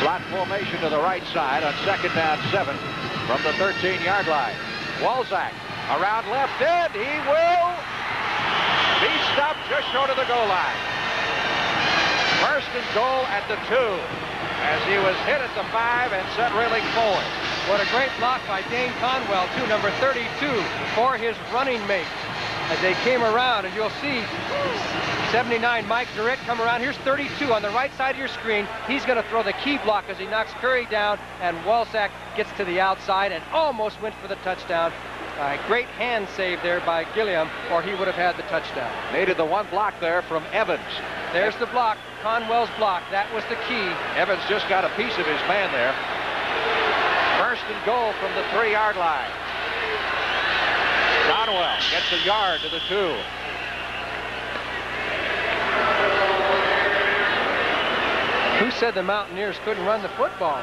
Slot formation to the right side on 2nd down 7 from the 13-yard line. Walzak around left end. He will be stopped just short of the goal line. First and goal at the 2 as he was hit at the 5 and sent reeling forward. What a great block by Dane Conwell, too, number 32, for his running mate. As they came around, and you'll see 79 Mike Durrett come around. Here's 32 on the right side of your screen. He's going to throw the key block as he knocks Curry down, and Walzak gets to the outside and almost went for the touchdown. Great hand save there by Gilliam, or he would have had the touchdown. Needed the one block there from Evans. There's the block, Conwell's block. That was the key. Evans just got a piece of his man there. First and goal from the 3-yard line. Conwell gets a yard to the 2. Who said the Mountaineers couldn't run the football?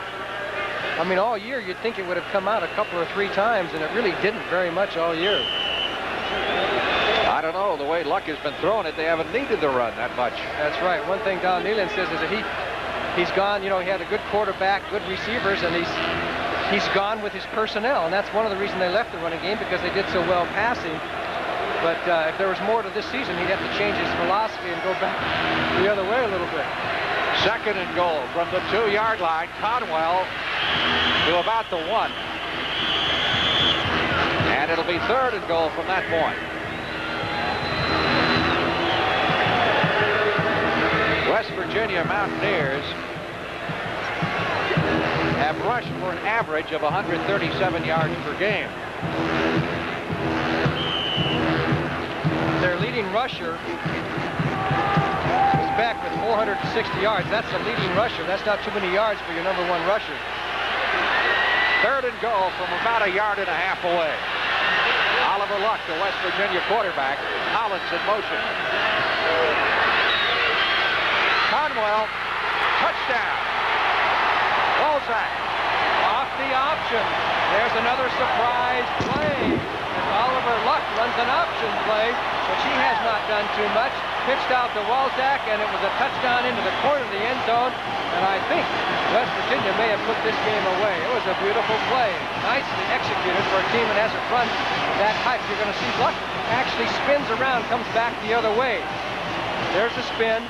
I mean, all year you'd think it would have come out a couple or 3 times, and it really didn't very much all year. I don't know. The way Luck has been throwing it, they haven't needed the run that much. That's right. One thing Don Nehlen says is that he's gone, you know, he had a good quarterback, good receivers, and he's gone with his personnel, and that's one of the reasons they left the running game, because they did so well passing. But if there was more to this season, he'd have to change his philosophy and go back the other way a little bit. Second and goal from the 2-yard line. Conwell to about the 1. And it'll be 3rd and goal from that point. West Virginia Mountaineers have rushed for an average of 137 yards per game. Their leading rusher is Beck with 460 yards. That's the leading rusher. That's not too many yards for your number 1 rusher. 3rd and goal from about 1.5 yards away. Oliver Luck, the West Virginia quarterback. Collins in motion. Conwell, touchdown. Walzak off the option. There's another surprise play. Oliver Luck runs an option play, which he has not done too much. Pitched out to Walzak, and it was a touchdown into the corner of the end zone. And I think West Virginia may have put this game away. It was a beautiful play, nicely executed for a team that hasn't run that type. You're going to see Luck actually spins around, comes back the other way. There's the spin,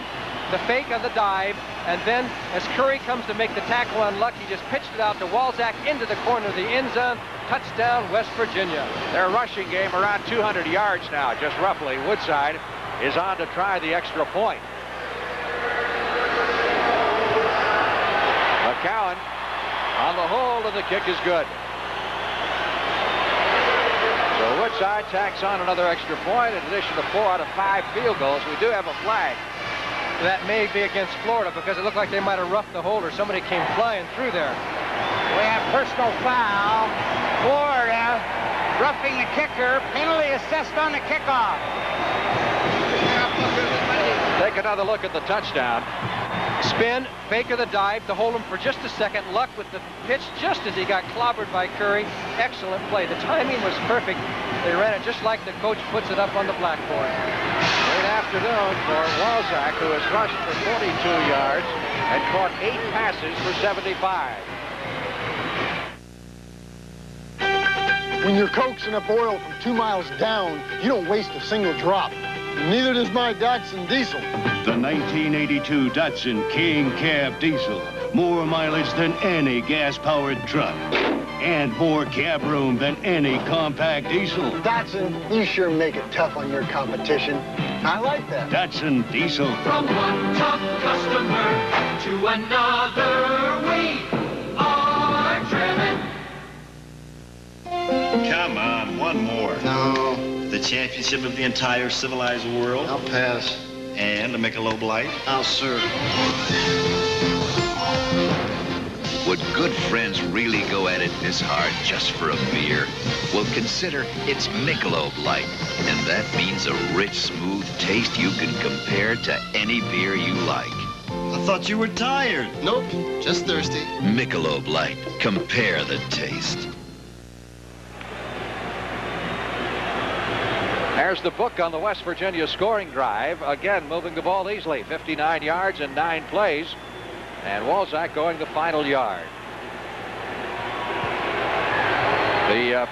the fake of the dive, and then as Curry comes to make the tackle on Luck, he just pitched it out to Walzak into the corner of the end zone. Touchdown, West Virginia. Their rushing game around 200 yards now, just roughly. Woodside is on to try the extra point. McCowan on the hold, and the kick is good. So Woodside tacks on another extra point in addition to 4 out of 5 field goals. We do have a flag. That may be against Florida because it looked like they might have roughed the holder. Somebody came flying through there. We have personal foul. Florida roughing the kicker. Penalty assessed on the kickoff. Take another look at the touchdown. Spin, fake of the dive to hold him for just a second. Luck with the pitch just as he got clobbered by Curry. Excellent play. The timing was perfect. They ran it just like the coach puts it up on the blackboard. Great afternoon for Walzak, who has rushed for 42 yards and caught 8 passes for 75. When you're coaxing up oil from 2 miles down, you don't waste a single drop. Neither does my Datsun diesel. The 1982 Datsun King Cab Diesel. More mileage than any gas-powered truck. And more cab room than any compact diesel. Datsun, you sure make it tough on your competition. I like that. Datsun Diesel. From one top customer to another, we are driven. Come on, one more. No. The championship of the entire civilized world. I'll pass. And a Michelob Light. I'll serve. Would good friends really go at it this hard just for a beer? Well, consider it's Michelob Light, and that means a rich, smooth taste you can compare to any beer you like. I thought you were tired. Nope, just thirsty. Michelob Light. Compare the taste. There's the book on the West Virginia scoring drive. Again, moving the ball easily. 59 yards in 9 plays. And Walzak going the final yard. The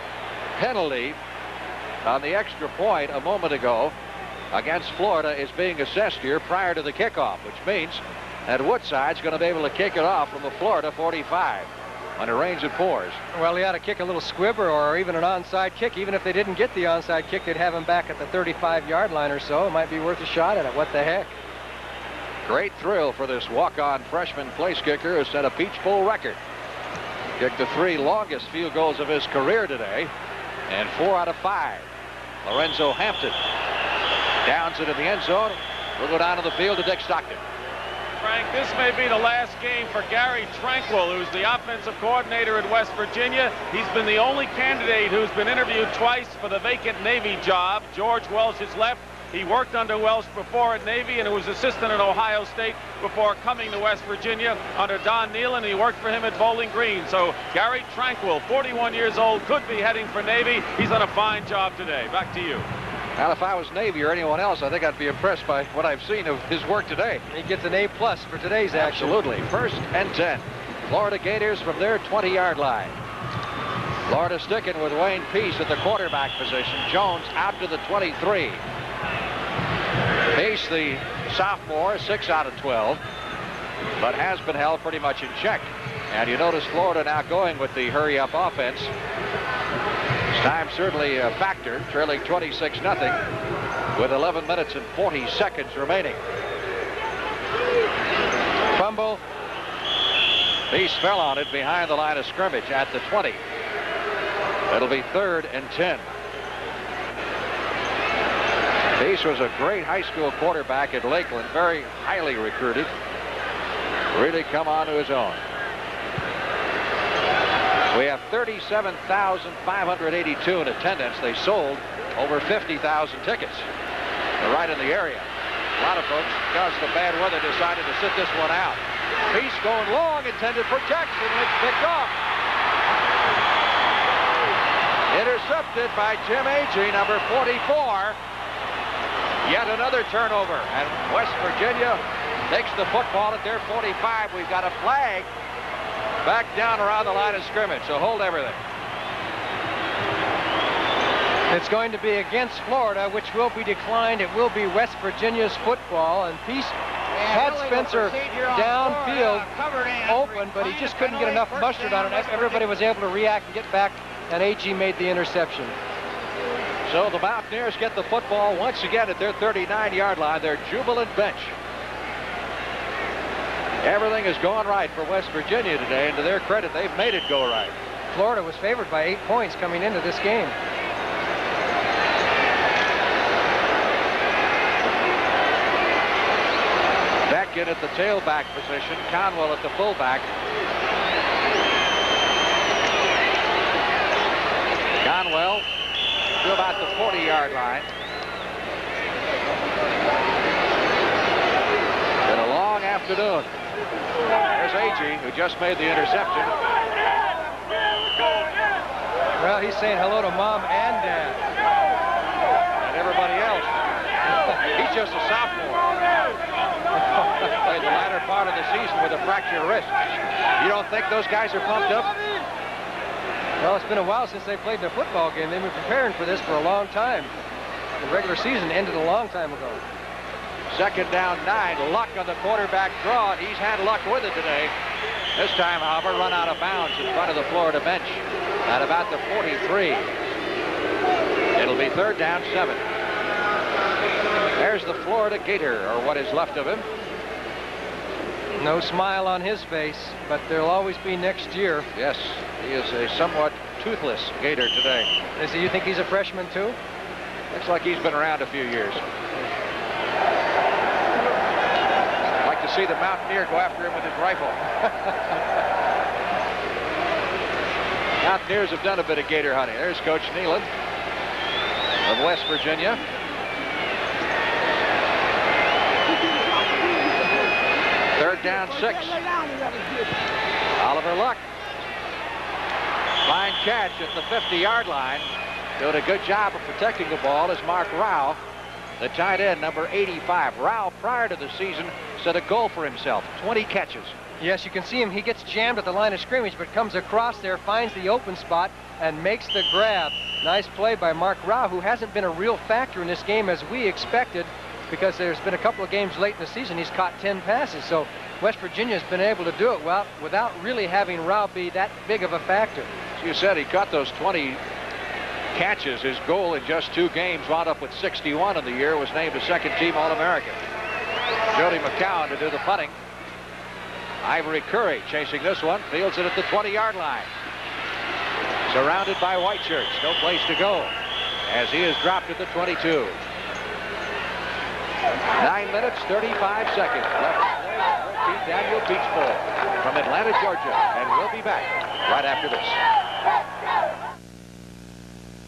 penalty on the extra point a moment ago against Florida is being assessed here prior to the kickoff, which means that Woodside's going to be able to kick it off from the Florida 45 when it rains and pours. Well, he ought to kick a little squibber or even an onside kick. Even if they didn't get the onside kick, they'd have him back at the 35-yard line or so. It might be worth a shot at it. What the heck? Great thrill for this walk-on freshman place kicker who set a Peach Bowl record. Kicked the 3 longest field goals of his career today, and 4 out of 5. Lorenzo Hampton downs it in the end zone. We'll go down to the field to Dick Stockton. Frank, this may be the last game for Gary Tranquil, who's the offensive coordinator at West Virginia. He's been the only candidate who's been interviewed twice for the vacant Navy job. George Welsh has left. He worked under Welsh before at Navy and was assistant at Ohio State before coming to West Virginia under Don Nealon. He worked for him at Bowling Green. So Gary Tranquil, 41 years old, could be heading for Navy. He's done a fine job today. Back to you. Well, if I was Navy or anyone else, I think I'd be impressed by what I've seen of his work today. He gets an A+ for today's action. Absolutely. 1st and 10. Florida Gators from their 20-yard line. Florida sticking with Wayne Peace at the quarterback position. Jones out to the 23. Peace, the sophomore, 6 out of 12, but has been held pretty much in check. And you notice Florida now going with the hurry-up offense. Time certainly a factor, trailing 26-0 with 11 minutes and 40 seconds remaining. Fumble. Peace fell on it behind the line of scrimmage at the 20. It'll be 3rd and 10. Peace was a great high school quarterback at Lakeland, very highly recruited. Really come on to his own. We have 37,582 in attendance. They sold over 50,000 tickets. They're right in the area. A lot of folks, because of the bad weather, decided to sit this one out. Peace going long, intended for Jackson, and it's picked off. Intercepted by Jim Agee, number 44. Yet another turnover, and West Virginia takes the football at their 45. We've got a flag back down around the line of scrimmage, so hold everything. It's going to be against Florida, which will be declined. It will be West Virginia's football, and Peace had Spencer downfield open, but he just couldn't get enough mustard on it. Everybody was able to react and get back, and Agee made the interception. So the Mountaineers get the football once again at their 39-yard line, their jubilant bench. Everything is going right for West Virginia today, and to their credit, they've made it go right. Florida was favored by 8 points coming into this game. Beckett at the tailback position, Conwell at the fullback. Conwell to about the 40-yard line. Been a long afternoon. There's Agee, who just made the interception. Well, he's saying hello to Mom and Dad. And everybody else. He's just a sophomore. Played the latter part of the season with a fractured wrist. You don't think those guys are pumped up? Well, it's been a while since they played in a football game. They've been preparing for this for a long time. The regular season ended a long time ago. 2nd down 9. Luck on the quarterback draw, and he's had luck with it today. This time, however, run out of bounds in front of the Florida bench at about the 43. It'll be 3rd down 7. There's the Florida Gator, or what is left of him. No smile on his face, but there'll always be next year. Yes, he is a somewhat toothless Gator today. You think he's a freshman too? Looks like he's been around a few years. I'd like to see the Mountaineer go after him with his rifle. Mountaineers have done a bit of gator hunting. There's Coach Nealon of West Virginia. Third down, 6. Oliver Luck. Fine catch at the 50-yard line. Doing a good job of protecting the ball is Mark Rao, the tight end, number 85. Rao, prior to the season, set a goal for himself, 20 catches. Yes, you can see him. He gets jammed at the line of scrimmage, but comes across there, finds the open spot, and makes the grab. Nice play by Mark Rao, who hasn't been a real factor in this game as we expected, because there's been a couple of games late in the season he's caught 10 passes. So West Virginia's been able to do it well without really having Rao be that big of a factor. As you said, he caught those 20 catches. His goal in just 2 games, wound up with 61 in the year, was named a second-team All-American. Jody McCown to do the punting. Ivory Curry chasing this one, fields it at the 20-yard line. Surrounded by white shirts, no place to go, as he is dropped at the 22. 9 minutes, 35 seconds left to play the Daniel Beach Bowl from Atlanta, Georgia, and we'll be back right after this.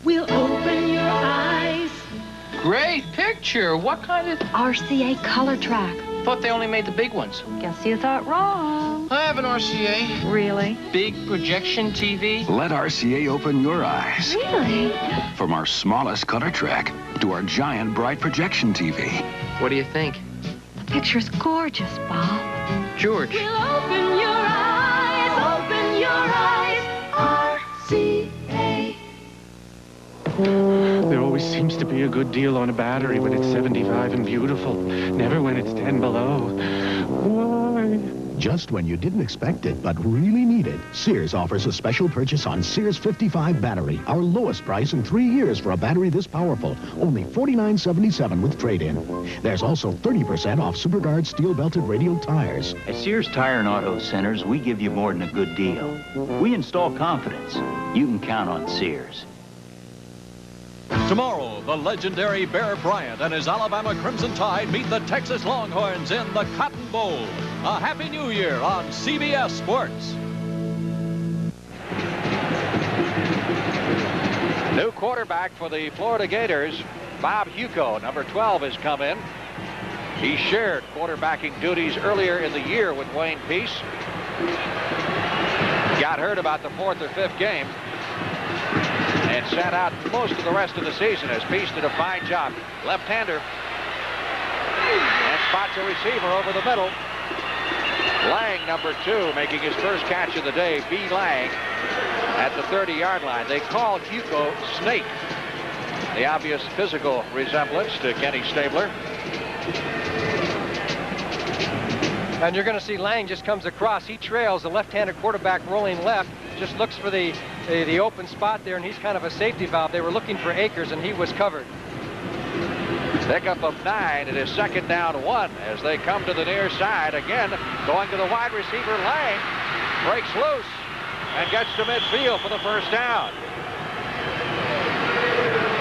We'll open your eyes. Great picture. What kind of... RCA Color Track. Thought they only made the big ones. Guess you thought wrong. I have an RCA. Really? Big projection TV. Let RCA open your eyes. Really? From our smallest color track to our giant bright projection TV. What do you think? The picture's gorgeous, Bob. George. We'll open your eyes, open your eyes. RCA. There always seems to be a good deal on a battery when it's 75 and beautiful. Never when it's 10 below. Why? Just when you didn't expect it, but really need it, Sears offers a special purchase on Sears 55 battery. Our lowest price in 3 years for a battery this powerful. Only $49.77 with trade-in. There's also 30% off SuperGuard steel-belted radial tires. At Sears Tire and Auto Centers, we give you more than a good deal. We install confidence. You can count on Sears. Tomorrow, the legendary Bear Bryant and his Alabama Crimson Tide meet the Texas Longhorns in the Cotton Bowl. A Happy New Year on CBS Sports. New quarterback for the Florida Gators, Bob Hugo, number 12, has come in. He shared quarterbacking duties earlier in the year with Wayne Peace. Got hurt about the 4th or 5th game and sat out most of the rest of the season as Peace did a fine job. Left-hander, and spots a receiver over the middle. Lang, number 2, making his first catch of the day. B. Lang at the 30-yard line. They call Hugo Snake. The obvious physical resemblance to Kenny Stabler. And you're going to see Lang just comes across. He trails the left-handed quarterback rolling left. Just looks for the open spot there, and he's kind of a safety valve. They were looking for Akers, and he was covered. Pickup of 9. It is 2nd down 1 as they come to the near side. Again, going to the wide receiver. Lang breaks loose and gets to midfield for the first down.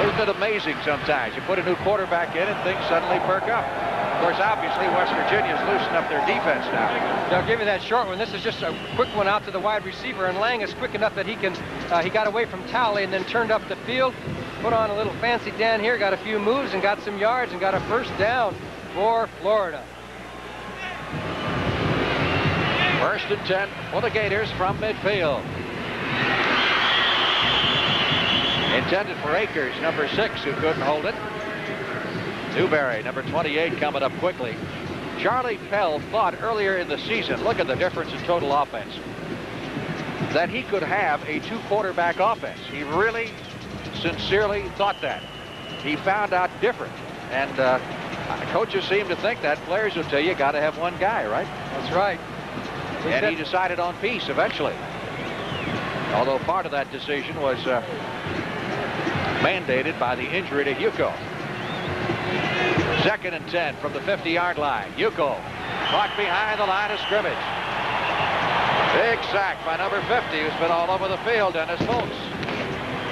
Isn't it amazing sometimes? You put a new quarterback in and things suddenly perk up. Of course, obviously, West Virginia's loosened up their defense now. They'll give you that short one. This is just a quick one out to the wide receiver, and Lang is quick enough that he got away from Towley and then turned up the field, put on a little fancy Dan here, got a few moves and got some yards and got a first down for Florida. 1st and 10 for the Gators from midfield. Intended for Akers, number 6, who couldn't hold it. Newberry, number 28, coming up quickly. Charlie Pell thought earlier in the season, look at the difference in total offense, that he could have a 2-quarterback offense. He really sincerely thought that. He found out different. And coaches seem to think that. Players will tell you got to have one guy, right? That's right. And he decided on Peace eventually. Although part of that decision was mandated by the injury to Hugo. 2nd and 10 from the 50-yard line. Hugo caught behind the line of scrimmage. Big sack by number 50, who's been all over the field, Dennis Folks.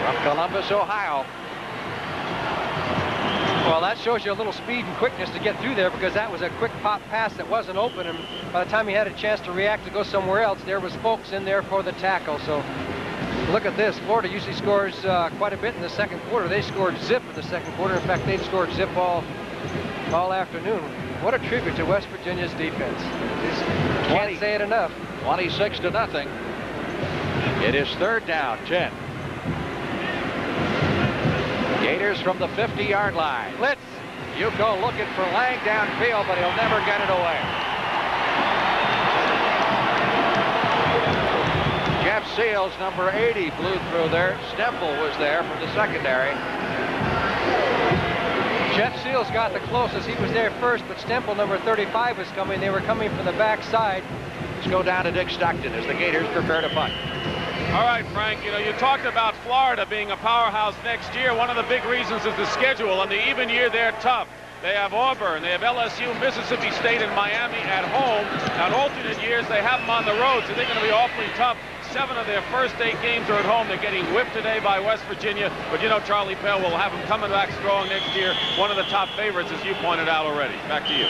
from Columbus, Ohio. Well, that shows you a little speed and quickness to get through there, because that was a quick pop pass that wasn't open, and by the time he had a chance to react to go somewhere else, there was folks in there for the tackle. So look at this. Florida usually scores quite a bit in the second quarter. They scored zip in the second quarter. In fact, they've scored zip all afternoon. What a tribute to West Virginia's defense. Can't say it enough. 26-0. It is third down, 10. Gators from the 50-yard line. Blitz. Yuko looking for Lang downfield, but he'll never get it away. Jeff Seals, number 80, flew through there. Stemple was there from the secondary. Jeff Seals got the closest. He was there first, but Stemple, number 35, was coming. They were coming from the backside. Let's go down to Dick Stockton as the Gators prepare to punt. All right, Frank, you know, you talked about Florida being a powerhouse next year. One of the big reasons is the schedule. On the even year, they're tough. They have Auburn, they have LSU, Mississippi State, and Miami at home. Now, in alternate years, they have them on the road, so they're going to be awfully tough. 7 of their first 8 games are at home. They're getting whipped today by West Virginia. But, you know, Charlie Pell will have them coming back strong next year. One of the top favorites, as you pointed out already. Back to you.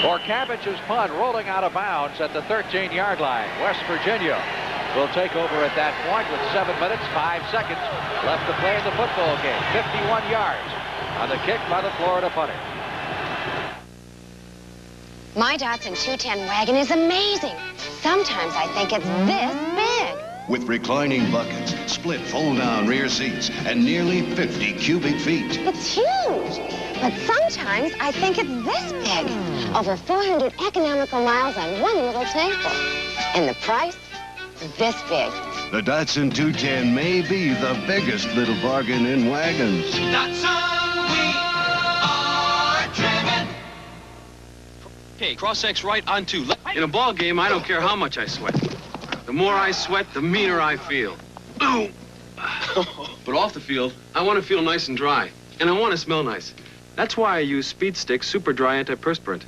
For Cabbage's punt, rolling out of bounds at the 13-yard line. West Virginia will take over at that point with 7 minutes, 5 seconds left to play in the football game. 51 yards on the kick by the Florida punter. My Datsun 210 wagon is amazing. Sometimes I think it's this big. With reclining buckets, split fold-down rear seats, and nearly 50 cubic feet. It's huge. But sometimes I think it's this big. Over 400 economical miles on one little tankful. And the price? This big. The Datsun 210 may be the biggest little bargain in wagons. Datsun, we are driven. Okay, cross-X right on 2. In a ball game, I don't care how much I sweat. The more I sweat, the meaner I feel. But off the field, I want to feel nice and dry. And I want to smell nice. That's why I use Speed Stick Super Dry Antiperspirant.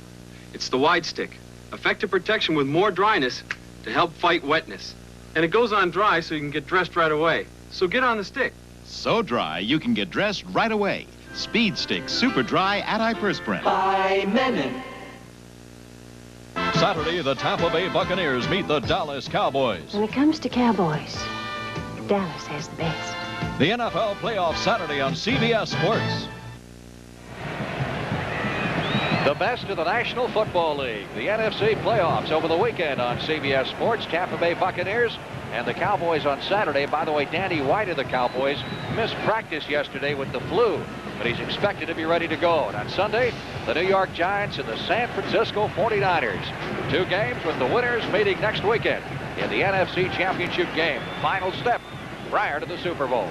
It's the wide stick. Effective protection with more dryness to help fight wetness. And it goes on dry so you can get dressed right away. So get on the stick. So dry, you can get dressed right away. Speed Stick Super Dry Antiperspirant. By Menon. Saturday, the Tampa Bay Buccaneers meet the Dallas Cowboys. When it comes to Cowboys, Dallas has the best. The NFL playoff Saturday on CBS Sports. The best of the National Football League, the NFC playoffs over the weekend on CBS Sports. Tampa Bay Buccaneers and the Cowboys on Saturday. By the way, Danny White of the Cowboys missed practice yesterday with the flu, but he's expected to be ready to go. And on Sunday, the New York Giants and the San Francisco 49ers. 2 games with the winners meeting next weekend in the NFC Championship game. The final step prior to the Super Bowl.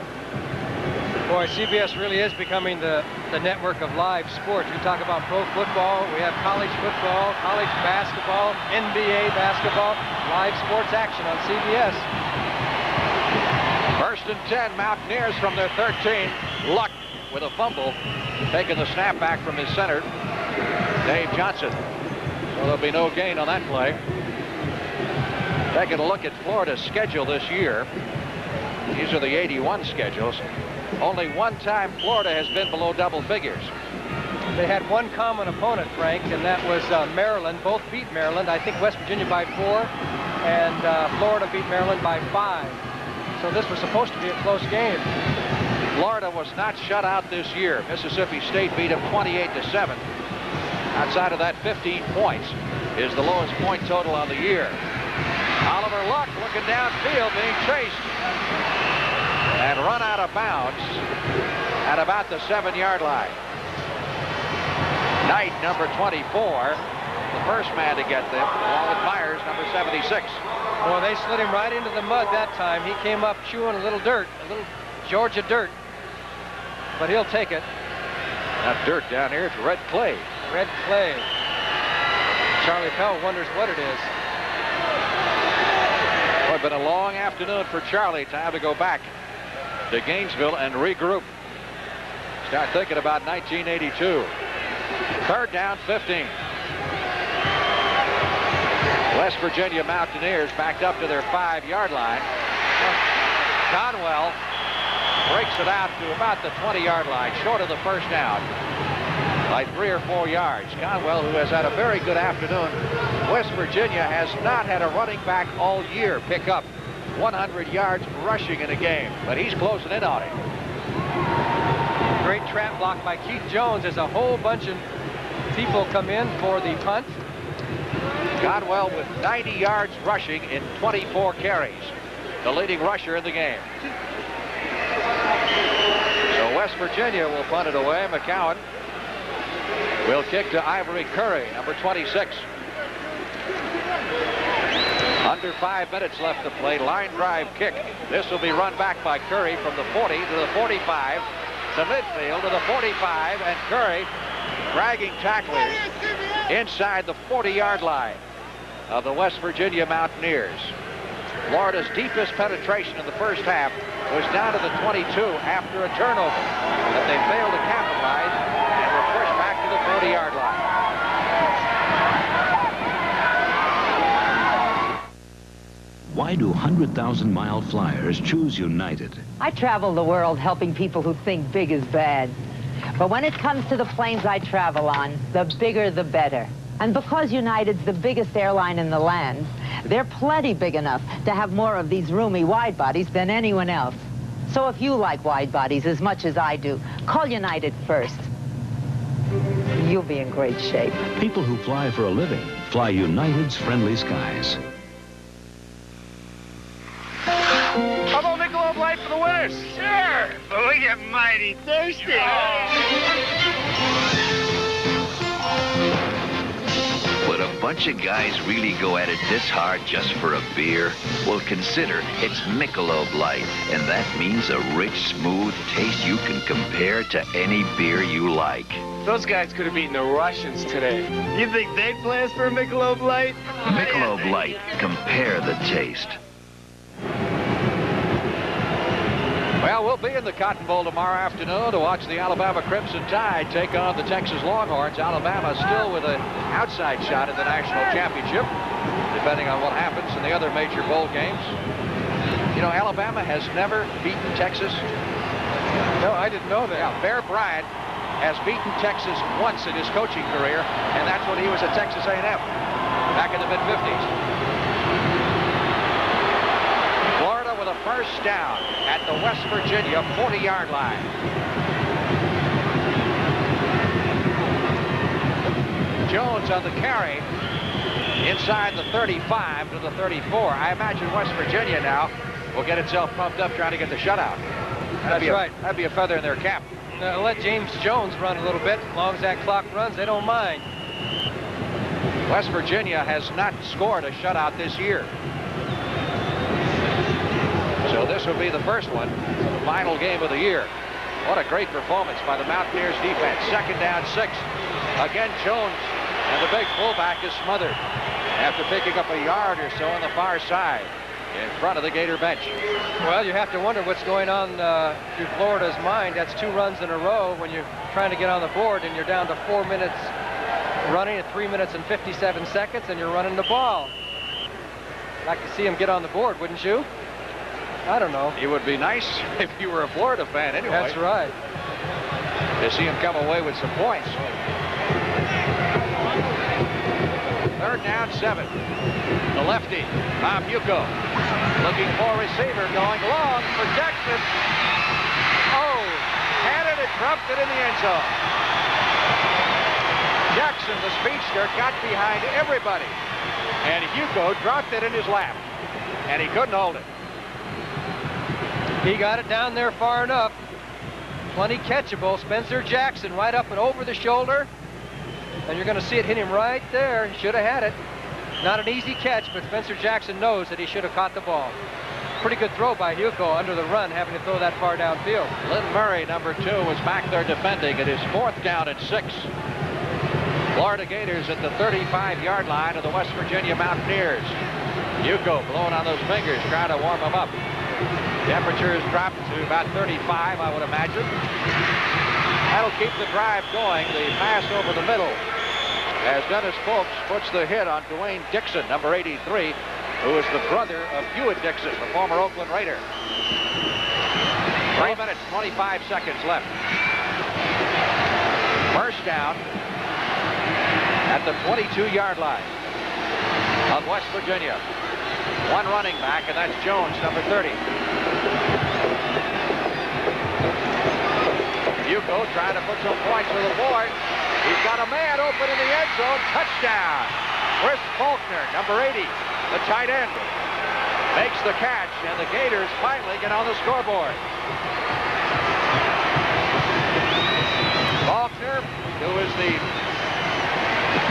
Boy, CBS really is becoming the network of live sports. We talk about pro football, we have college football, college basketball, NBA basketball, live sports action on CBS. 1st and 10, Mountaineers from their 13. Luck with a fumble, taking the snap back from his center, Dave Johnson. So there'll be no gain on that play. Taking a look at Florida's schedule this year. These are the 81 schedules. Only one time Florida has been below double figures. They had one common opponent, Frank, and that was Maryland. Both beat Maryland. I think West Virginia by 4, and Florida beat Maryland by 5. So this was supposed to be a close game. Florida was not shut out this year. Mississippi State beat them 28-7. Outside of that, 15 points is the lowest point total on the year. Oliver Luck looking downfield, being chased and run out of bounds at about the 7-yard line. Knight, number 24, the first man to get them, along with Myers, number 76. Well, they slid him right into the mud that time. He came up chewing a little dirt, a little Georgia dirt, but he'll take it. Not dirt down here, it's red clay. Red clay. Charlie Pell wonders what it is. Well, it's been a long afternoon for Charlie. Time to go back to Gainesville and regroup. Start thinking about 1982. 3rd down, 15. West Virginia Mountaineers backed up to their 5-yard line. Conwell breaks it out to about the 20-yard line, short of the first down by 3 or 4 yards. Conwell, who has had a very good afternoon. West Virginia has not had a running back all year pick up 100 yards rushing in a game, but he's closing in on it. Great trap block by Keith Jones as a whole bunch of people come in for the punt. Conwell with 90 yards rushing in 24 carries, the leading rusher in the game. So West Virginia will punt it away. McCowan will kick to Ivory Curry, number 26. Under 5 minutes left to play. Line drive kick. This will be run back by Curry from the 40 to the 45 to midfield to the 45, and Curry dragging tacklers inside the 40-yard line of the West Virginia Mountaineers. Florida's deepest penetration in the first half was down to the 22 after a turnover that they failed to capitalize and were pushed back to the 40-yard line. Why do 100,000-mile flyers choose United? I travel the world helping people who think big is bad. But when it comes to the planes I travel on, the bigger the better. And because United's the biggest airline in the land, they're plenty big enough to have more of these roomy wide bodies than anyone else. So if you like wide bodies as much as I do, call United first. You'll be in great shape. People who fly for a living fly United's friendly skies. How about Michelob Light for the winners? Sure, but we get mighty thirsty. Would a bunch of guys really go at it this hard just for a beer? Well, consider it's Michelob Light, and that means a rich, smooth taste you can compare to any beer you like. Those guys could have beaten the Russians today. You think they'd play us for a Michelob Light? Michelob Light. Compare the taste. Well, we'll be in the Cotton Bowl tomorrow afternoon to watch the Alabama Crimson Tide take on the Texas Longhorns. Alabama still with an outside shot at the national championship, depending on what happens in the other major bowl games. You know, Alabama has never beaten Texas. No, I didn't know that. Yeah, Bear Bryant has beaten Texas once in his coaching career, and that's when he was at Texas A&M back in the mid-50s. Florida with a first down at the West Virginia 40-yard line. Jones on the carry inside the 35 to the 34. I imagine West Virginia now will get itself pumped up trying to get the shutout. That's right. That'd be a feather in their cap. Let James Jones run a little bit. As long as that clock runs, they don't mind. West Virginia has not scored a shutout this year. So this will be the first one, the final game of the year. What a great performance by the Mountaineers defense. Second down, 6. Again, Jones, and the big fullback is smothered after picking up a yard or so on the far side in front of the Gator bench. Well, you have to wonder what's going on through Florida's mind. That's 2 runs in a row when you're trying to get on the board and you're down to 4 minutes running at 3 minutes and 57 seconds and you're running the ball. I'd like to see him get on the board, wouldn't you? I don't know. It would be nice if you were a Florida fan anyway. That's right. To see him come away with some points. Third down, 7. The lefty, Tom Yuko, looking for a receiver, going long for Jackson. Oh, had it and dropped it in the end zone. Jackson, the speedster, got behind everybody, and Yuko dropped it in his lap, and he couldn't hold it. He got it down there far enough. Plenty catchable. Spencer Jackson right up and over the shoulder. And you're going to see it hit him right there. He should have had it. Not an easy catch, but Spencer Jackson knows that he should have caught the ball. Pretty good throw by Hugo under the run, having to throw that far downfield. Lynn Murray, number 2, was back there defending. It is 4th down and 6. Florida Gators at the 35-yard line of the West Virginia Mountaineers. Hugo blowing on those fingers, trying to warm them up. Temperatures dropped to about 35, I would imagine. That'll keep the drive going. The pass over the middle as Dennis Folks puts the hit on Dwayne Dixon, number 83, who is the brother of Hewitt Dixon, the former Oakland Raider. 3 minutes, 25 seconds left. First down at the 22-yard line of West Virginia. One running back, and that's Jones, number 30. Bucco trying to put some points with the board. He's got a man open in the end zone. Touchdown. Chris Faulkner, number 80, the tight end, makes the catch, and the Gators finally get on the scoreboard. Faulkner, who is the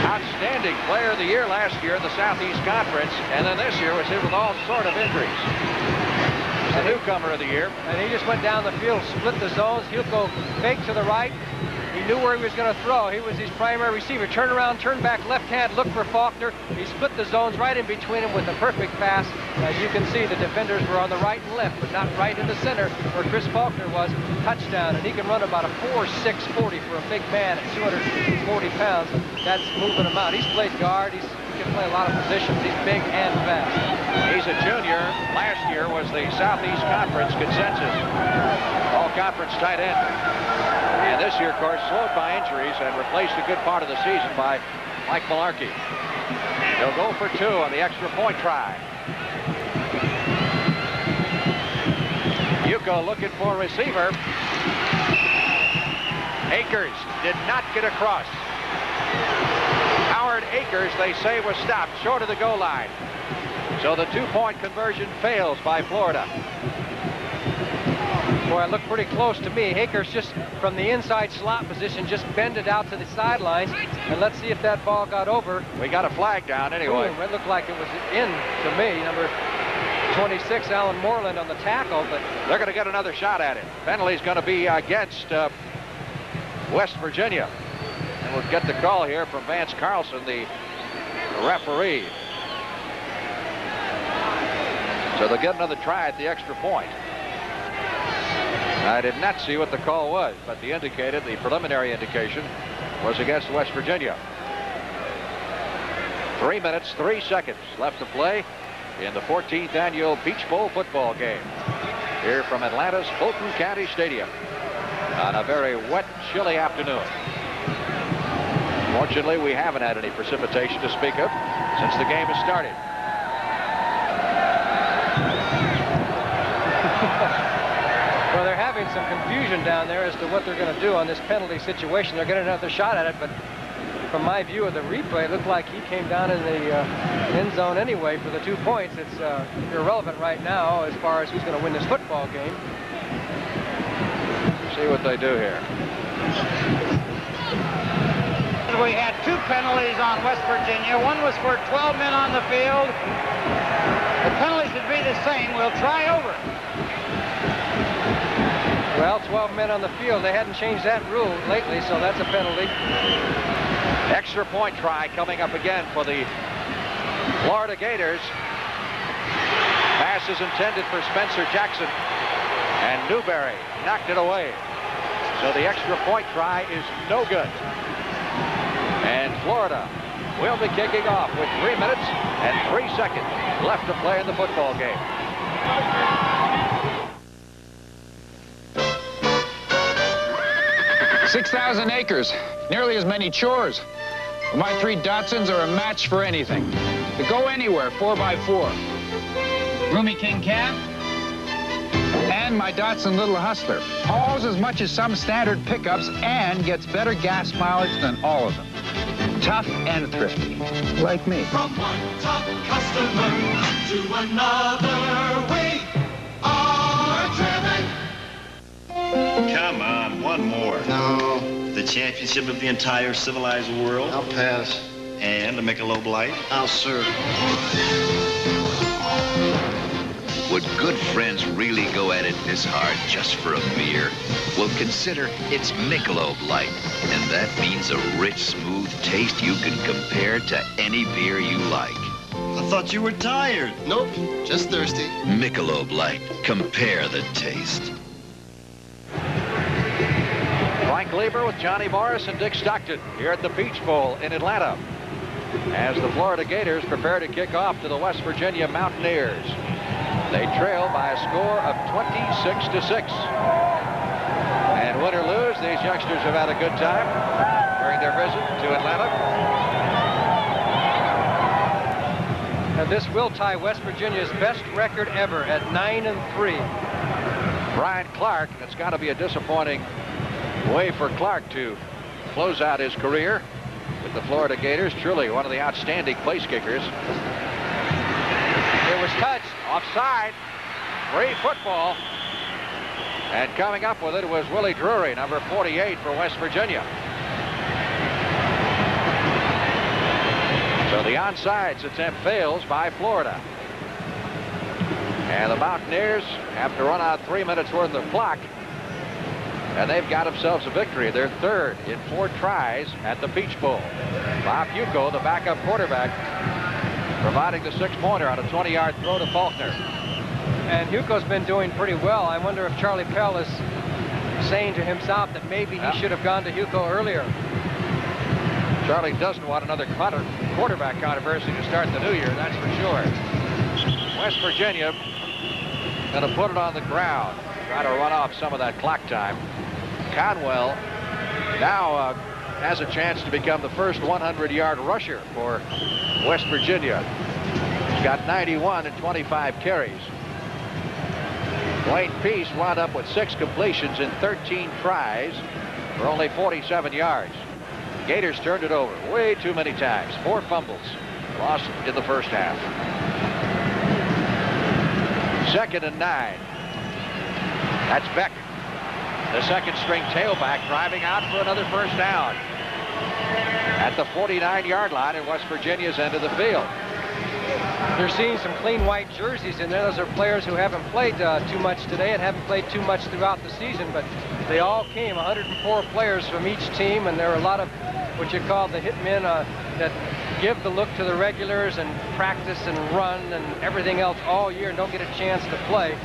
outstanding player of the year last year in the Southeast Conference, and then this year was hit with all sort of injuries. The newcomer of the year. And he just went down the field, split the zones. He'll go fake to the right. He knew where he was going to throw. He was his primary receiver. Turn around, turn back, left hand, look for Faulkner. He split the zones right in between them with a perfect pass. As you can see, the defenders were on the right and left, but not right in the center where Chris Faulkner was. Touchdown, and he can run about a 4.6 40 for a big man at 240 pounds. That's moving him out. He's played guard. He can play a lot of positions. He's big and fast. He's a junior. Last year was the Southeast Conference consensus all-conference tight end. And this year, of course, slowed by injuries and replaced a good part of the season by Mike Malarkey. He'll go for 2 on the extra point try. Bucco looking for a receiver. Akers did not get across. Howard Akers, they say, was stopped short of the goal line. So the 2-point conversion fails by Florida. Boy, it looked pretty close to me. Akers just from the inside slot position just bended out to the sidelines. And let's see if that ball got over. We got a flag down anyway. Ooh, it looked like it was in to me. Number 26, Alan Moreland on the tackle, but they're going to get another shot at it. Penalty's going to be against West Virginia. And we'll get the call here from Vance Carlson, the referee. So they'll get another try at the extra point. I did not see what the call was, but the preliminary indication was against West Virginia. 3 minutes, 3 seconds left to play in the 14th annual Peach Bowl football game here from Atlanta's Fulton County Stadium on a very wet, chilly afternoon. Fortunately, we haven't had any precipitation to speak of since the game has started. Well, they're having some confusion down there as to what they're going to do on this penalty situation. They're getting another shot at it, but from my view of the replay, it looked like he came down in the end zone anyway for the 2 points. It's irrelevant right now as far as who's going to win this football game. See what they do here. We had 2 penalties on West Virginia. One was for 12 men on the field. The penalty should be the same. We'll try over. Well, 12 men on the field. They hadn't changed that rule lately, so that's a penalty. Extra point try coming up again for the Florida Gators. Pass is intended for Spencer Jackson, and Newberry knocked it away. So the extra point try is no good. And Florida will be kicking off with 3 minutes and 3 seconds left to play in the football game. $6,000 acres, nearly as many chores. My 3 Datsuns are a match for anything. They go anywhere, 4x4. Roomy King Cab. And my Datsun Little Hustler. Hauls as much as some standard pickups and gets better gas mileage than all of them. Tough and thrifty, like me. From one top customer to another, we are driven. Come on, one more. No. The championship of the entire civilized world. I'll pass. And a Michelob Light. I'll serve. Would good friends really go at it this hard just for a beer? Well, consider it's Michelob Light, and that means a rich, smooth taste you can compare to any beer you like. I thought you were tired. Nope, just thirsty. Michelob Light. Compare the taste. Frank Lieber with Johnny Morris and Dick Stockton here at the Peach Bowl in Atlanta as the Florida Gators prepare to kick off to the West Virginia Mountaineers. They trail by a score of 26-6. these youngsters have had a good time during their visit to Atlanta. And this will tie West Virginia's best record ever at 9-3. Brian Clark, it's got to be a disappointing way for Clark to close out his career with the Florida Gators. Truly one of the outstanding place kickers. It was touched, offside, free football. And coming up with it was Willie Drury, number 48 for West Virginia. So the onside attempt fails by Florida. And the Mountaineers have to run out 3 minutes worth of clock. And they've got themselves a victory. They're third in 4 tries at the Peach Bowl. Bob Huco, the backup quarterback, providing the 6-pointer on a 20-yard throw to Faulkner. And Huco's been doing pretty well. I wonder if Charlie Pell is saying to himself that maybe he should have gone to Huco earlier. Charlie doesn't want another quarterback controversy to start the new year, that's for sure. West Virginia going to put it on the ground, try to run off some of that clock time. Conwell now has a chance to become the first 100-yard rusher for West Virginia. He's got 91 and 25 carries. Dwayne Peace wound up with 6 completions in 13 tries for only 47 yards. Gators turned it over way too many times. 4 fumbles lost in the first half. 2nd and 9. That's Beck, the second-string tailback, driving out for another first down at the 49-yard line in West Virginia's end of the field. They're seeing some clean white jerseys in there. Those are players who haven't played too much today and haven't played too much throughout the season, but they all came, 104 players from each team, and there are a lot of what you call the hitmen that give the look to the regulars and practice and run and everything else all year and don't get a chance to play.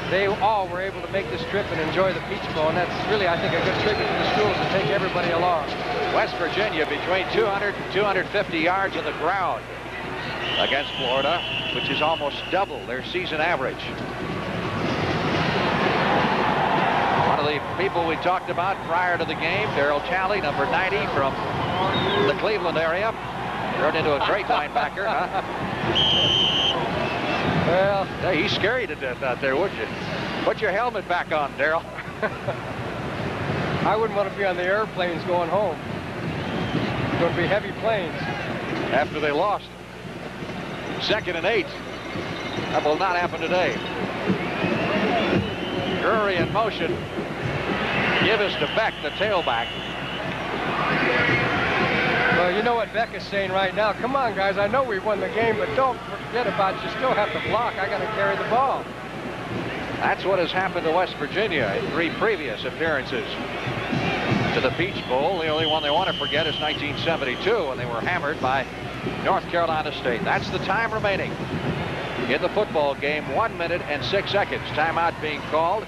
They all were able to make this trip and enjoy the Peach Bowl, and that's really, I think, a good tribute to the schools to take everybody along. West Virginia between 200 and 250 yards on the ground against Florida, which is almost double their season average. One of the people we talked about prior to the game, Daryl Talley, number 90 from the Cleveland area, turned into a great linebacker, huh? Well, hey, he's scary to death out there, wouldn't you? Put your helmet back on, Daryl. I wouldn't want to be on the airplanes going home. It's going to be heavy planes. After they lost. 2nd and 8. That will not happen today. Drury in motion. Give us to Beck, the tailback. Well, you know what Beck is saying right now. Come on, guys. I know we won the game, but don't forget about it. You still have to block. I got to carry the ball. That's what has happened to West Virginia in 3 previous appearances to the Peach Bowl. The only one they want to forget is 1972 when they were hammered by North Carolina State. That's the time remaining in the football game. 1 minute and 6 seconds. Timeout being called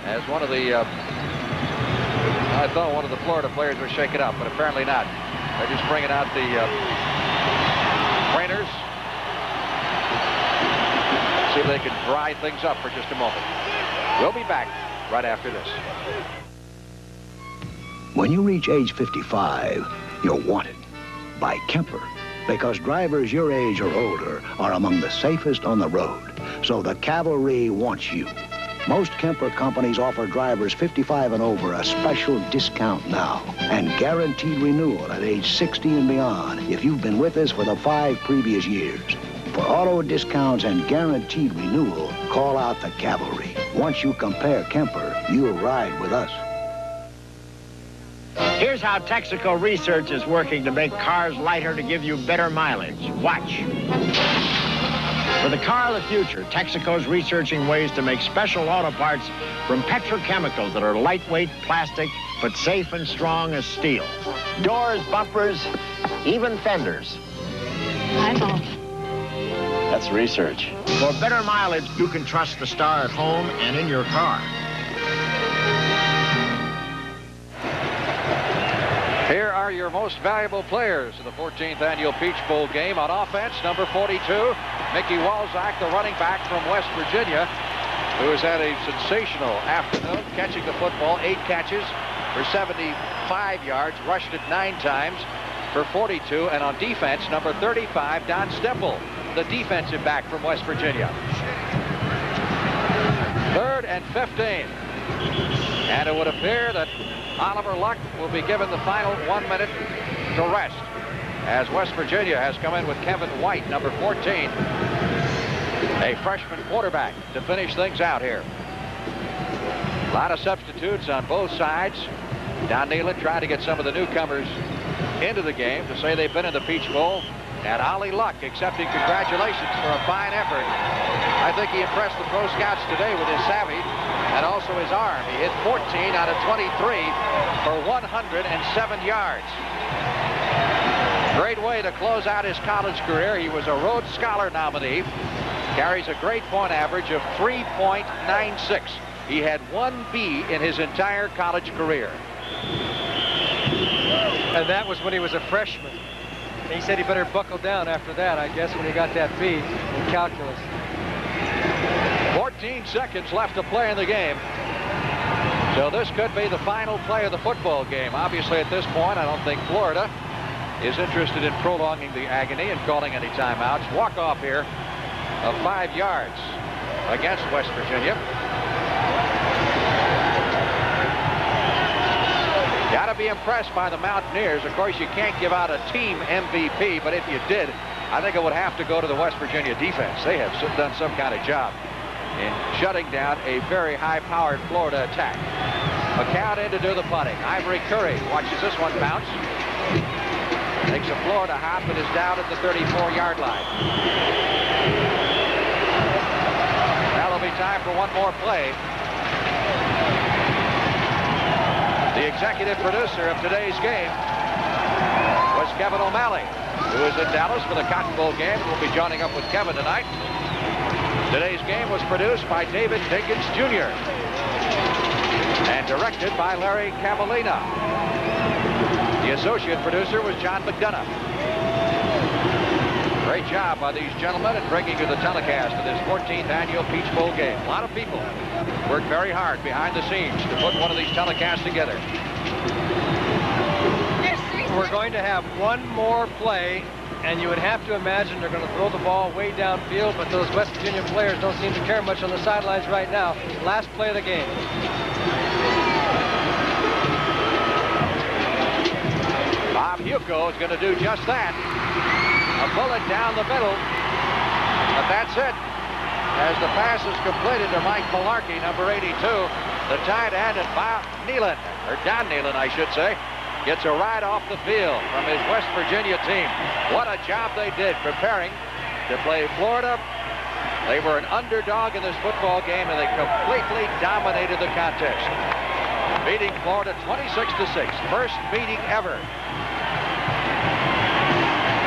as one of the I thought one of the Florida players was shaken up, but apparently not. They're just bringing out the trainers. See if they can dry things up for just a moment. We'll be back right after this. When you reach age 55, you're wanted by Kemper, because drivers your age or older are among the safest on the road. So the cavalry wants you. Most Kemper companies offer drivers 55 and over a special discount now and guaranteed renewal at age 60 and beyond if you've been with us for the 5 previous years. For auto discounts and guaranteed renewal, call out the cavalry. Once you compare Kemper, you'll ride with us. Here's how Texaco Research is working to make cars lighter to give you better mileage. Watch. For the car of the future, Texaco's researching ways to make special auto parts from petrochemicals that are lightweight plastic, but safe and strong as steel. Doors, bumpers, even fenders. Eyeball. That's research. For better mileage, you can trust the Star at home and in your car. Here are your most valuable players in the 14th annual Peach Bowl game. On offense, number 42, Mickey Walczak, the running back from West Virginia, who has had a sensational afternoon, catching the football, 8 catches, for 75 yards, rushed it 9 times for 42, and on defense, number 35, Don Stempel, the defensive back from West Virginia. 3rd and 15. And it would appear that Oliver Luck will be given the final 1 minute to rest, as West Virginia has come in with Kevin White, number 14, a freshman quarterback, to finish things out here. A lot of substitutes on both sides. Don Nehlen trying to get some of the newcomers into the game to say they've been in the Peach Bowl. And Ollie Luck accepting congratulations for a fine effort. I think he impressed the pro scouts today with his savvy and also his arm. He hit 14 out of 23 for 107 yards. Great way to close out his college career. He was a Rhodes Scholar nominee. Carries a grade point average of 3.96. He had 1 B in his entire college career. And that was when he was a freshman. He said he better buckle down after that, I guess, when he got that B in calculus. 14 seconds left to play in the game. So this could be the final play of the football game. Obviously, at this point, I don't think Florida is interested in prolonging the agony and calling any timeouts. Walk-off here of 5 yards against West Virginia. Got to be impressed by the Mountaineers. Of course, you can't give out a team MVP, but if you did, I think it would have to go to the West Virginia defense. They have done some kind of job in shutting down a very high-powered Florida attack. McCown in to do the punting. Ivory Curry watches this one bounce. Takes a Florida hop and is down at the 34-yard line. That'll be time for one more play. The executive producer of today's game was Kevin O'Malley, who is in Dallas for the Cotton Bowl game and will be joining up with Kevin tonight. Today's game was produced by David Dinkins Jr. and directed by Larry Cavallina. The associate producer was John McDonough. Great job by these gentlemen in bringing you the telecast of this 14th annual Peach Bowl game. A lot of people worked very hard behind the scenes to put one of these telecasts together. We're going to have one more play, and you would have to imagine they're going to throw the ball way downfield, but those West Virginia players don't seem to care much on the sidelines right now. Last play of the game. Bob Hugo is going to do just that. A bullet down the middle. But that's it. As the pass is completed to Mike Malarkey, number 82, the tight end at Nehlen, or Don Nehlen, I should say, gets a ride off the field from his West Virginia team. What a job they did preparing to play Florida. They were an underdog in this football game, and they completely dominated the contest, beating Florida 26-6. First meeting ever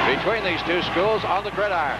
between these two schools on the gridiron.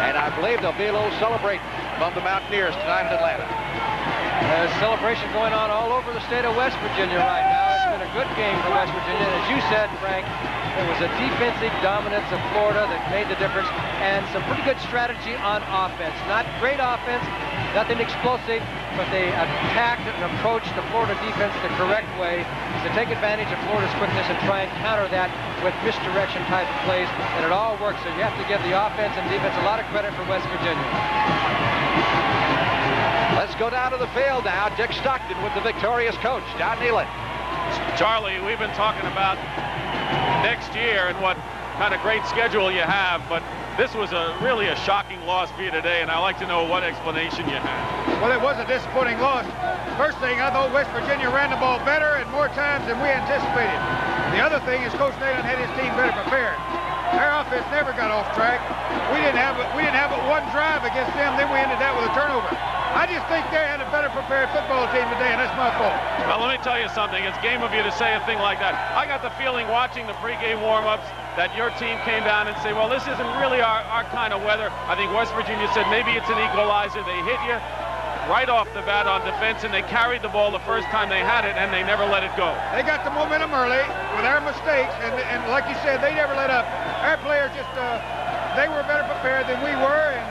And I believe there'll be a little celebration among the Mountaineers tonight in Atlanta. There's celebration going on all over the state of West Virginia right now. It's been a good game for West Virginia. And as you said, Frank, it was a defensive dominance of Florida that made the difference, and some pretty good strategy on offense. Not great offense, nothing explosive, but they attacked and approached the Florida defense the correct way to take advantage of Florida's quickness and try and counter that with misdirection type of plays, and it all worked. So you have to give the offense and defense a lot of credit for West Virginia. Let's go down to the field now. Dick Stockton with the victorious coach, Don Nehlen. Charlie, we've been talking about next year and what kind of great schedule you have, but this was really a shocking loss for you today, and I'd like to know what explanation you have. Well, it was a disappointing loss. First thing, I thought West Virginia ran the ball better and more times than we anticipated. The other thing is Coach Nehlen had his team better prepared. Our offense never got off track. We didn't have but one drive against them, then we ended that with a turnover. I just think they had a better prepared football team today, and that's my fault. Well, let me tell you something. It's game of you to say a thing like that. I got the feeling watching the pregame warm-ups that your team came down and say, well, this isn't really our kind of weather. I think West Virginia said maybe it's an equalizer. They hit you right off the bat on defense, and they carried the ball the first time they had it, and they never let it go. They got the momentum early with our mistakes, and like you said, they never let up. Our players just, they were better prepared than we were, and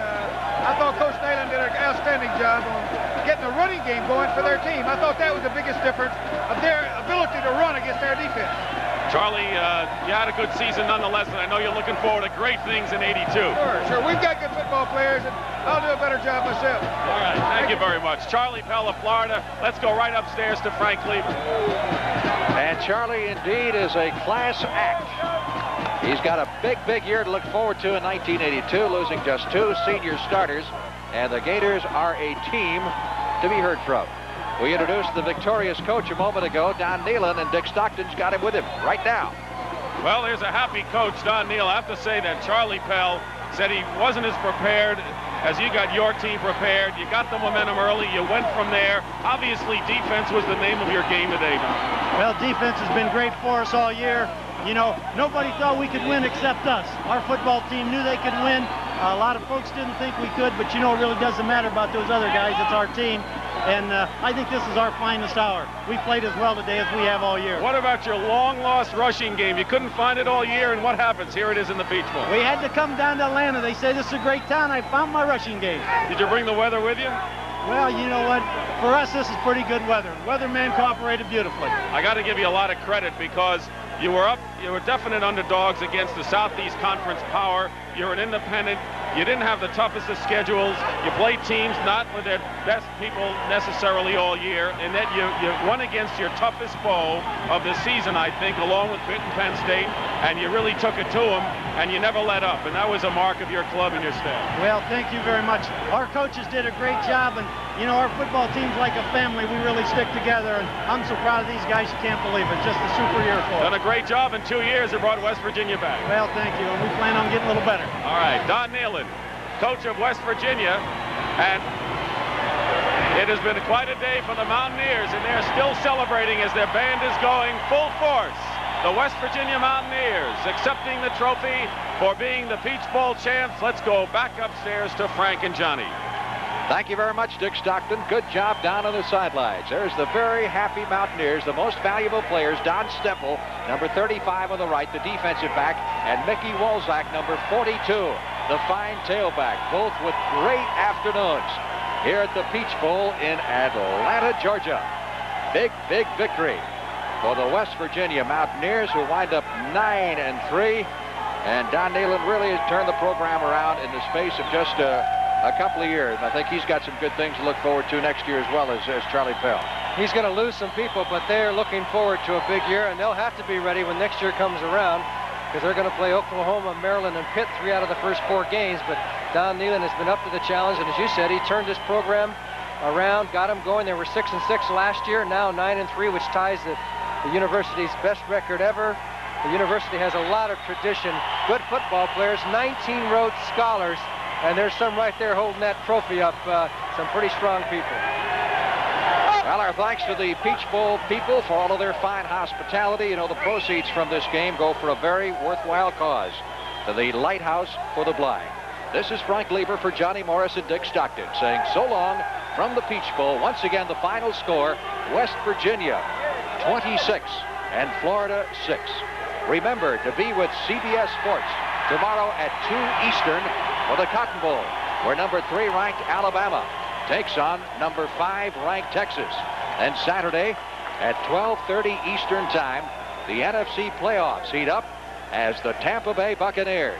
I thought Coach Nehlen did an outstanding job on getting a running game going for their team. I thought that was the biggest difference of their ability ability to run against their defense. Charlie, you had a good season nonetheless, and I know you're looking forward to great things in 82. Sure. We've got good football players, and I'll do a better job myself. All right, thank you very much. Charlie Pell of Florida. Let's go right upstairs to Frank Kleber. And Charlie indeed is a class act. He's got a big year to look forward to in 1982, losing just 2 senior starters, and the Gators are a team to be heard from. We introduced the victorious coach a moment ago, Don Nehlen, and Dick Stockton's got him with him right now. Well, there's a happy coach, Don Nehlen. I have to say that Charlie Pell said he wasn't as prepared as you got your team prepared. You got the momentum early. You went from there. Obviously, defense was the name of your game today, Don. Well, defense has been great for us all year. You know, nobody thought we could win except us. Our football team knew they could win. A lot of folks didn't think we could, but you know, it really doesn't matter about those other guys. It's our team. And I think this is our finest hour. We played as well today as we have all year. What about your long-lost rushing game? You couldn't find it all year, and what happens? Here it is in the Peach Bowl. We had to come down to Atlanta. They say this is a great town. I found my rushing game. Did you bring the weather with you? Well, you know what? For us, this is pretty good weather. Weatherman cooperated beautifully. I got to give you a lot of credit because you were definite underdogs against the Southeast Conference power. You're an independent. You didn't have the toughest of schedules. You played teams not with their best people necessarily all year, and that you won against your toughest foe of the season, I think, along with Pitt and Penn State, and you really took it to them, and you never let up, and that was a mark of your club and your staff. Well, thank you very much. Our coaches did a great job, and, you know, our football team's like a family. We really stick together, and I'm so proud of these guys, you can't believe it. Just a super year for us. Done a great job in 2 years. It brought West Virginia back. Well, thank you, and we plan on getting a little better. All right, Don Nehlen, coach of West Virginia, and it has been quite a day for the Mountaineers, and they're still celebrating as their band is going full force. The West Virginia Mountaineers accepting the trophy for being the Peach Bowl champs. Let's go back upstairs to Frank and Johnny. Thank you very much, Dick Stockton. Good job down on the sidelines. There's the very happy Mountaineers, the most valuable players, Don Stempel, number 35 on the right, the defensive back, and Mickey Wolzak, number 42, the fine tailback, both with great afternoons here at the Peach Bowl in Atlanta, Georgia. Big victory for the West Virginia Mountaineers, who wind up 9-3. And Don Nehlen really has turned the program around in the space of just a couple of years. I think he's got some good things to look forward to next year as well as Charlie Pell. He's going to lose some people, but they're looking forward to a big year, and they'll have to be ready when next year comes around, because they're going to play Oklahoma, Maryland, and Pitt 3 out of the first 4 games. But Don Nehlen has been up to the challenge, and as you said, he turned his program around, got them going. They were 6-6 last year, now 9-3, which ties the university's best record ever. The university has a lot of tradition, good football players, 19 Rhodes Scholars, and there's some right there holding that trophy up, some pretty strong people. Well, our thanks to the Peach Bowl people for all of their fine hospitality. You know, the proceeds from this game go for a very worthwhile cause, to the Lighthouse for the Blind. This is Frank Lieber for Johnny Morris and Dick Stockton saying so long from the Peach Bowl. Once again, the final score, West Virginia 26 and Florida 6. Remember to be with CBS Sports tomorrow at 2 Eastern for the Cotton Bowl, where number 3 ranked Alabama takes on number 5 ranked Texas. And Saturday at 12:30 Eastern Time, the NFC playoffs heat up as the Tampa Bay Buccaneers